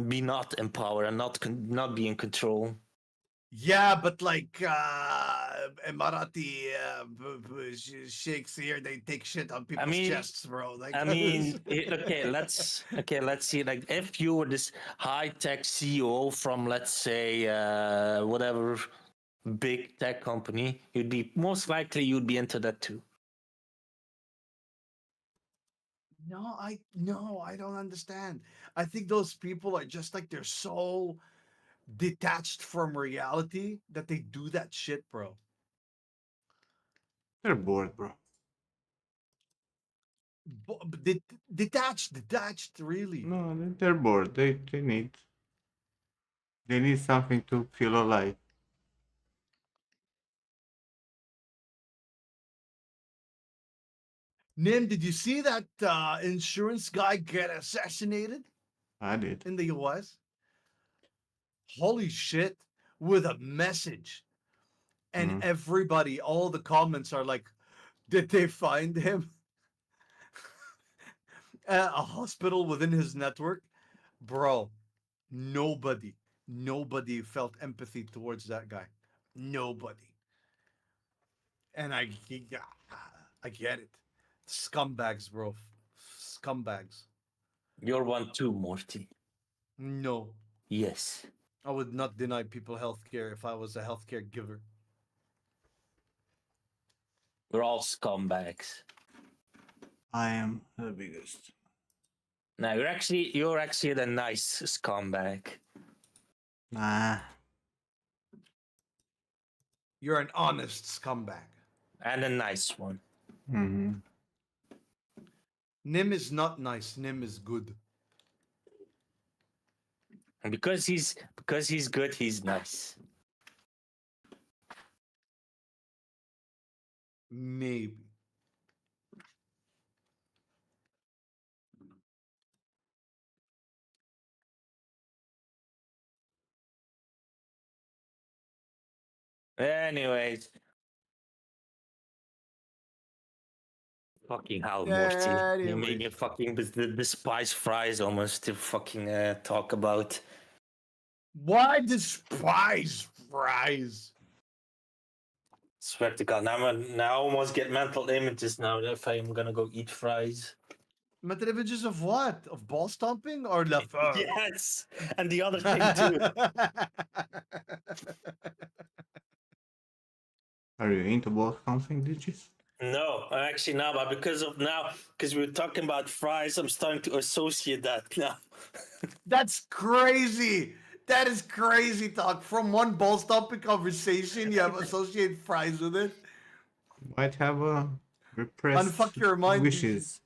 be not in power and not be in control. Yeah, but like Emirati sheikhs here, they take shit on I people's mean, chests, bro. Like, let's see. Like, if you were this high tech CEO from, let's say, whatever big tech company, you'd be most likely you'd be into that too. no, I don't understand. I think those people are just like they're so detached from reality that they do that shit, bro. They're bored, bro. Detached, really. No, they're bored. They need something to feel alive. Nim, did you see that insurance guy get assassinated I did. in the US? Holy shit, with a message. And Mm. everybody, all the comments are like, did they find him at a hospital within his network? Bro, nobody, nobody felt empathy towards that guy. Nobody. And I get it. Scumbags, bro. Scumbags. You're one too, Morty. No, Yes, I would not deny people healthcare if I was a healthcare giver. we're all scumbags. I am the biggest. Now you're actually the nice scumbag. Nah. You're an honest scumbag. And a nice one. Hmm. Nim is not nice. Nim is good. And because he's good, he's nice. Maybe. Anyways, fucking hell, Morty. You made me Anyways. fucking despise fries almost to fucking talk about. Why despise fries? Swear to God, now I almost get mental images now if I'm gonna go eat fries. Mental images of what? Of ball stomping or La Fur? Yes, and the other thing too. Are you into both something, Digis? No, I'm actually not, but because we were talking about fries, I'm starting to associate that now. That's crazy. That is crazy talk. From one ball stomping conversation, you have associate fries with it. Might have repressed Unfuck your mind. wishes.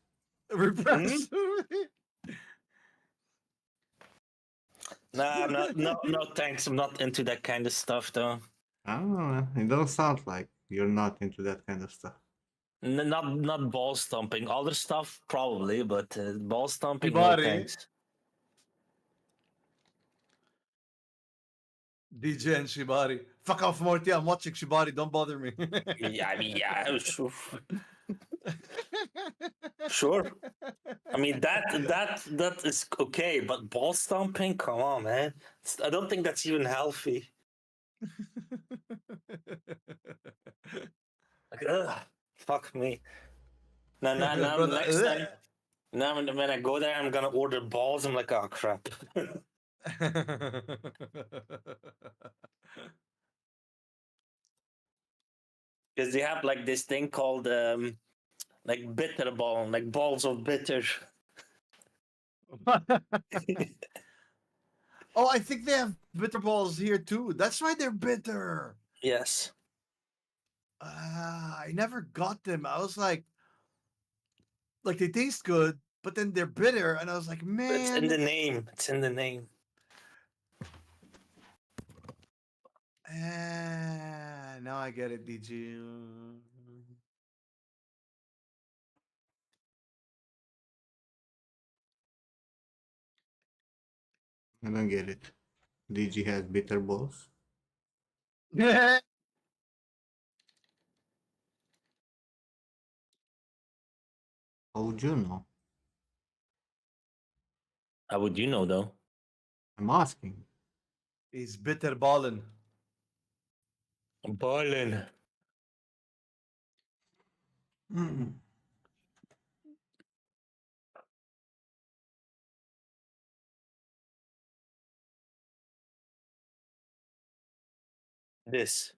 Repress. Nah, I'm not. No, no, thanks. I'm not into that kind of stuff, though. I don't know, man. It don't sound like you're not into that kind of stuff. Not ball stomping. Other stuff probably, but ball stomping, no Shibari. thanks. DJ and Shibari. Fuck off, Morty. I'm watching Shibari. Don't bother me. Yeah, I mean, yeah, sure. Sure. I mean that is okay, but ball stomping, come on, man. I don't think that's even healthy. Like, ugh, fuck me. Now the Brother. next time, now when I go there, I'm gonna order balls. I'm like, oh crap, because they have like this thing called like bitter ball, like balls of bitter. Oh, I think they have bitter balls here too. That's why they're bitter. Yes, I never got them. I was like they taste good, but then they're bitter, and I was like, it's in the man. name. It's in the name. Now I get it, DG. I don't get it. DG has bitter balls. How would you know? How would you know though? I'm asking. He's bitter ballin'. Ballin'. Mm. This.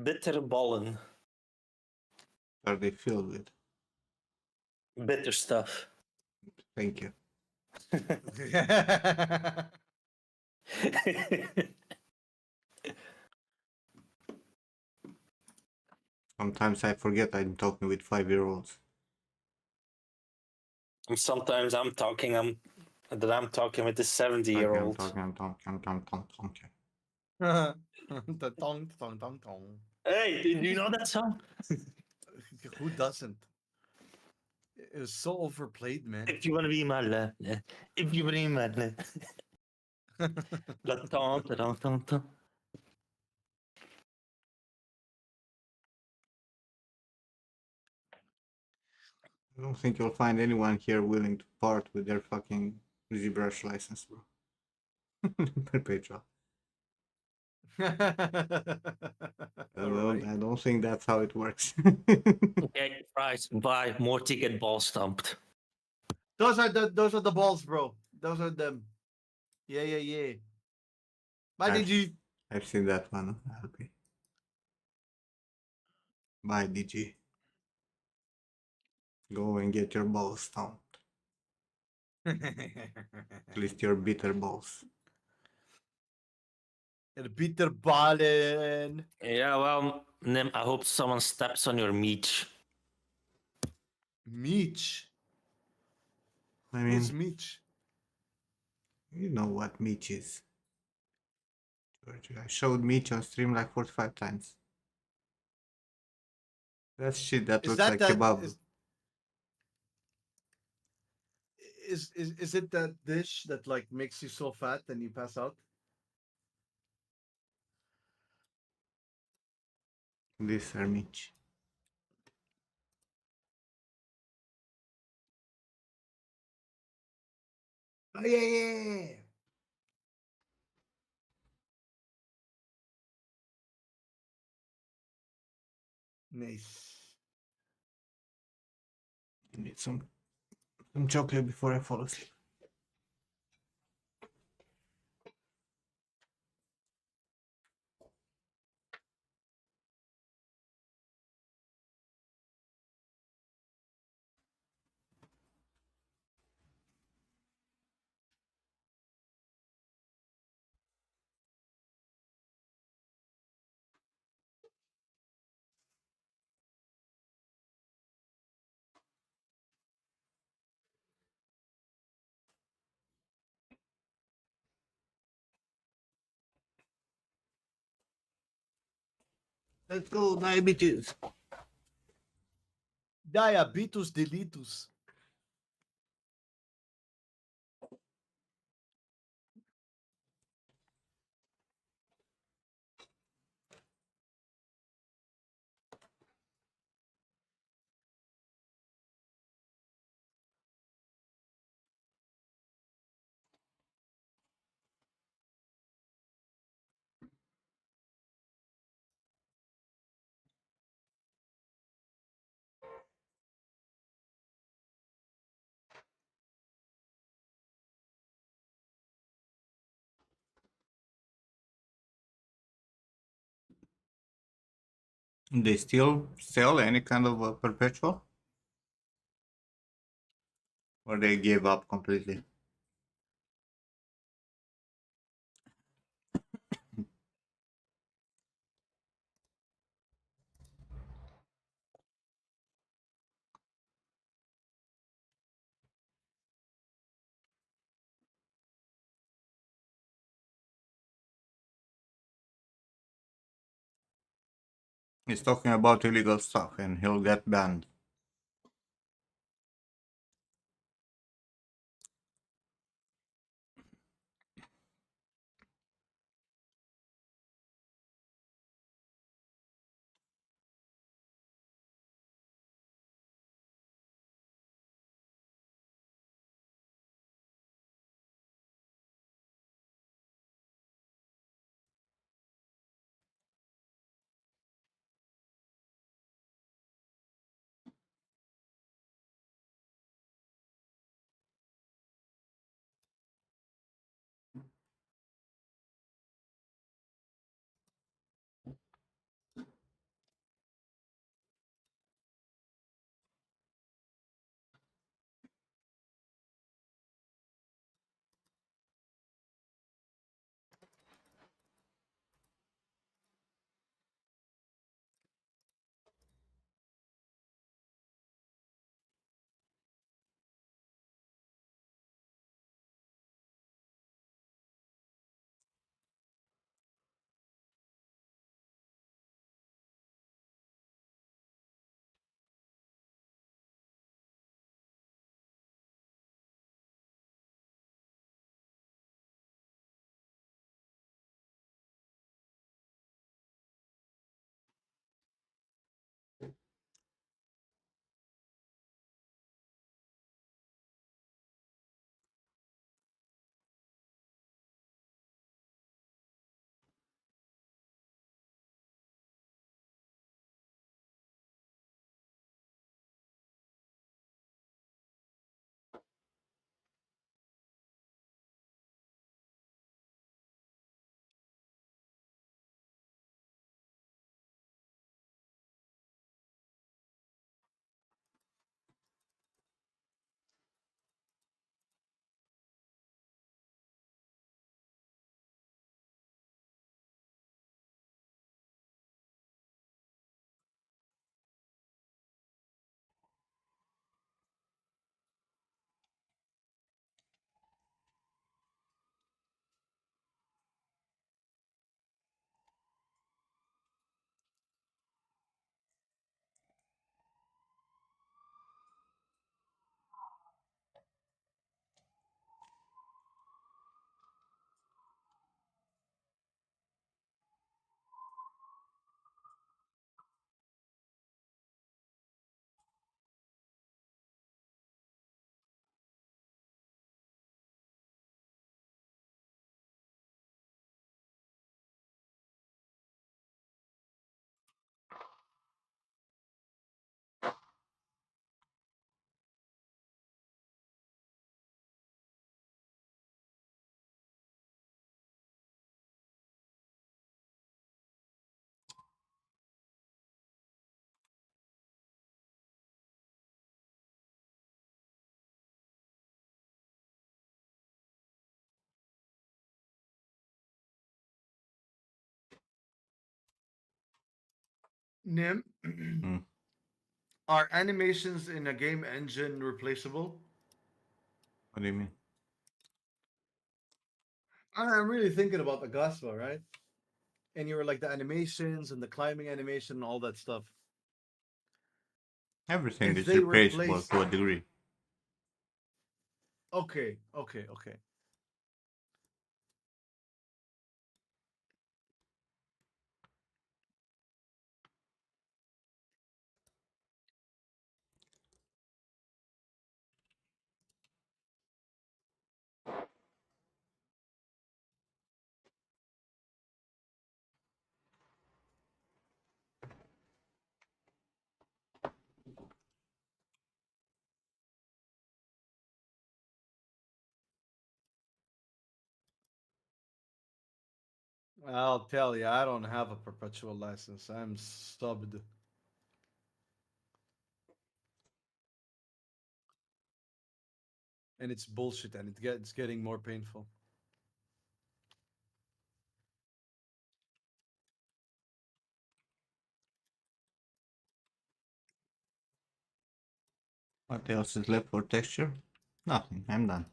Bitter ballin'. Are they filled with? Bitter stuff. Thank you. Sometimes I forget I'm talking with 5-year-olds. Sometimes I'm talking with the 70-year-old. I'm talking. The tong, tong, tong, tong. Hey, do you know that song? Who doesn't? It was so overplayed, man. If you want to be my love, if you want to be my love. La ton, ton, ton, ton. I don't think you'll find anyone here willing to part with their fucking ZBrush license, bro. Perpetual. Alright. I don't think that's how it works. Okay, right. Buy more ticket ball stumped. Those are the balls, bro. Those are them. Yeah. Bye, I've, DG. I've seen that one. Okay. Bye, DG. Go and get your balls stomped. At least your bitter balls. And bitter ballin'. Yeah, well, Nim, I hope someone steps on your meat. Meech. I Who's mean, Meech? you know what Meech is. George, I showed Meech on stream like 45 times. That's shit that Is looks that like that kebab. is it that dish that like makes you so fat and you pass out? These are Meech. Oh yeah. Nice. I need some chocolate before I fall asleep. Let's go, diabetes. Diabetes delitus. They still sell any kind of a perpetual? Or they gave up completely? He's talking about illegal stuff and he'll get banned. Nim, Hmm. are animations in a game engine replaceable? What do you mean? I'm really thinking about the gospel, right? And you were like the animations and the climbing animation and all that stuff. Everything If is they replaceable replace, to a degree. okay. I'll tell you, I don't have a perpetual license. I'm subbed. And it's bullshit and it's getting more painful. What else is left for texture? Nothing. I'm done.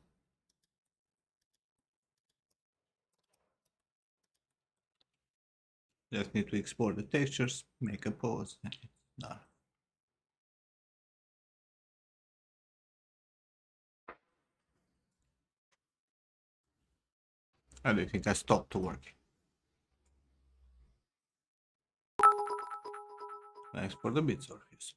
Just need to export the textures, make a pose, and it's done. I do think I stopped working. Export the bit surface.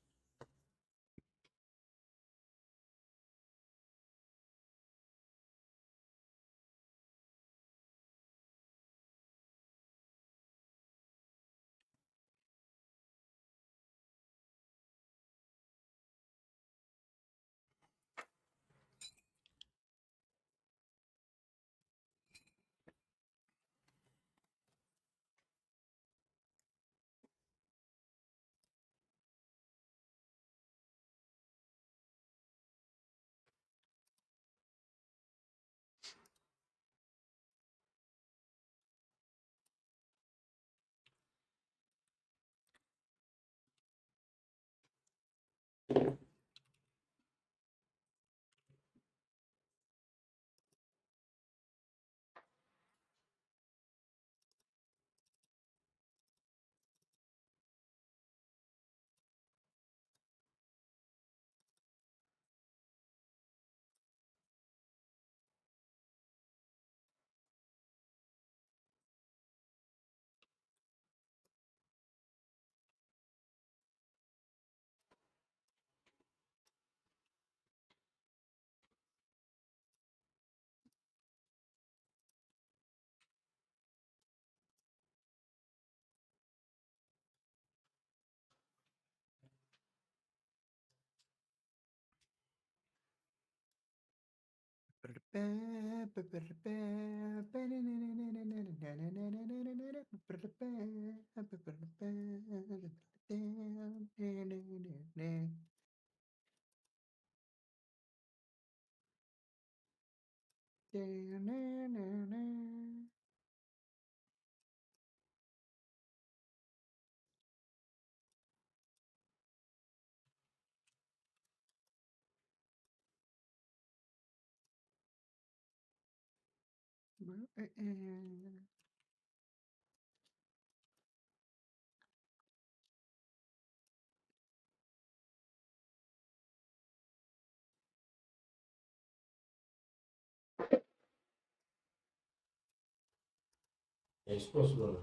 It's possible.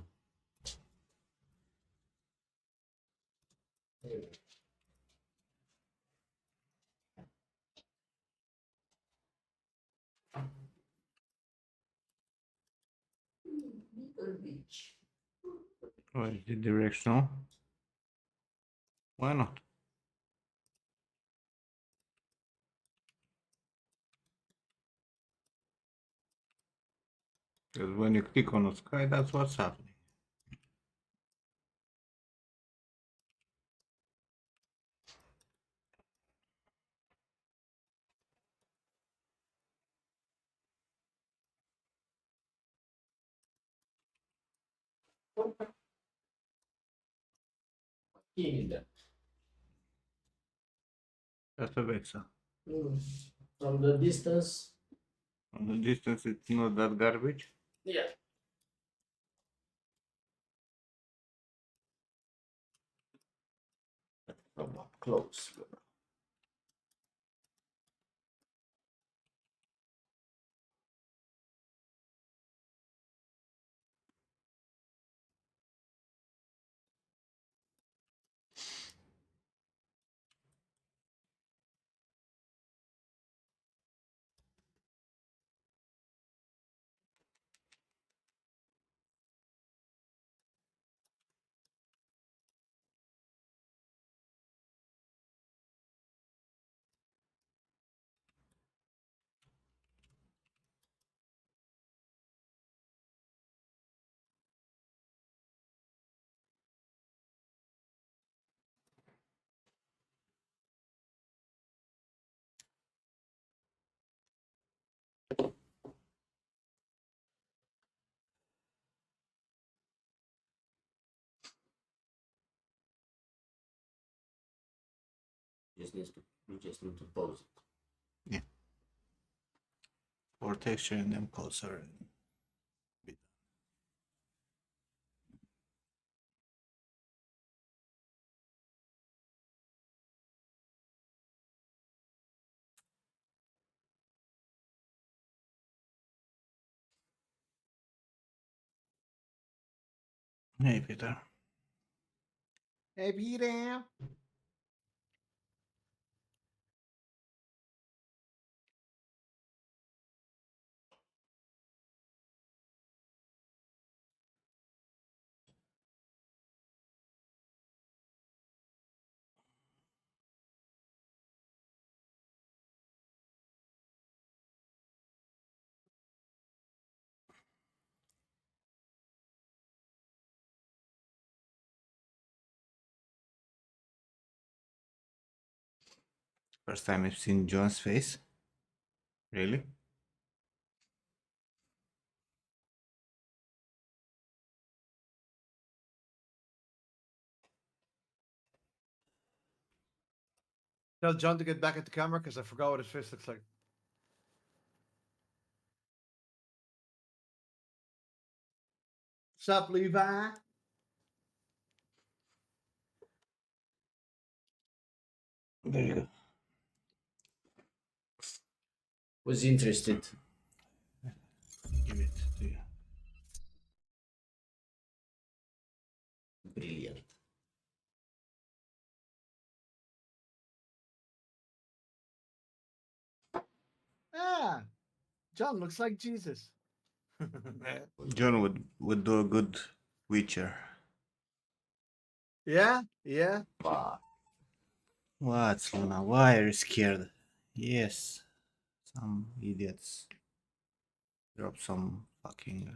Where is the directional? Why not? Because when you click on the sky, that's what's happening. King is there. That's a bit so. Mm. From the distance, From the distance, it's not that garbage. yeah. But from up close. You just need to pause it. For texture and then closer. Hey, Peter. Hey, Peter. First time I've seen John's face. Really? Tell John to get back at the camera because I forgot what his face looks like. Sup, Levi? There you go. Was interested. Give it to you. Brilliant. Ah, John looks like Jesus. John would do a good Witcher. Yeah, yeah. Fuck. What, Luna? Why are you scared? Yes. Some idiots drop some fucking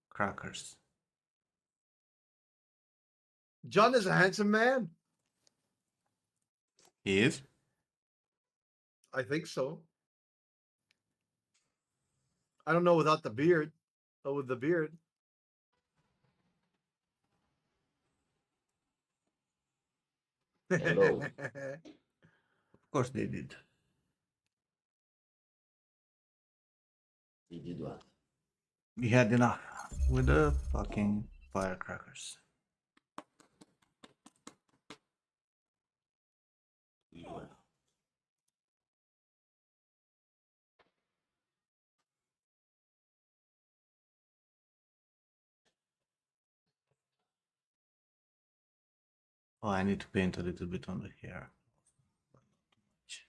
crackers. John is a handsome man. He is? I think so. I don't know without the beard, but with the beard. Hello. Of course they did. He did what? We had enough with the fucking firecrackers. Well, Oh, I need to paint a little bit on the hair. But not too much.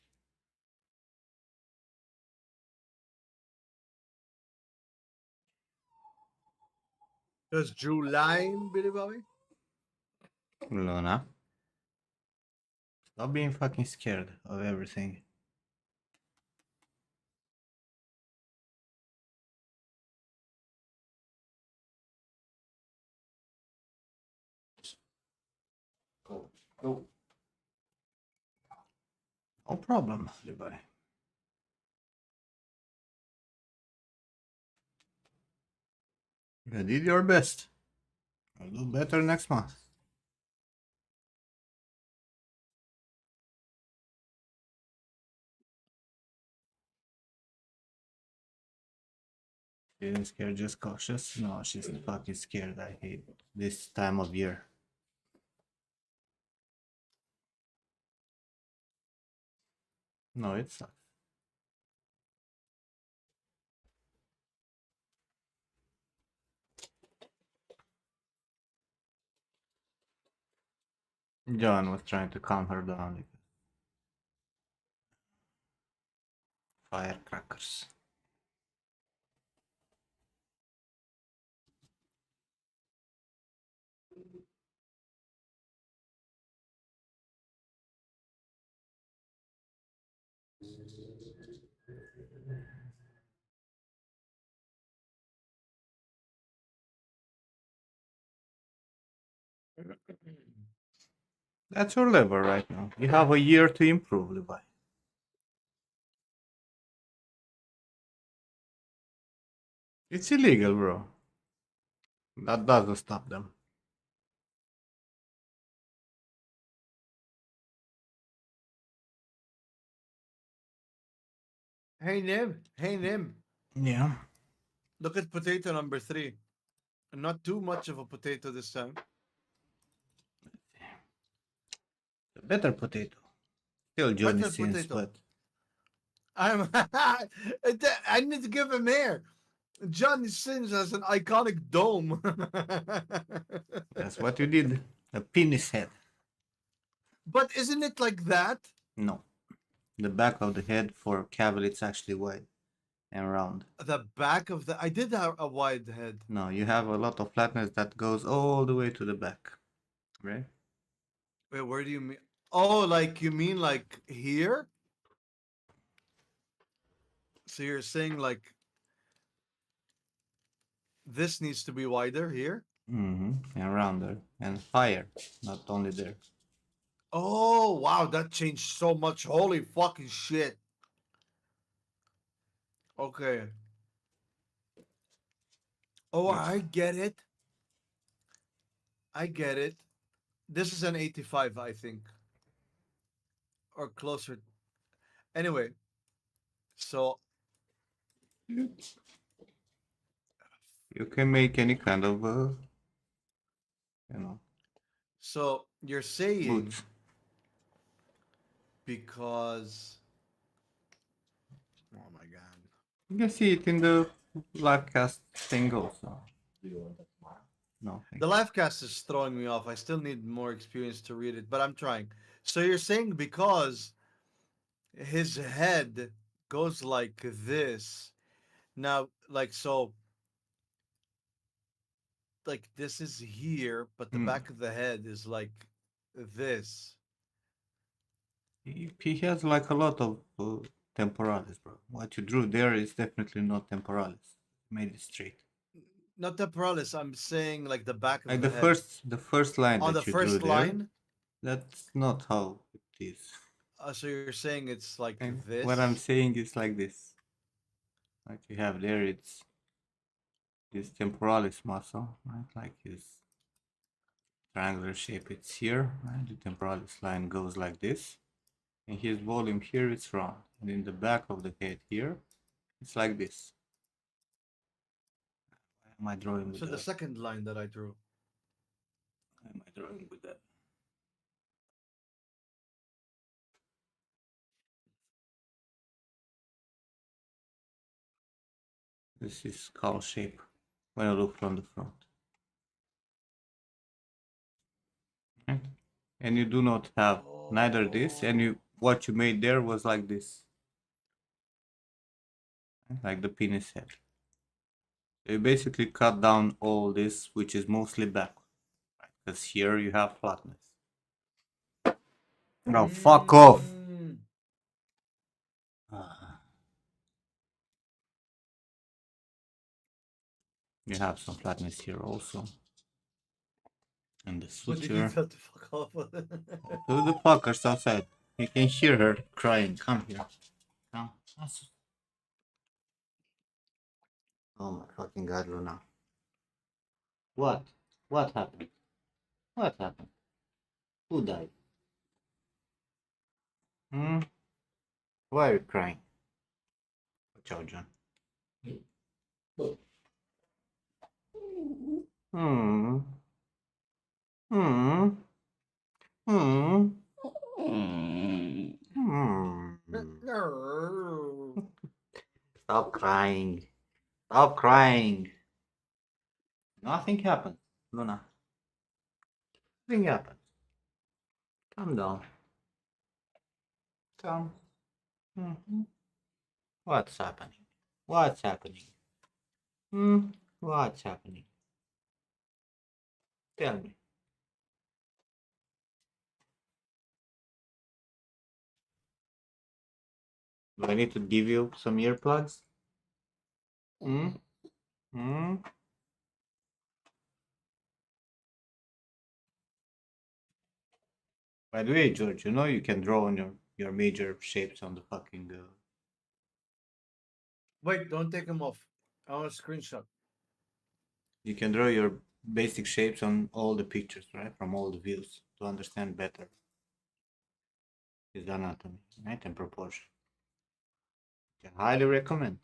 Does Drew line, Billy Bobby? Luna, stop being fucking scared of everything. go. Go. No problem, Levi. You did your best. I'll do better next month. Isn't scared, just cautious. No, she's fucking scared. I hate this time of year. No, it sucks. John was trying to calm her down. Firecrackers. That's your level right now. You have a year to improve, Levi. It's illegal, bro. That doesn't stop them. Hey Nim. Hey Nim. Yeah. Look at potato number 3. Not too much of a potato this time. The better potato. Still Johnny Better Sins, potato. but I'm I need to give him hair. Johnny Sins has an iconic dome. that's what you did. A penis head. But isn't it like that? No. The back of the head for Cavill it's actually wide and round. The back of the I did have a wide head. No, you have a lot of flatness that goes all the way to the back. Right? Wait, where do you mean? Oh, like you mean like here? So you're saying like this needs to be wider here? Mm-hmm. And rounder. And higher. Not only there. Oh, wow, that changed so much. Holy fucking shit. Okay. Oh, Yes. I get it. I get it. This is an 85, I think. Or closer. Anyway, so You can make any kind of you know, so you're saying boots. because oh my god. You can see it in the live cast thing also. No, The live cast is throwing me off. I still need more experience to read it, but I'm trying. So you're saying because his head goes like this. Now, like so like this is here, but the Mm. back of the head is like this. He has like a lot of temporalis, bro. What you drew there is definitely not temporalis. Made it straight. Not temporalis, I'm saying like the back of Like the head. the first line On the that you drew first there, line, that's not how it is. so you're saying it's like And this. what I'm saying is like this. Like you have there, it's this temporalis muscle, right? Like his triangular shape, it's here, right? The temporalis line goes like this. And his volume here is round. And in the back of the head here, it's like this. Why am I drawing with So the that? second line that I drew. Why am I drawing with that? This is skull shape when I look from the front. Right? And you do not have neither this, and you what you made there was like this. Right? Like the penis head. So you basically cut down all this, which is mostly back. Right? Because here you have flatness. No, fuck off! Mm. You have some flatness here also. And the What did you suture. tell to fuck off? To the fuckers outside. You can hear her crying. Come here. Come. Oh my fucking god, Luna. What? What happened? What happened? Who died? Hmm? Why are you crying? Watch out, John. Hmm. Hmm. Hmm. Hmm. Stop crying. Stop crying. Nothing happened, Luna. Nothing happened. Calm down. Calm. Mhm. What's happening? What's happening? Hmm. What's happening? Tell me. Do I need to give you some earplugs? Hmm. Hmm. By the way, George, you know you can draw on your major shapes on the fucking. Wait, don't take them off. I want a screenshot. You can draw your basic shapes on all the pictures, right? From all the views to understand better his anatomy, right? And proportion. Can highly recommend.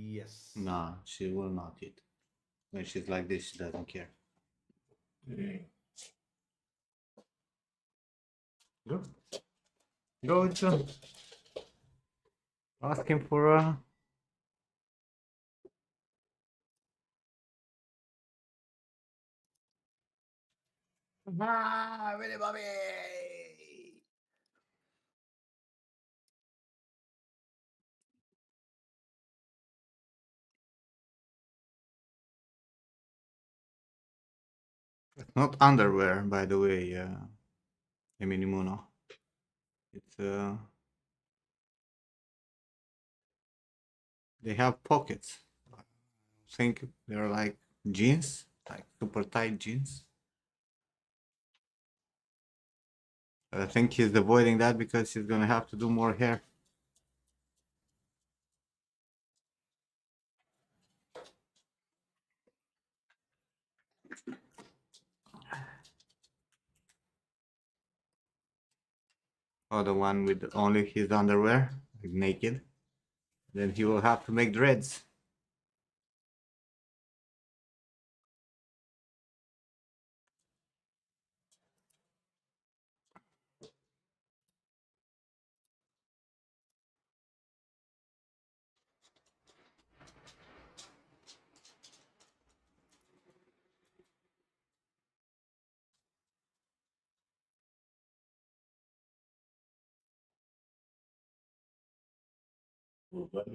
Yes. No, she will not eat. When she's like this, she doesn't care. Go. Go, John. Ask him for a. Ah, really, mommy. Not underwear, by the way, Eminimuno. It's they have pockets. I think they're like jeans, like super tight jeans. I think he's avoiding that because he's gonna have to do more hair. Or the one with only his underwear, like naked. Then he will have to make dreads. What?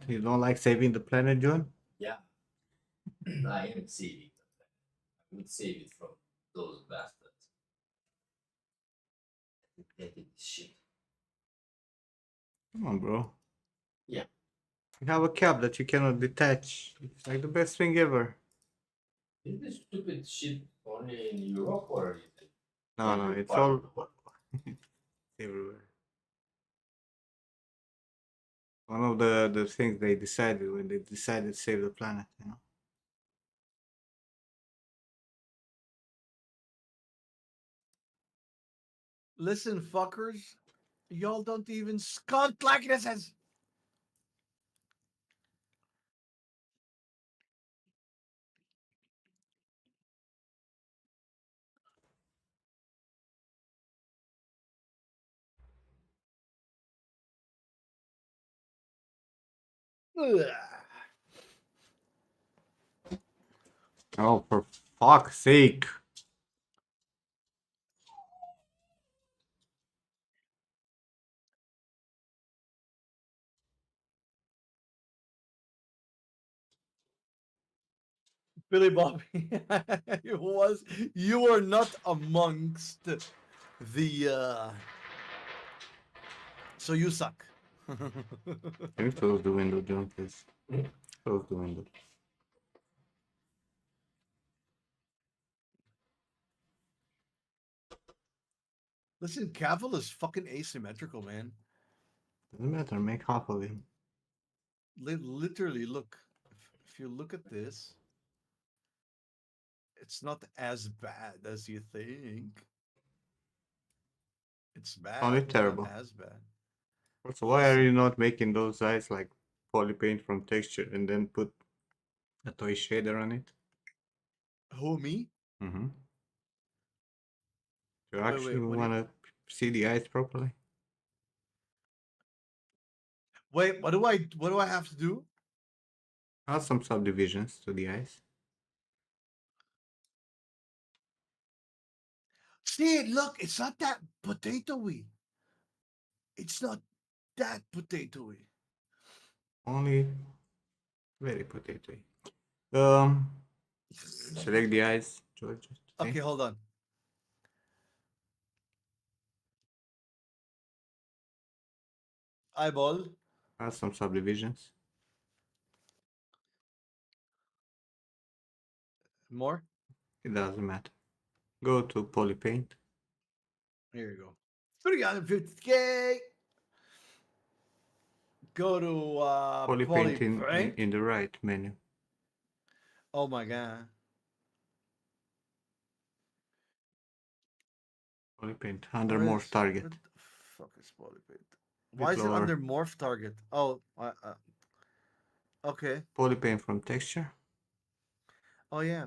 You don't like saving the planet, John? Yeah, I am saving. I would save it from those bastards. Get it shit. Come on, bro. Yeah. You have a cap that you cannot detach. It's like the best thing ever. Is this stupid shit only in Europe or is it No, no, every it's part all of the world? everywhere. One of the things they decided when they decided to save the planet, you know. Listen, fuckers. Y'all don't even skunt like this is. Ugh. Oh, for fuck's sake! Billy Bobby, you were not amongst the so you suck. Can you close the window, John, please? Close the window. Listen, Cavill is fucking asymmetrical, man. Doesn't matter. Make half of him. Literally, look. If you look at this, it's not as bad as you think. It's bad. Only but terrible. Not as bad. Also, why are you not making those eyes like poly paint from texture and then put a toy shader on it? Who, me? Mm-hmm. You Wait, actually what do you... want to see the eyes properly? Wait, what do I have to do? Add some subdivisions to the eyes. See, look, it's not that potatoey. It's not that potatoey. Only very potatoey. Um, select the eyes, George. Okay, hold on. Eyeball. Add some subdivisions. More. It doesn't matter. Go to poly paint. Here you go. 350K. Go to Poly paint in Polypaint. the right menu. Oh my god. Poly paint under Where morph is target. what the fuck is Polypaint? Bit Why is it lower. under morph target? Oh, okay. Poly paint from texture. Oh yeah.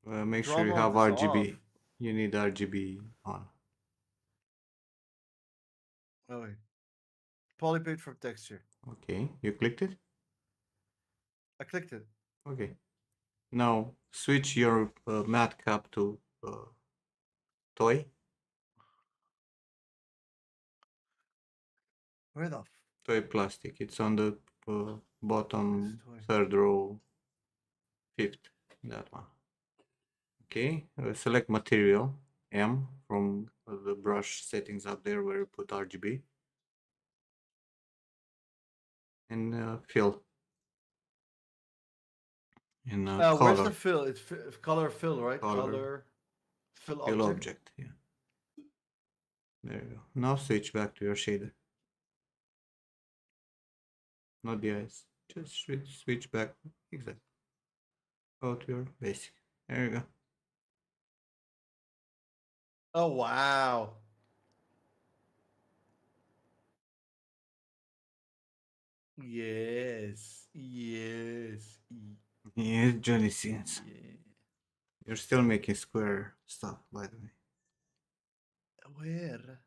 Make Draw sure you have mode is RGB. off. You need RGB on. Oh wait. Polypaint from texture. Okay, you clicked it? I clicked it. Okay. Now switch your matte cap to toy. Where the Toy plastic. It's on the bottom toy? third row, fifth. That one. Okay. Select material M from the brush settings up there where you put RGB. And fill. In Where's color. the fill? It's color fill, right? Color. Fill Fill object. object. Yeah. There you go. Now switch back to your shader. Not the eyes. Just switch back. Exactly. Go to your basic. There you go. Oh wow. Yes. Yes. Yes, Johnny Sins. Yeah. You're still making square stuff, by the way. Where?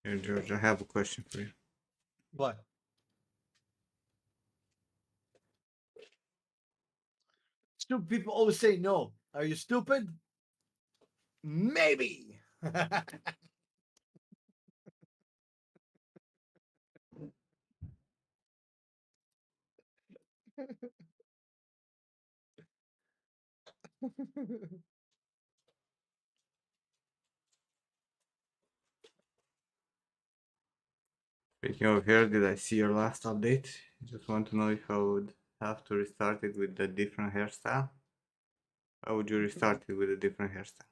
Here, George, I have a question for you. What? Stupid people always say no. Are you stupid? Maybe. Speaking of here, did I see your last update? Just want to know if I would have to restart it with a different hairstyle. How would you restart it with a different hairstyle?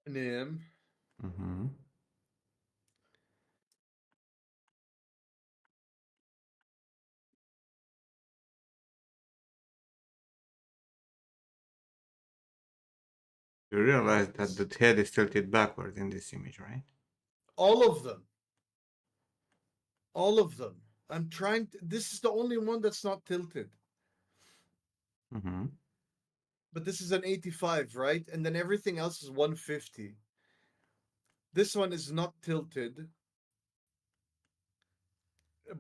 Nim. Mm-hmm. You realize that the head is tilted backward in this image, right? All of them. All of them. I'm trying to, this is the only one that's not tilted. Mm-hmm. But this is an 85, right? And then everything else is 150. This one is not tilted,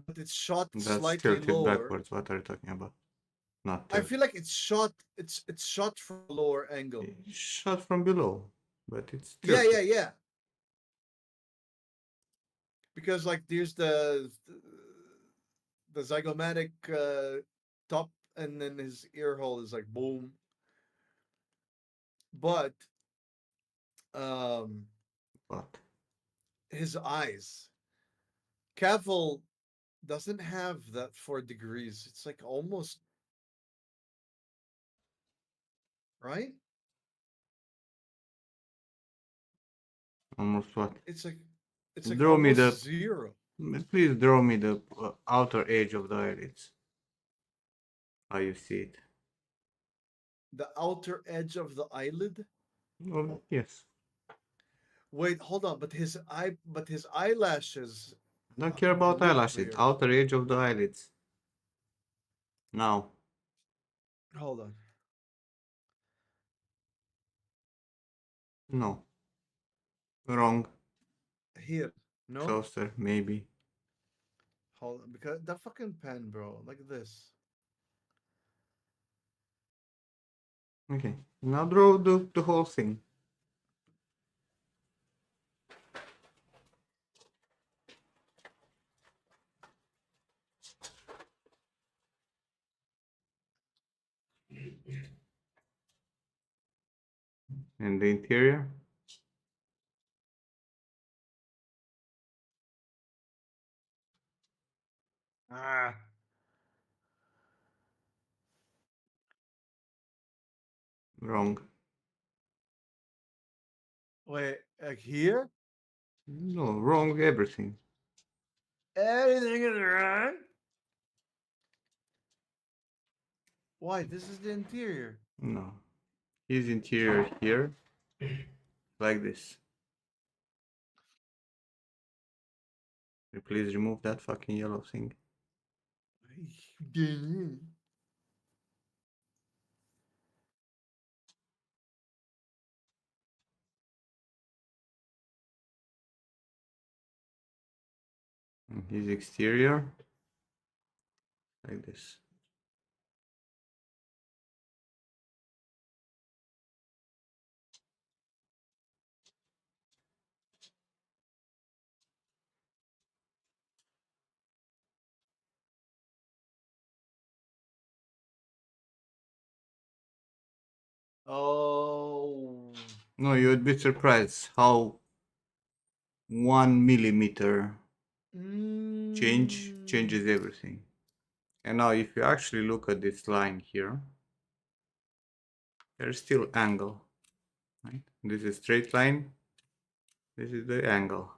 but it's shot That's slightly tilted lower. backwards. What are you talking about? Not I tilted. feel like it's shot from a lower angle. It's shot from below, but it's Yeah, tilted. yeah, yeah. Because like there's the zygomatic top, and then his ear hole is like boom. But um But his eyes. Cavill doesn't have that 4 degrees. It's like almost right. almost what? It's like Draw me the. almost zero. Please draw me the outer edge of the eyelids. How you see it? The outer edge of the eyelid. Oh, yes. Wait, hold on. But his eyelashes Don't care are a about little eyelashes. clear. Outer edge of the eyelids. Now. Hold on. No. Wrong. Here. No? Closer, maybe. Hold on. Because that fucking pen, bro. Like this. Okay. Now draw the whole thing. And the interior. Ah. Wrong. Wait, like here? No, wrong everything. Everything is wrong. Why? This is the interior. No. His interior here. Like this. Please remove that fucking yellow thing. And his exterior. Like this. Oh. No, you would be surprised how 1 millimeter changes everything. And now if you actually look at this line here, there's still angle, right? This is straight line, this is the angle.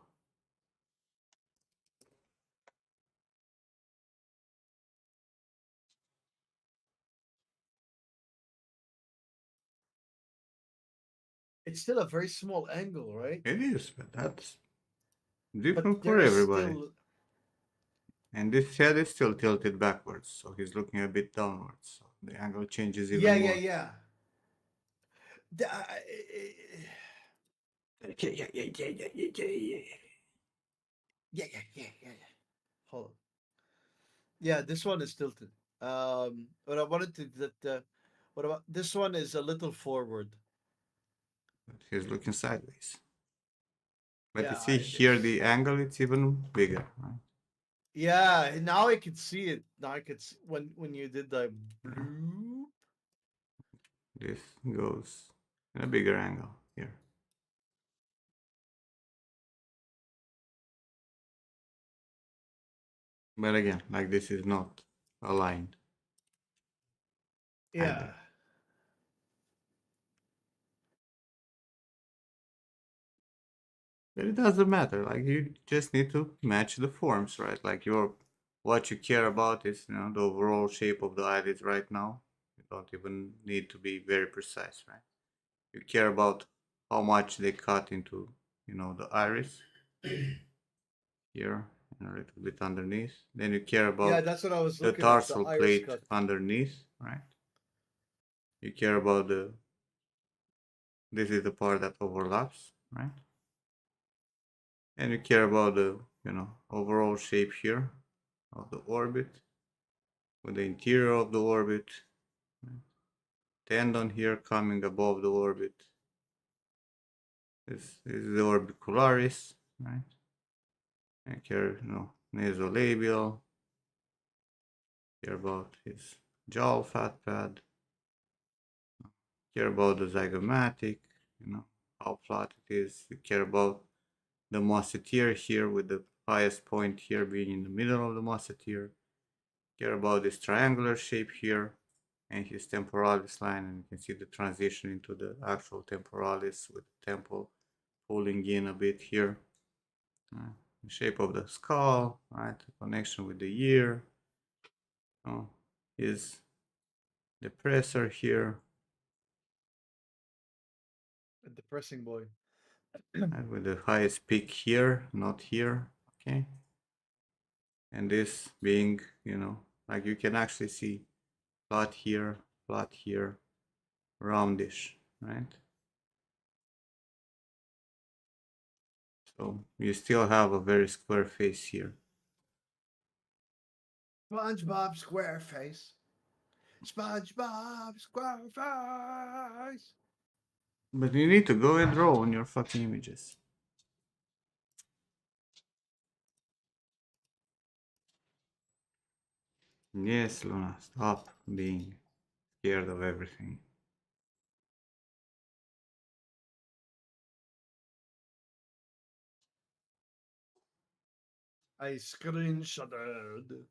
It's still a very small angle, right? It is, but that's But different there for is everybody. still. And this head is still tilted backwards, so he's looking a bit downwards. So the angle changes even Yeah, more. yeah, yeah. Yeah, yeah. Hold on. Yeah, this one is tilted. But I wanted to that. What about this one? Is a little forward. But he's looking sideways. But you Yeah, see here the angle, it's even bigger, right? yeah. Now I could see it. Now I could see when you did the blue. This goes in a bigger angle here. But again, like this is not aligned. Yeah. Either. But it doesn't matter. Like you just need to match the forms, right? Like what you care about is the overall shape of the eyelids right now. You don't even need to be very precise, right? You care about how much they cut into the iris here and a little bit underneath. Then you care Yeah, about that's what I was the looking at. The tarsal iris plate cut. underneath, right? You care about this is the part that overlaps, right? And you care about the, overall shape here of the orbit with the interior of the orbit, right? Tendon here coming above the orbit. This is the orbicularis, right? And care, nasolabial. Care about his jaw fat pad. Care about the zygomatic, how flat it is. You care about the musketeer here with the highest point here being in the middle of the musketeer. Care about this triangular shape here and his temporalis line, and you can see the transition into the actual temporalis with the temple pulling in a bit here. The shape of the skull, right? The connection with the ear. His depressor here. A depressing boy. Right, with the highest peak here, not here, okay? And this being, like you can actually see flat here, roundish, right? So you still have a very square face here. SpongeBob SquareFace. SpongeBob SquareFace. But you need to go and draw on your fucking images. Yes, Luna, stop being scared of everything. I screenshotted.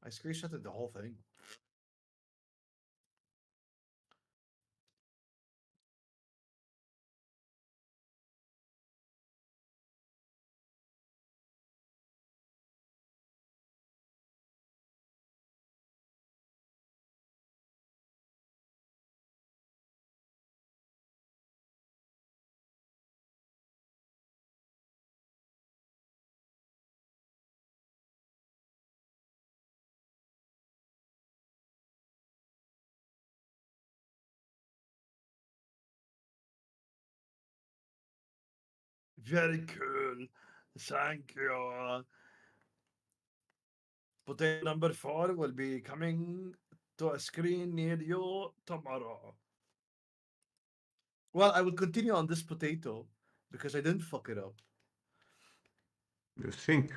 I screenshotted the whole thing. Very cool. Thank you. Potato number 4 will be coming to a screen near you tomorrow. Well, I will continue on this potato because I didn't fuck it up. You think?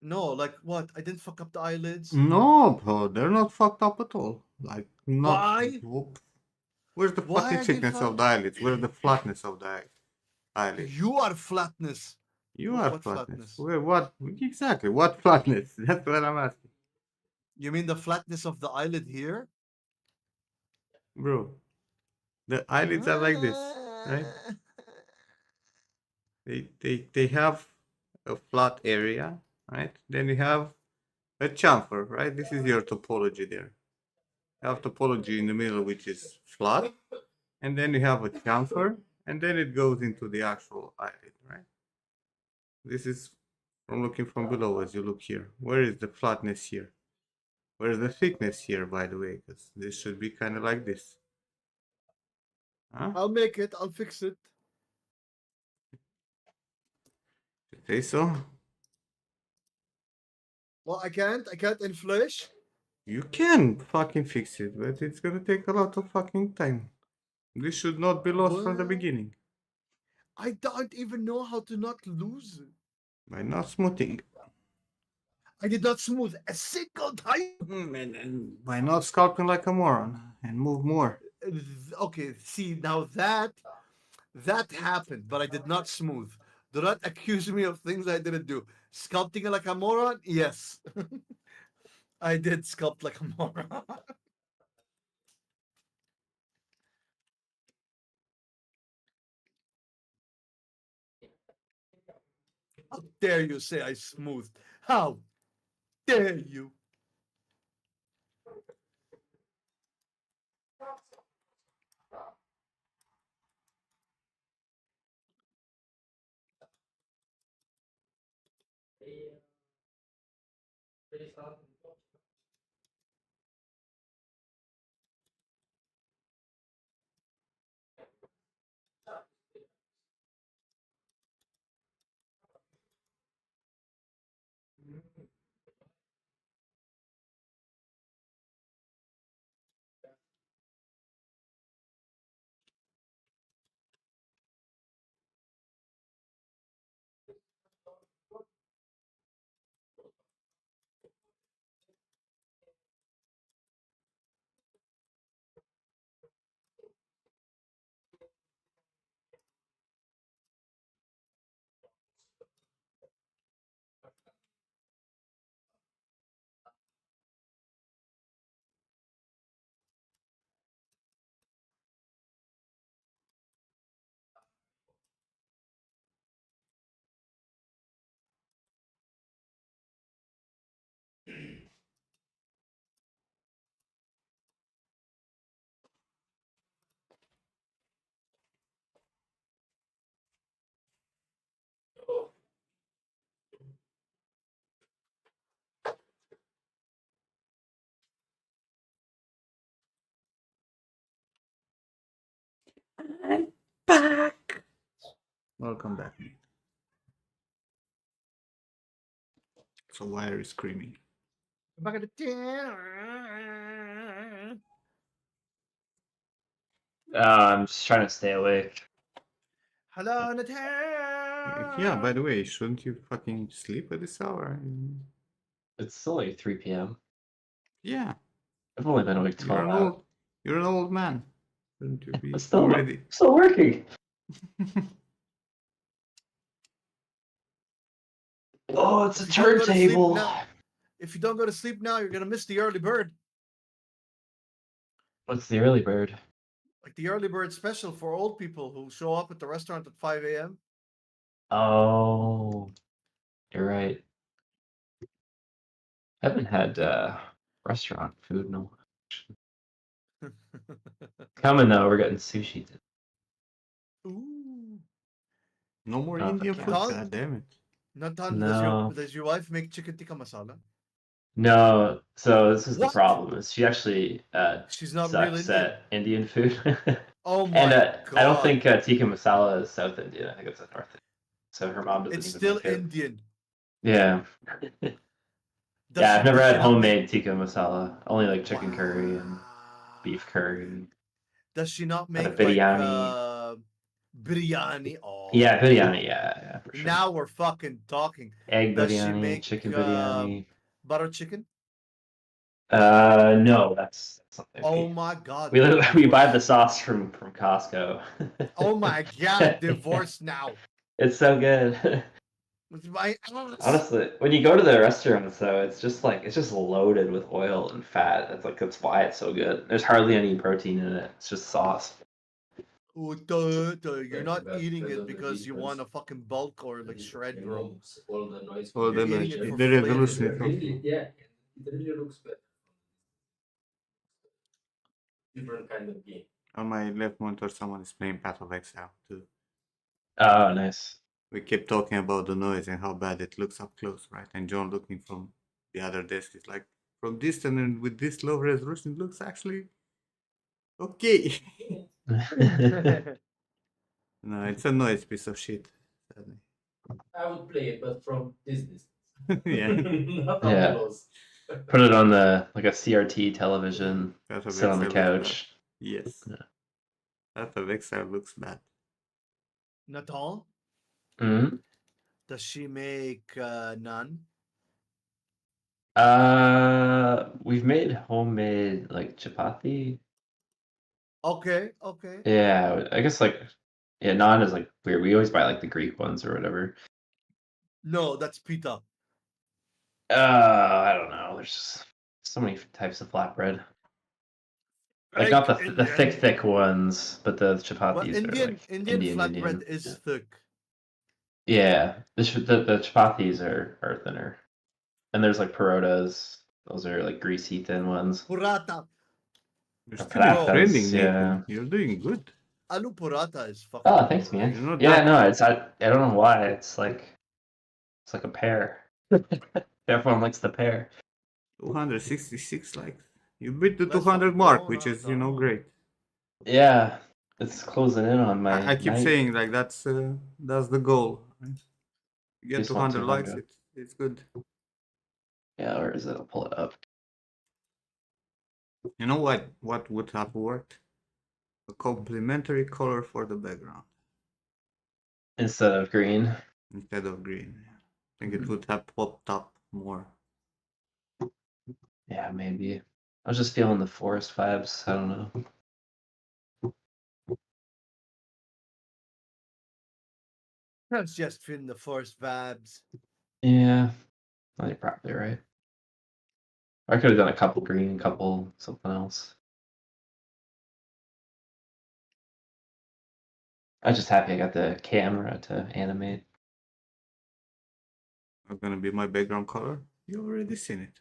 No, like what? I didn't fuck up the eyelids. No, bro, they're not fucked up at all. Like, not. Why? Where's the Why fucking are they thickness of fucked? the eyelids? Where's the flatness of the eyelids? You are flatness. You are What flatness. flatness? Where, what? Exactly. What flatness? That's what I'm asking. You mean the flatness of the eyelid here? Bro, the eyelids are like this, right? They have a flat area, right? Then you have a chamfer, right? This is your topology there. You have topology in the middle, which is flat, and then you have a chamfer, and then it goes into the actual eyelid, right? This is from looking from below as you look here. Where is the flatness here? Where is the thickness here, by the way? Because this should be kind of like this. Huh? I'll make it. I'll fix it. You say so? Well, I can't. I can't inflish. You can fucking fix it, but it's gonna take a lot of fucking time. This should not be lost from the What? beginning I don't even know how to not lose. by not smoothing. I did not smooth a single time. And by not sculpting like a moron and move more. Okay, see now that happened, but I did not smooth. Do not accuse me of things I didn't do. Sculpting like a moron? Yes. I did sculpt like a moron. How dare you say I smoothed? How dare you? I'm back. Welcome back. So why are you screaming? Back at the I'm just trying to stay awake. Hello, Natal. Yeah, by the way, shouldn't you fucking sleep at this hour? It's only 3 p.m. Yeah, I've only been awake 12 hours. You're an old man. Shouldn't you be I'm still already? still working. Oh, it's a If you don't go to sleep turntable. now- If you don't go to sleep now, you're gonna miss the early bird. What's the early bird? Like the early bird special for old people who show up at the restaurant at 5 a.m. Oh, you're right. I haven't had restaurant food in a while. Coming though, we're getting sushi. Ooh. No more Oh, Indian okay. food. Dog? God damn it. Natan, No. does your wife make chicken tikka masala? No, so this is the What? problem. Is she actually She's not real sucks Indian. at Indian food? Oh my And god. I don't think tikka masala is South Indian. I think it's North Indian. So her mom doesn't It's even still make it. Indian. Yeah. Does Yeah, I've never does had she not make- homemade tikka masala. Only like chicken curry and Wow. beef curry. Does she not Had a make like biryani. biryani? Oh, Yeah, biryani. Yeah, for sure. now we're fucking talking. Egg Does she biryani, make chicken biryani. butter chicken? No, that's something Oh my god. we they're we buy divorced. the sauce from Costco. Oh my god, divorced now. It's so good. With my ass. Honestly, when you go to the restaurants though, it's just loaded with oil and fat. That's why it's so good. There's hardly any protein in it. It's just sauce. Oh, you're not eating it because you want to fucking bulk or like shred, bro. All the noise. All the You're noise. eating it for The flavor. revolution is Really, yeah, it really looks better. Different kind of game. On my left monitor, someone is playing Path of Exile too. Oh, nice. We kept talking about the noise and how bad it looks up close, right? And John looking from the other desk is like, from distance and with this low resolution, it looks actually okay. No, it's a noise piece of shit. Sadly. I would play it, but from this distance. Yeah. Not Yeah. up close. Put it on a CRT television. Path of Sit on the Exile looks couch. bad. Yes. Yeah. Path of Exile looks bad. Natal, Hmm. does she make naan? We've made homemade like chapati. Okay, okay. Yeah, I guess naan is like weird. We always buy like the Greek ones or whatever. No, that's pita. I don't know. There's just so many types of flatbread. Like not the thick ones, but the chapatis But are Indian like Indian Indian. flatbread is Yeah. thick. Yeah, the chapatis are thinner, and there's like parotas. Those are like greasy thin ones. Burrata. You're The still in parathas, trending, yeah. Nathan. You're doing good. Aloo burrata is fucking. Oh, thanks, man. You're not Yeah, that- no, I don't know why. It's like a pear. Everyone likes the pear. 266 likes. You beat the Let's 200 mark, which is, go. great. Yeah, it's closing in on my I keep night. saying like that's the goal. Right? You get Just want 200 likes, 200. it's good. Yeah, where is it? I'll pull it up. You know what would have worked? A complementary color for the background Instead of green. instead of green. I think it would have popped up more. Yeah, maybe. I was just feeling the forest vibes. I don't know. That's just feeling the force vibes. Yeah, you're probably right. I could have done a couple green, couple something else. I was just happy I got the camera to animate. It's gonna be my background color. You already seen it.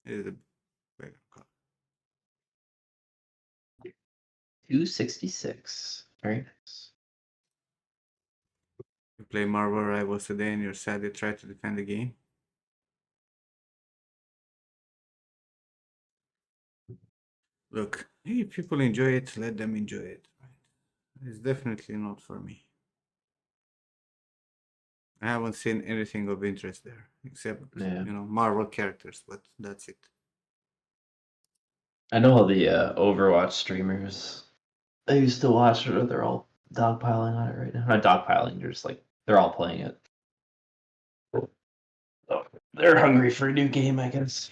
It is the background color. 266. Very nice. You play Marvel Rivals today and you're sad you try to defend the game. Look, if people enjoy it, let them enjoy it. Right? It's definitely not for me. I haven't seen anything of interest there except Yeah. Marvel characters, but that's it. I know all the Overwatch streamers I used to watch, they're all dogpiling on it right now. Not dogpiling, they're just like, they're all playing it. Oh, they're hungry for a new game, I guess.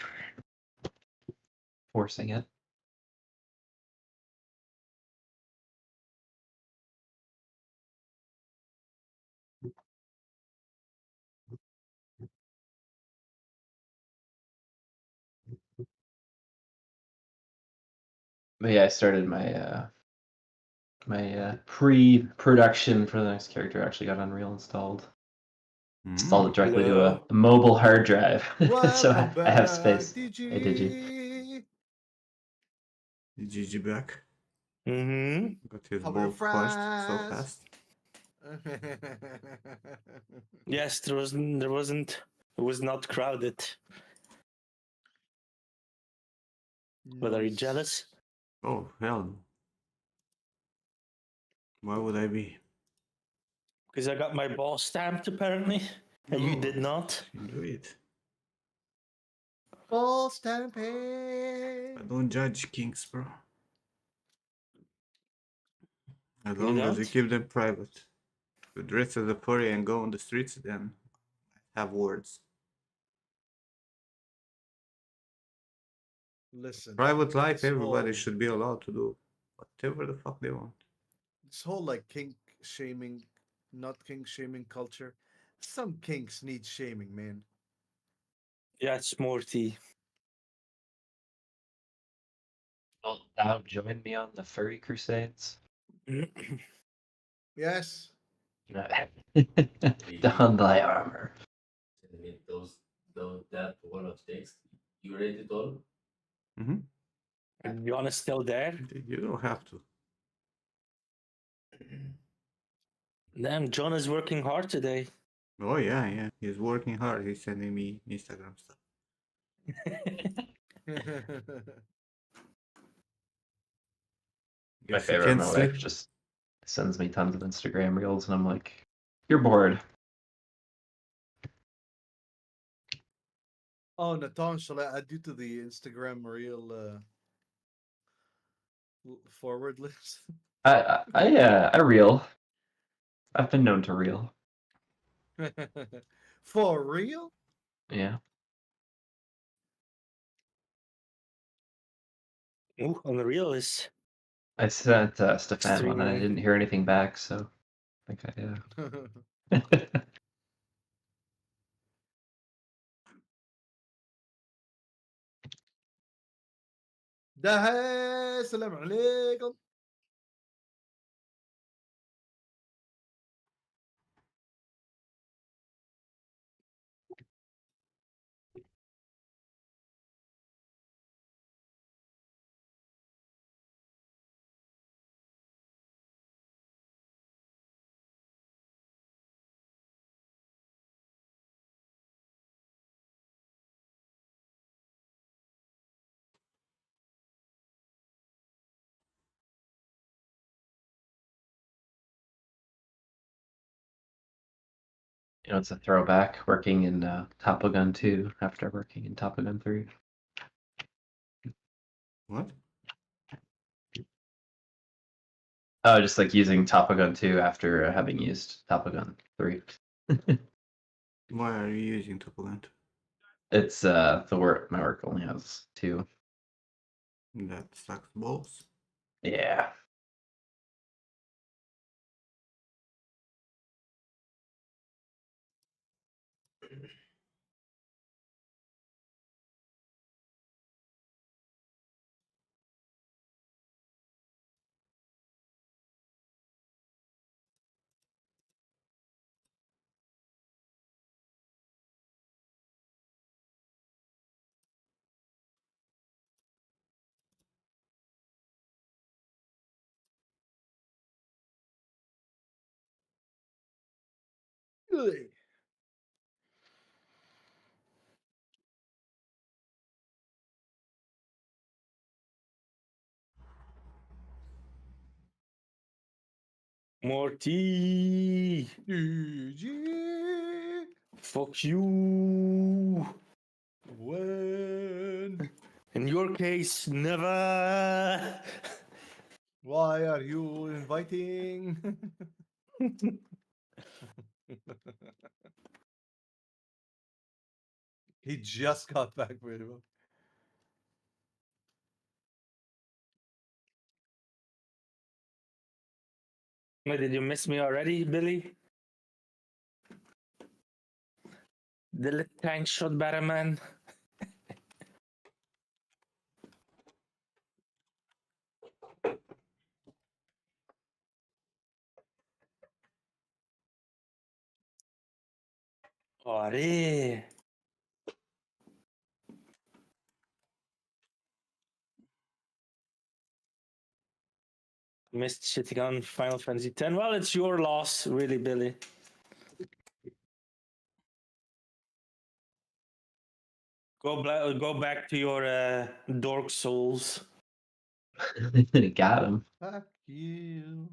Forcing it. But yeah, I started my pre-production for the next character. Actually got Unreal installed. Installed it directly to Hello. a mobile hard drive, so Welcome I have back, space. DG. Hey, did you? GG back. Mm-hmm. Got his How about ball crushed so fries? fast. Yes, it was not crowded. But are you Nice. jealous? Oh, hell no. Why would I be? Because I got my ball stamped apparently, and you No, did not. enjoy it. Ball I stamping. don't judge kings, bro. As You long as you don't? keep them private. If you dress as a furry and go on the streets, then have words. Listen, Private life, this everybody whole should be allowed to do whatever the fuck they want. like kink shaming, not kink shaming culture. Some kinks need shaming, man. Yeah, it's Morty. Well, now join me on the furry crusades. Yes. No. Don thy armor. Send me that wall of text. You read it all? Mm-hmm. John is still there. You don't have to. Damn, John is working hard today. Oh yeah. He's working hard. He's sending me Instagram stuff. My Guess he favorite, can't my sleep. wife just sends me tons of Instagram reels, and I'm like, you're bored. Oh, Natan, shall I add you to the Instagram reel forward list? I reel. I've been known to reel. For real? Yeah. Ooh, Unreal is I sent Stefan one, and I streaming. didn't hear anything back, so I think I ده السلام عليكم. You know, it's a throwback working in Top Gun 2 after working in Top Gun 3. What? Oh, just like using Top Gun 2 after having used Top Gun 3. Why are you using Topolent? It's my work only has 2. That sucks balls. Yeah. Really? Morty, GG. fuck you. When? In your case, never. Why are you inviting? He just got back pretty well. Wait, did you miss me already, Billy? The little tank shot better, man. Alright. Missed shitting on Final Fantasy X. Well, it's your loss, really, Billy. Go back to your Dark Souls. Got him. Fuck you.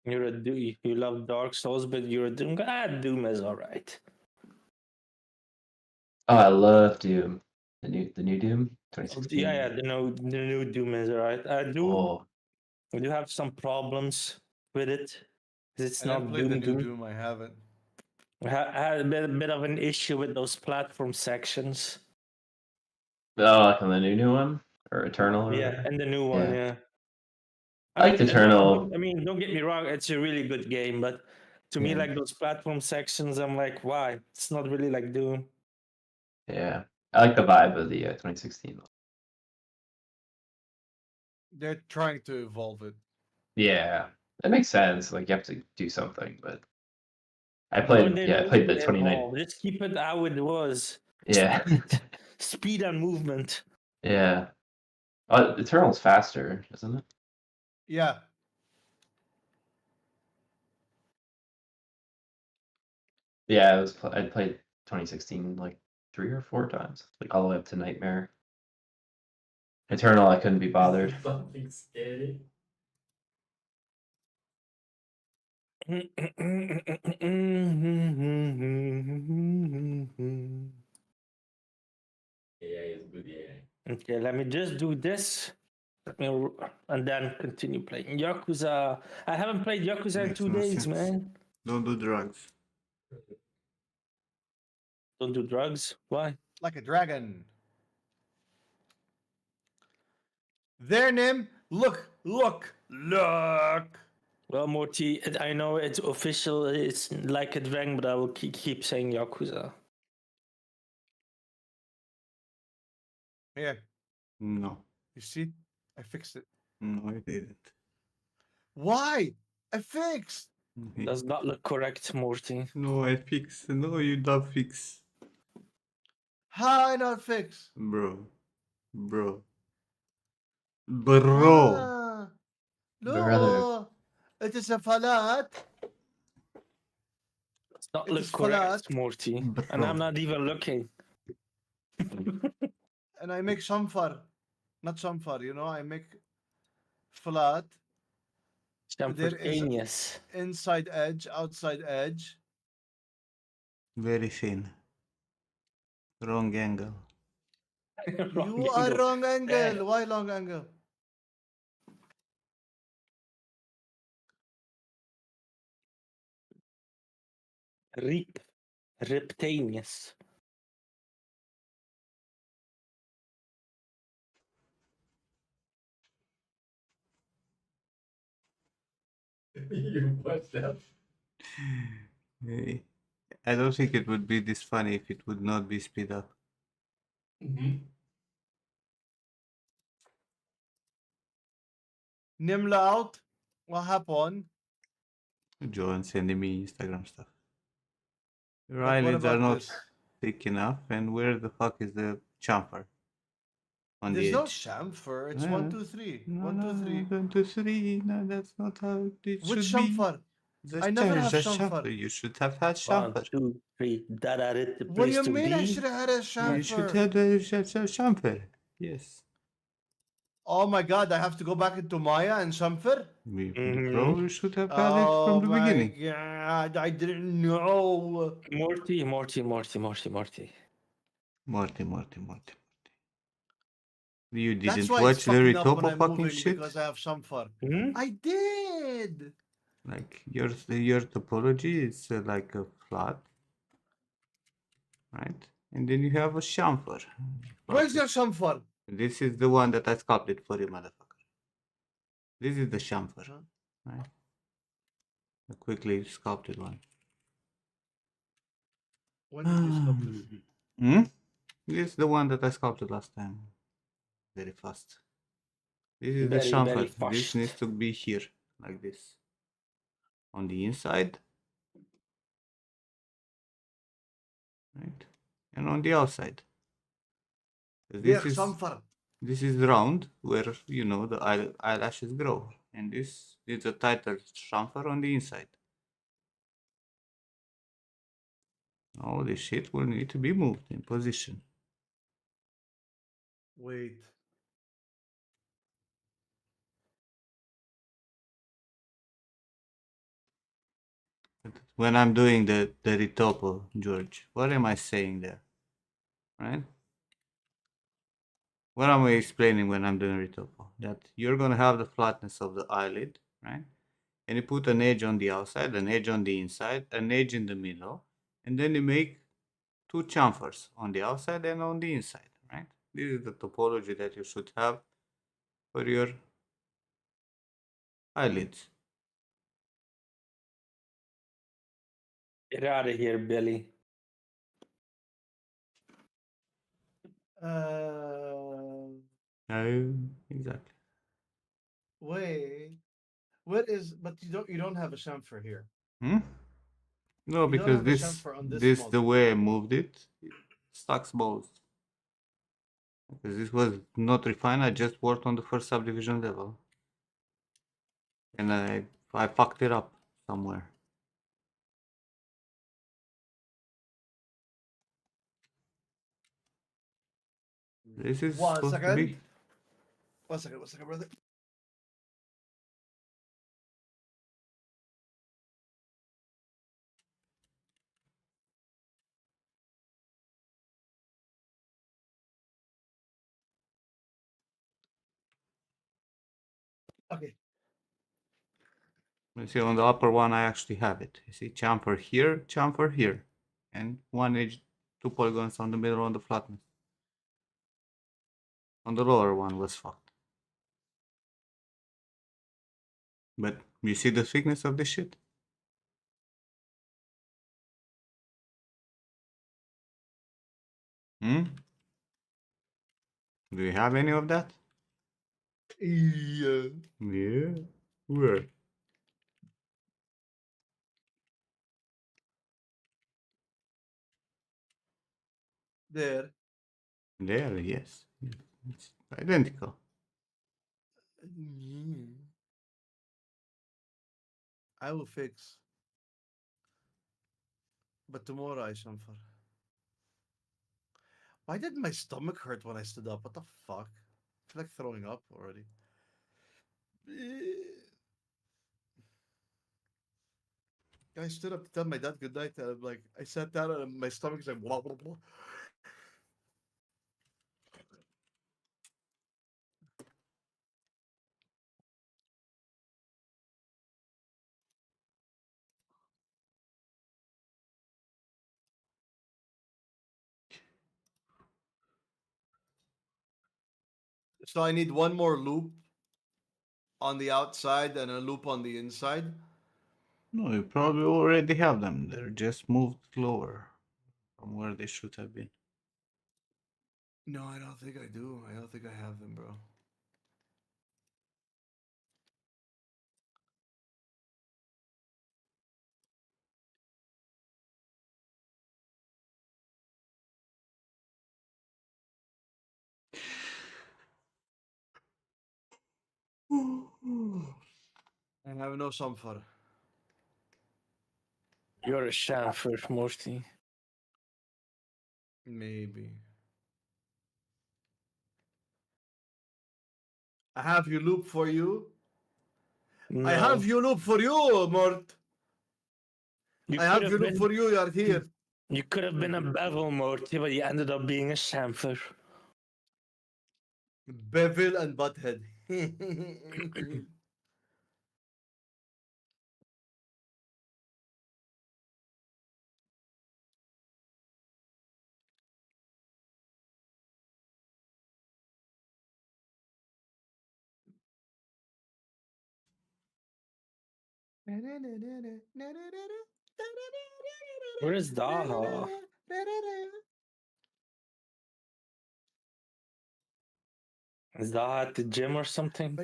You love Dark Souls, but you're a Doom guy. Ah, Doom is alright. Oh, I love Doom. The new Doom, Yeah, 2016. yeah, the new Doom is alright. I Oh, do have some problems with it. 'Cause it's I didn't not play the Doom new Doom. Doom. I haven't. I had a bit of an issue with those platform sections. like on the new one or Eternal or Yeah, whatever. and the new one, Yeah. yeah. I liked Eternal. Don't get me wrong, it's a really good game, but to me, Yeah. like those platform sections, I'm like, why? It's not really like Doom. Yeah, I like the vibe of the 2016. They're trying to evolve it. Yeah, that makes sense. Like you have to do something, but I No, played. they Yeah, I don't played need the to 29. evolve. Just keep it how it was. Yeah, Speed and movement. yeah. Eternal's faster, isn't it? Yeah. Yeah, I played 2016 like 3 or 4 times, like all the way up to Nightmare. Eternal, I couldn't be bothered. Something scary. AI is good AI. Okay, let me just do this. And then continue playing Yakuza. I haven't played Yakuza in Makes 2 no days, sense. man. Don't do drugs. Don't do drugs. Why? Like a dragon. There, Nim. Look, look, look. Well, Morty, I know it's official. It's like a dragon, but I will keep saying Yakuza. Here, No. you see? I fixed it. No, I didn't. Why? I fixed. Does not look correct, Morty. No, I fix. No, you don't fix. How I not fix? Bro. Bro. Ah, Brother. no. It is a flat. It's not It look is correct, flat. Morty. And Bro. I'm not even looking. And I make chamfer. Not chamfer, you know, I make flat. There is Chamfertanius. inside edge, outside edge. Very thin. Wrong angle. You are wrong angle. Why long angle? Riptanius. You watched that? Eh, I don't think it would be this funny if it would not be speed up. Nimla out. What happened? Joan sending me Instagram stuff. Your But what eyelids are about not this? thick enough, and where the fuck is the chamfer? On There's the no edge. chamfer. It's Yeah. 1, 2, 3. No, 1, 2, no, 3. 1, 2, 3. No, that's not how it Which should be. chamfer? The I never have the chamfer. You should have had 1, chamfer. 2, 3. That it the What do place you to mean I be. should have had a You should chamfer? have the chamfer. Yes. Oh my god, I have to go back into Maya and chamfer? Bro, you should have had it Oh from the my beginning. god, I didn't know. Morty. Morty. You That's didn't why it's watch the fucking up when Ritopo I'm fucking moving shit? because I have chamfer. Hmm? I did. Like your topology is like a flat, right? And then you have a chamfer. Where's your chamfer? This is the one that I sculpted for you, motherfucker. This is the chamfer, Huh? right? The quickly sculpted one. When did you sculpt this? Hmm? This is the one that I sculpted last time. Very fast. This is the Very, chamfer. very This fast. needs to be here, like this. On the inside. Right? And on the outside. There, chamfer. This is round, where, you know, the eyelashes grow. And this is a tighter chamfer on the inside. All this shit will need to be moved in position. Wait. When I'm doing the ritopo, George, what am I saying there? Right? What am I explaining when I'm doing ritopo? That you're gonna have the flatness of the eyelid, right? And you put an edge on the outside, an edge on the inside, an edge in the middle, and then you make two chamfers on the outside and on the inside, right? This is the topology that you should have for your eyelids. Get out of here, Billy. Exactly. Wait. What is? But you don't have a chamfer here. Hmm? No, You don't because have a chamfer on this the model. way I moved it stacks both. Because this was not refined, I just worked on the first subdivision level. And I fucked it up somewhere. This is One supposed to second. be. One second, brother. Okay. You see, on the upper one, I actually have it. You see, chamfer here, and one edge, 2 polygons on the middle on the flatness. On the lower one was fucked. But you see the thickness of this shit? Hmm? Do you have any of that? Yeah. Yeah. Where? There. There, yes. It's identical. I will fix. But tomorrow I shamfar. Why did my stomach hurt when I stood up? What the fuck? I feel like throwing up already. I stood up to tell my dad good night, and I'm like, I sat down and my stomach's like, blah, blah, blah. So I need one more loop on the outside and a loop on the inside. No, you probably already have them. They're just moved lower from where they should have been. No, I don't think I do. I don't think I have them, bro. I have no samfar. You're a chamfer, Morty. Maybe. I have you loop for you. I No. have you loop for you, Mort. You I could have you have loop been. for you. You are here. You could have been a bevel, Morty, but you ended up being a chamfer. Bevel and butthead. Where is Daha? Is Daha at the gym or something?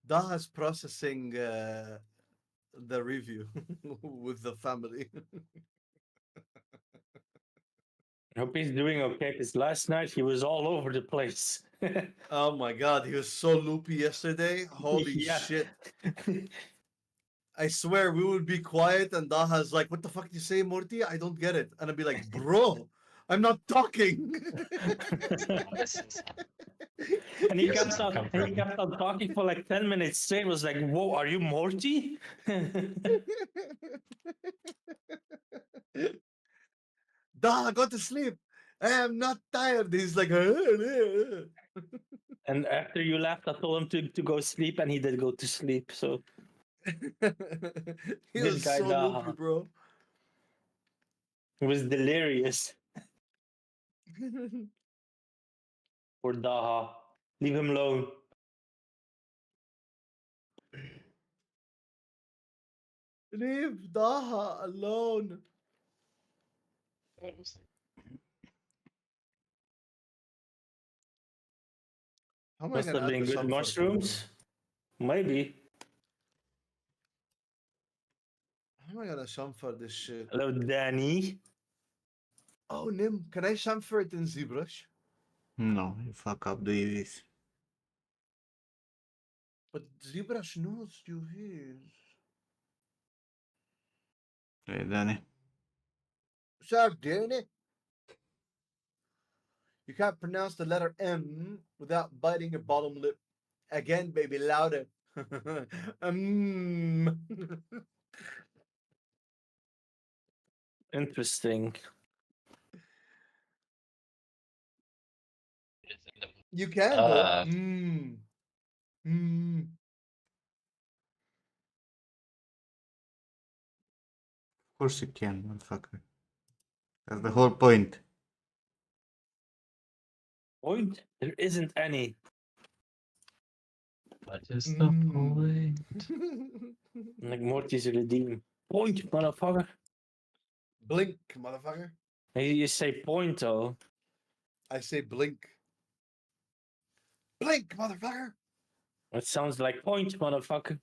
Daha's processing the review with the family. I hope he's doing okay, because last night he was all over the place. Oh my god, he was so loopy yesterday. Holy Yeah. shit. I swear we would be quiet and Daha's like, what the fuck do you say, Morty? I don't get it. And I'd be like, bro, I'm not talking. And he kept on talking for like 10 minutes straight. Was like, whoa, are you Morty? Daha, go to sleep. I am not tired. He's like, And after you left, I told him to go sleep, and he did go to sleep. So he this was guy so loopy, Daha bro. was delirious for Daha. Leave him alone. Leave Daha alone. How am I Must gonna have add the been good samfar tomorrow? mushrooms. Maybe. How am I gonna samfar this shit? Hello, Danny. Oh, Nim, can I samfar it in ZBrush? No, you fuck up the EVs. But ZBrush knows you here. Hey, Danny. What's up, Danny? You can't pronounce the letter M without biting your bottom lip. Again, baby, louder. Interesting. You can though. Mm. Of course you can, motherfucker. That's the whole point. Point? There isn't any. What is the point? Like Morty's redeem. Point, motherfucker. Blink, motherfucker. You say point, though. I say blink. Blink, motherfucker. It sounds like point, motherfucker.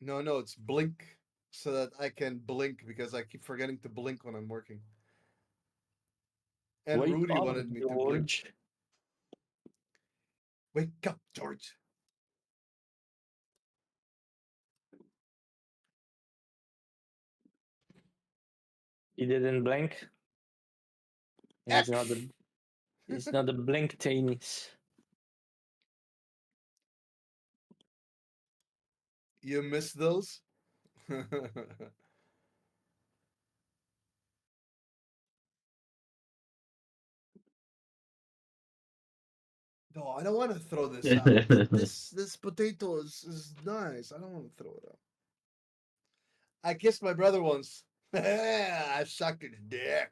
No, it's blink. So that I can blink because I keep forgetting to blink when I'm working. And Wake Rudy up, wanted me to blink. George. Wake up, George. He didn't blink. He's not a. He's not a blink teenies. You miss those? No, I don't want to throw this out. This potato is nice. I don't want to throw it out. I kissed my brother once. I sucked his dick.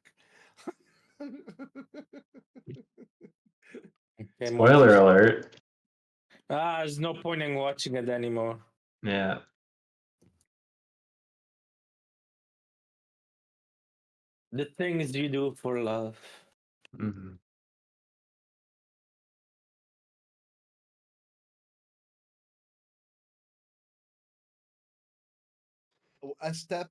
Okay, Spoiler alert. there's no point in watching it anymore. Yeah. The things you do for love. Hmm. A step.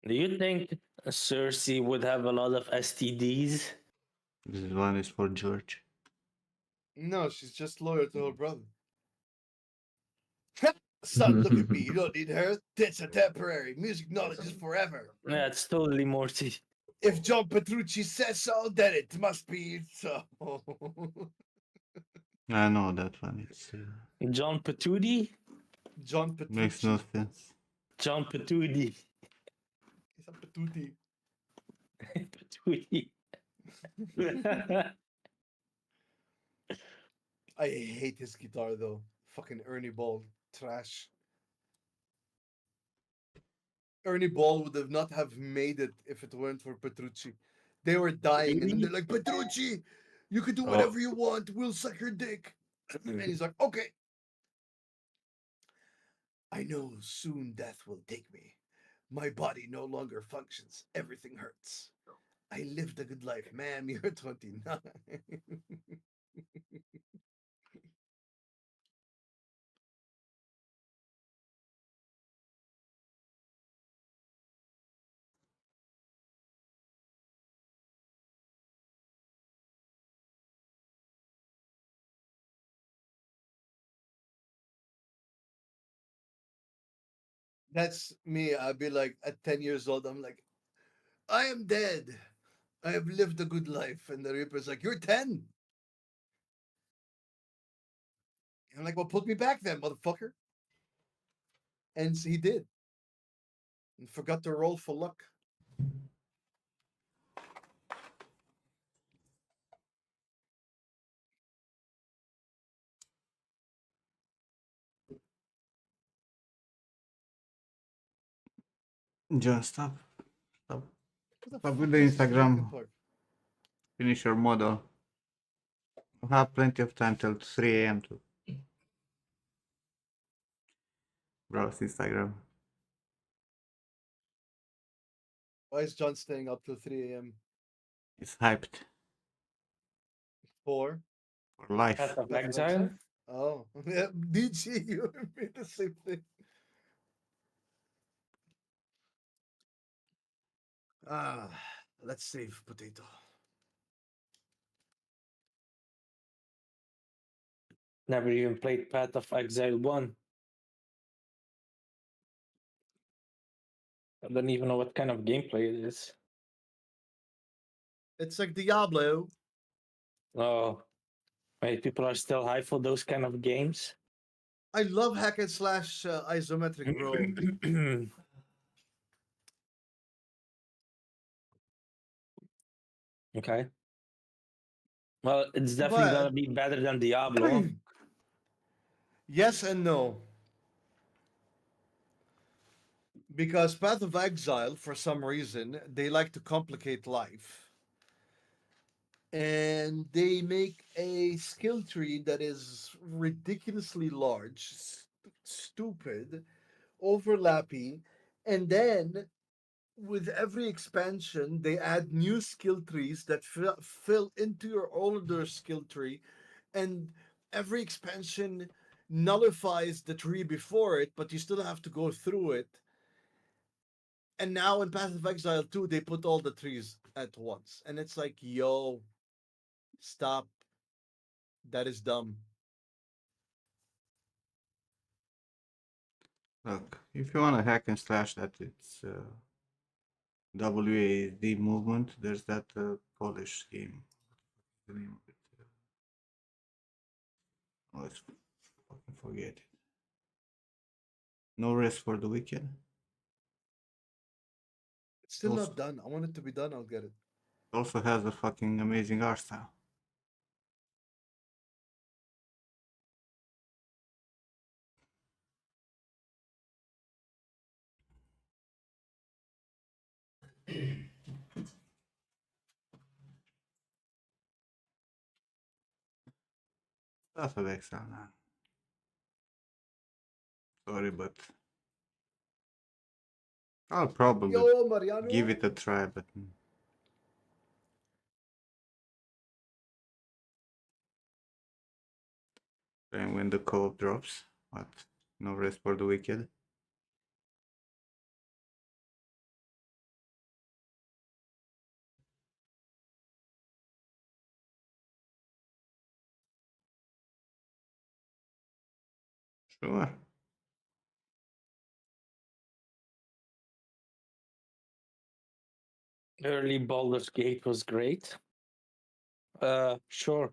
Do you think Cersei would have a lot of STDs? This one is for George. No, she's just loyal to her brother. Son, look at me. You don't need her. Tits are temporary. Music knowledge is forever. Yeah, it's totally Morty. If John Petrucci says so, then it must be so. I know that one. It's John Patudi? John Petrucci. makes no sense. John Patudi. He's a Petuti. Patudi. I hate his guitar though. Fucking Ernie Ball. Trash. Ernie Ball would have not have made it if it weren't for Petrucci. They were dying, and then they're like, Petrucci, you can do whatever you want. We'll suck your dick. And he's like, okay. I know soon death will take me. My body no longer functions. Everything hurts. I lived a good life, man. You're 29. That's me. I'd be like, at 10 years old, I'm like, I am dead. I have lived a good life. And the Reaper's like, you're 10. I'm like, well, put me back then, motherfucker. And he did. And forgot to roll for luck. John, stop. Stop. What Stop fuck with the is this Instagram. Linkin Park? Finish your model. You have plenty of time till 3 a.m. to browse Instagram. Why is John staying up till 3 a.m. It's hyped for? for life. Path of Path of Exile? Exile? Oh, yeah, DG, you made the same thing. Ah, let's save potato. Never even played Path of Exile 1. I don't even know what kind of gameplay it is. It's like Diablo. Oh, wait, people are still high for those kind of games? I love hack and slash isometric roll. Okay. Well, it's definitely gonna But be better than Diablo. yes and no. Because Path of Exile, for some reason, they like to complicate life. And they make a skill tree that is ridiculously large, stupid, overlappy, and then with every expansion, they add new skill trees that fill into your older skill tree, and every expansion nullifies the tree before it, but you still have to go through it. And now in Path of Exile 2, they put all the trees. at once. And it's like, yo, stop. That is dumb. Look, if you want to hack and slash that, it's WASD movement. There's that Polish game. The name of it. Oh, let's fucking forget it. No rest for the wicked. It's still Also- not done. I want it to be done. I'll get it. Also has a fucking amazing art style. That's of Excel, man. Sorry, but I'll probably Yo, Mariano. give it a try, but and when the co-op drops, what? No rest for the wicked. Sure. Early Baldur's Gate was great. Sure.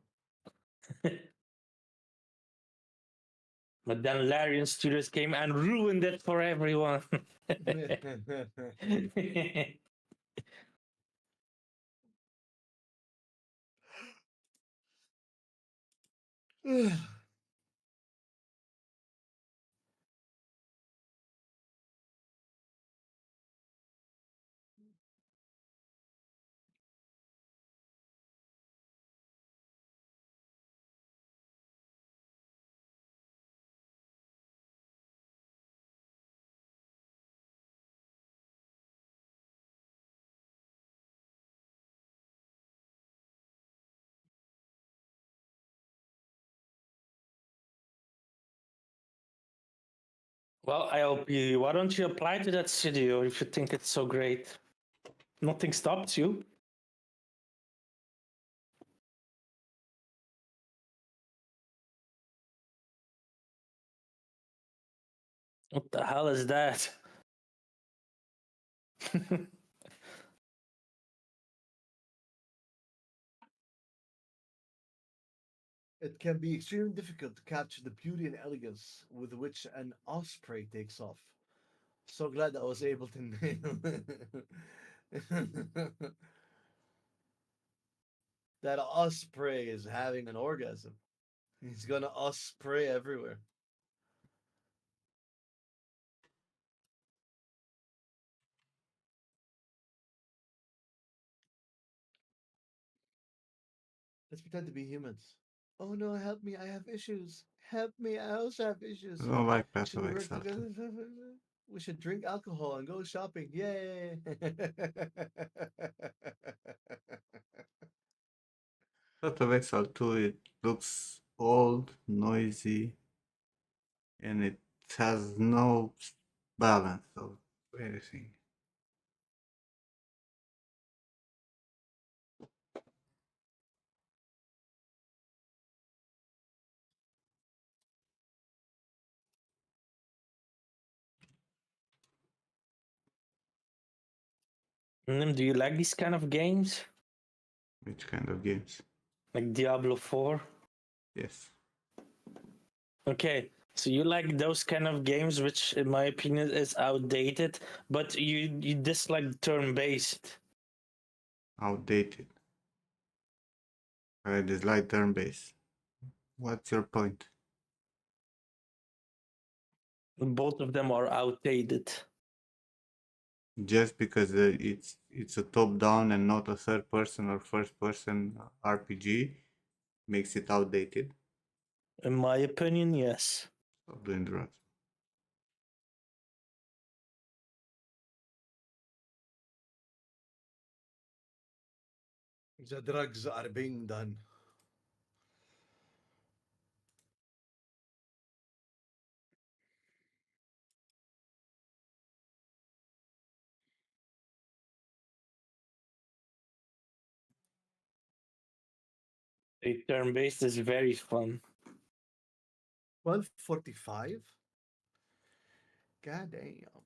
But then Larian Studios came and ruined it for everyone. Well, I hope you. Why don't you apply to that studio if you think it's so great? Nothing stops you. What the hell is that? It can be extremely difficult to capture the beauty and elegance with which an osprey takes off. So glad I was able to nail that osprey is having an orgasm. He's gonna osprey everywhere. Let's pretend to be humans. Oh no, help me, I have issues. Help me, I also have issues. I don't like Path Should of we work Exile. together? We should drink alcohol and go shopping. Yay! Path of Exile 2, it looks old, noisy, and it has no balance of anything. Do you like these kind of games? Which kind of games? Like Diablo 4? Yes. Okay, so you like those kind of games, which in my opinion is outdated, but you dislike turn-based. Outdated. I dislike turn-based. What's your point? Both of them are outdated. Just because it's a top-down and not a third-person or first-person RPG makes it outdated. In my opinion, yes. Stop doing drugs. The drugs are being done. A turn-based is very fun. 12:45. God damn.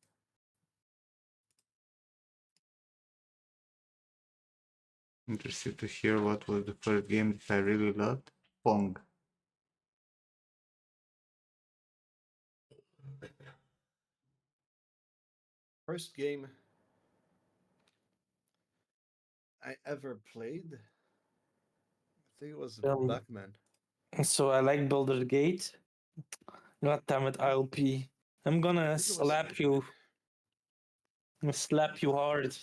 Interested to hear what was the first game that I really loved. Pong. First game I ever played. I think it was Batman. So I like Baldur's Gate. God damn it, I'll pee. I'm gonna I think it was slap you. I'm gonna slap you hard.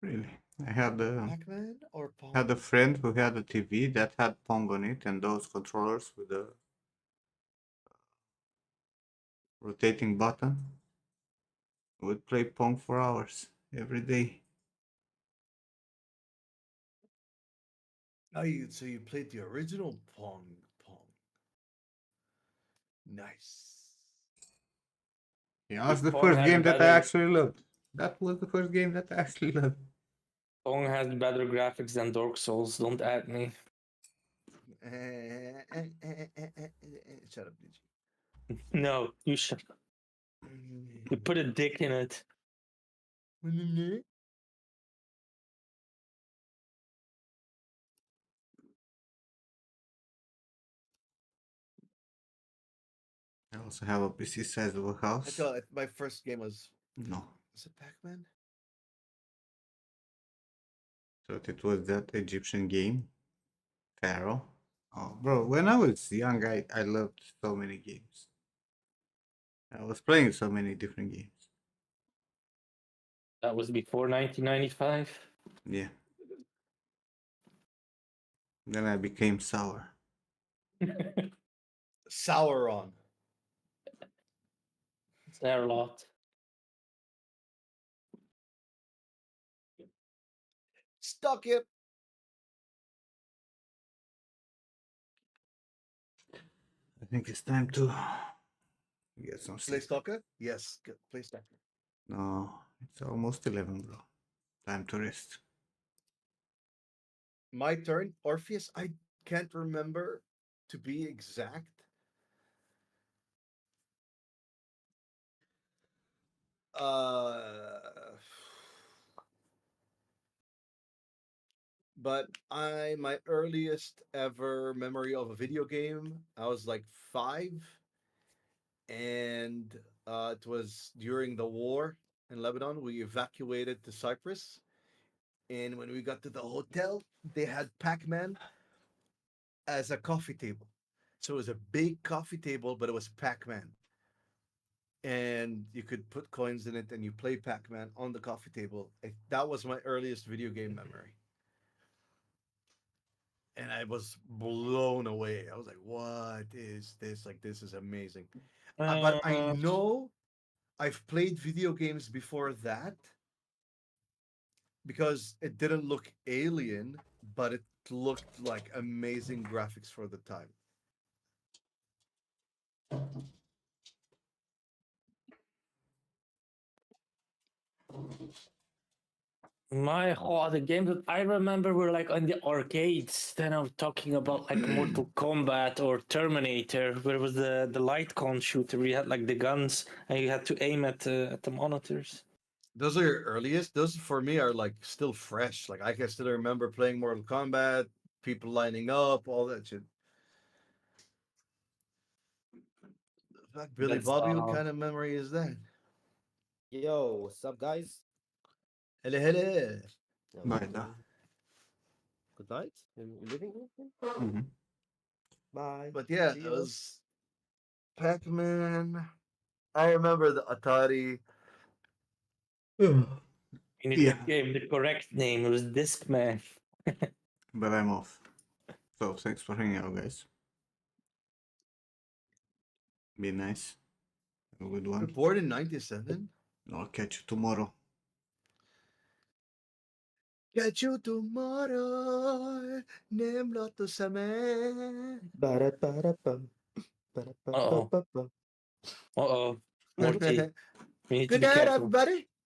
Really. I had Pac-Man or Pong? had a friend who had a TV that had Pong on it and those controllers with the rotating button. Would play Pong for hours every day. Oh, so you played the original Pong. Nice. Yeah, that's the Pong first has game that I better actually loved. That was the first game that I actually loved. Pong has better graphics than Dark Souls. Don't at me. Shut up, did No, you should. You put a dick in it. you? I also have a PC size of a I house. thought my first game was No. it Pac-Man? So it was that Egyptian game, Pharaoh. Oh, bro, when I was young, I loved so many games. I was playing so many different games. That was before 1995. Yeah. Then I became sour. Sauron. It's there a lot. Stuck it. I think it's time to get some Play sleep. Stalker? Yes, play Stalker. No, it's almost 11, bro. Time to rest. My turn. Orpheus, I can't remember to be exact. But my earliest ever memory of a video game, I was like 5, and it was during the war in Lebanon. We evacuated to Cyprus, and when we got to the hotel, they had Pac-Man as a coffee table. So it was a big coffee table, but it was Pac-Man. And you could put coins in it and you play Pac-Man on the coffee table. That was my earliest video game memory. And I was blown away. I was like, what is this? Like, this is amazing. But I know I've played video games before that because it didn't look alien, but it looked like amazing graphics for the time. The games that I remember were like on the arcades. Then I'm talking about like Mortal Kombat or Terminator, where it was the light con shooter. We had like the guns and you had to aim at the monitors. Those are your earliest. Those for me are like still fresh. Like I can still remember playing Mortal Kombat, people lining up, all that shit. Fuck, Billy That's, Bobby, what kind of memory is that? Yo, what's up, guys? Hello, hello. Bye, da. Good night. You leaving? Mhm. Bye. But yeah, See it you. was Pac-Man. I remember the Atari. you need Yeah. to give the correct name. It was Discman. But I'm off. So thanks for hanging out, guys. Be nice. Have a good You're one. born in 97? I'll catch you tomorrow. Catch you tomorrow. Nemloto same. Ba-da-ba-da-bum. Uh-oh. Ba-da-ba-ba-bum. Uh-oh. Morty, you need to Good be night, careful. everybody.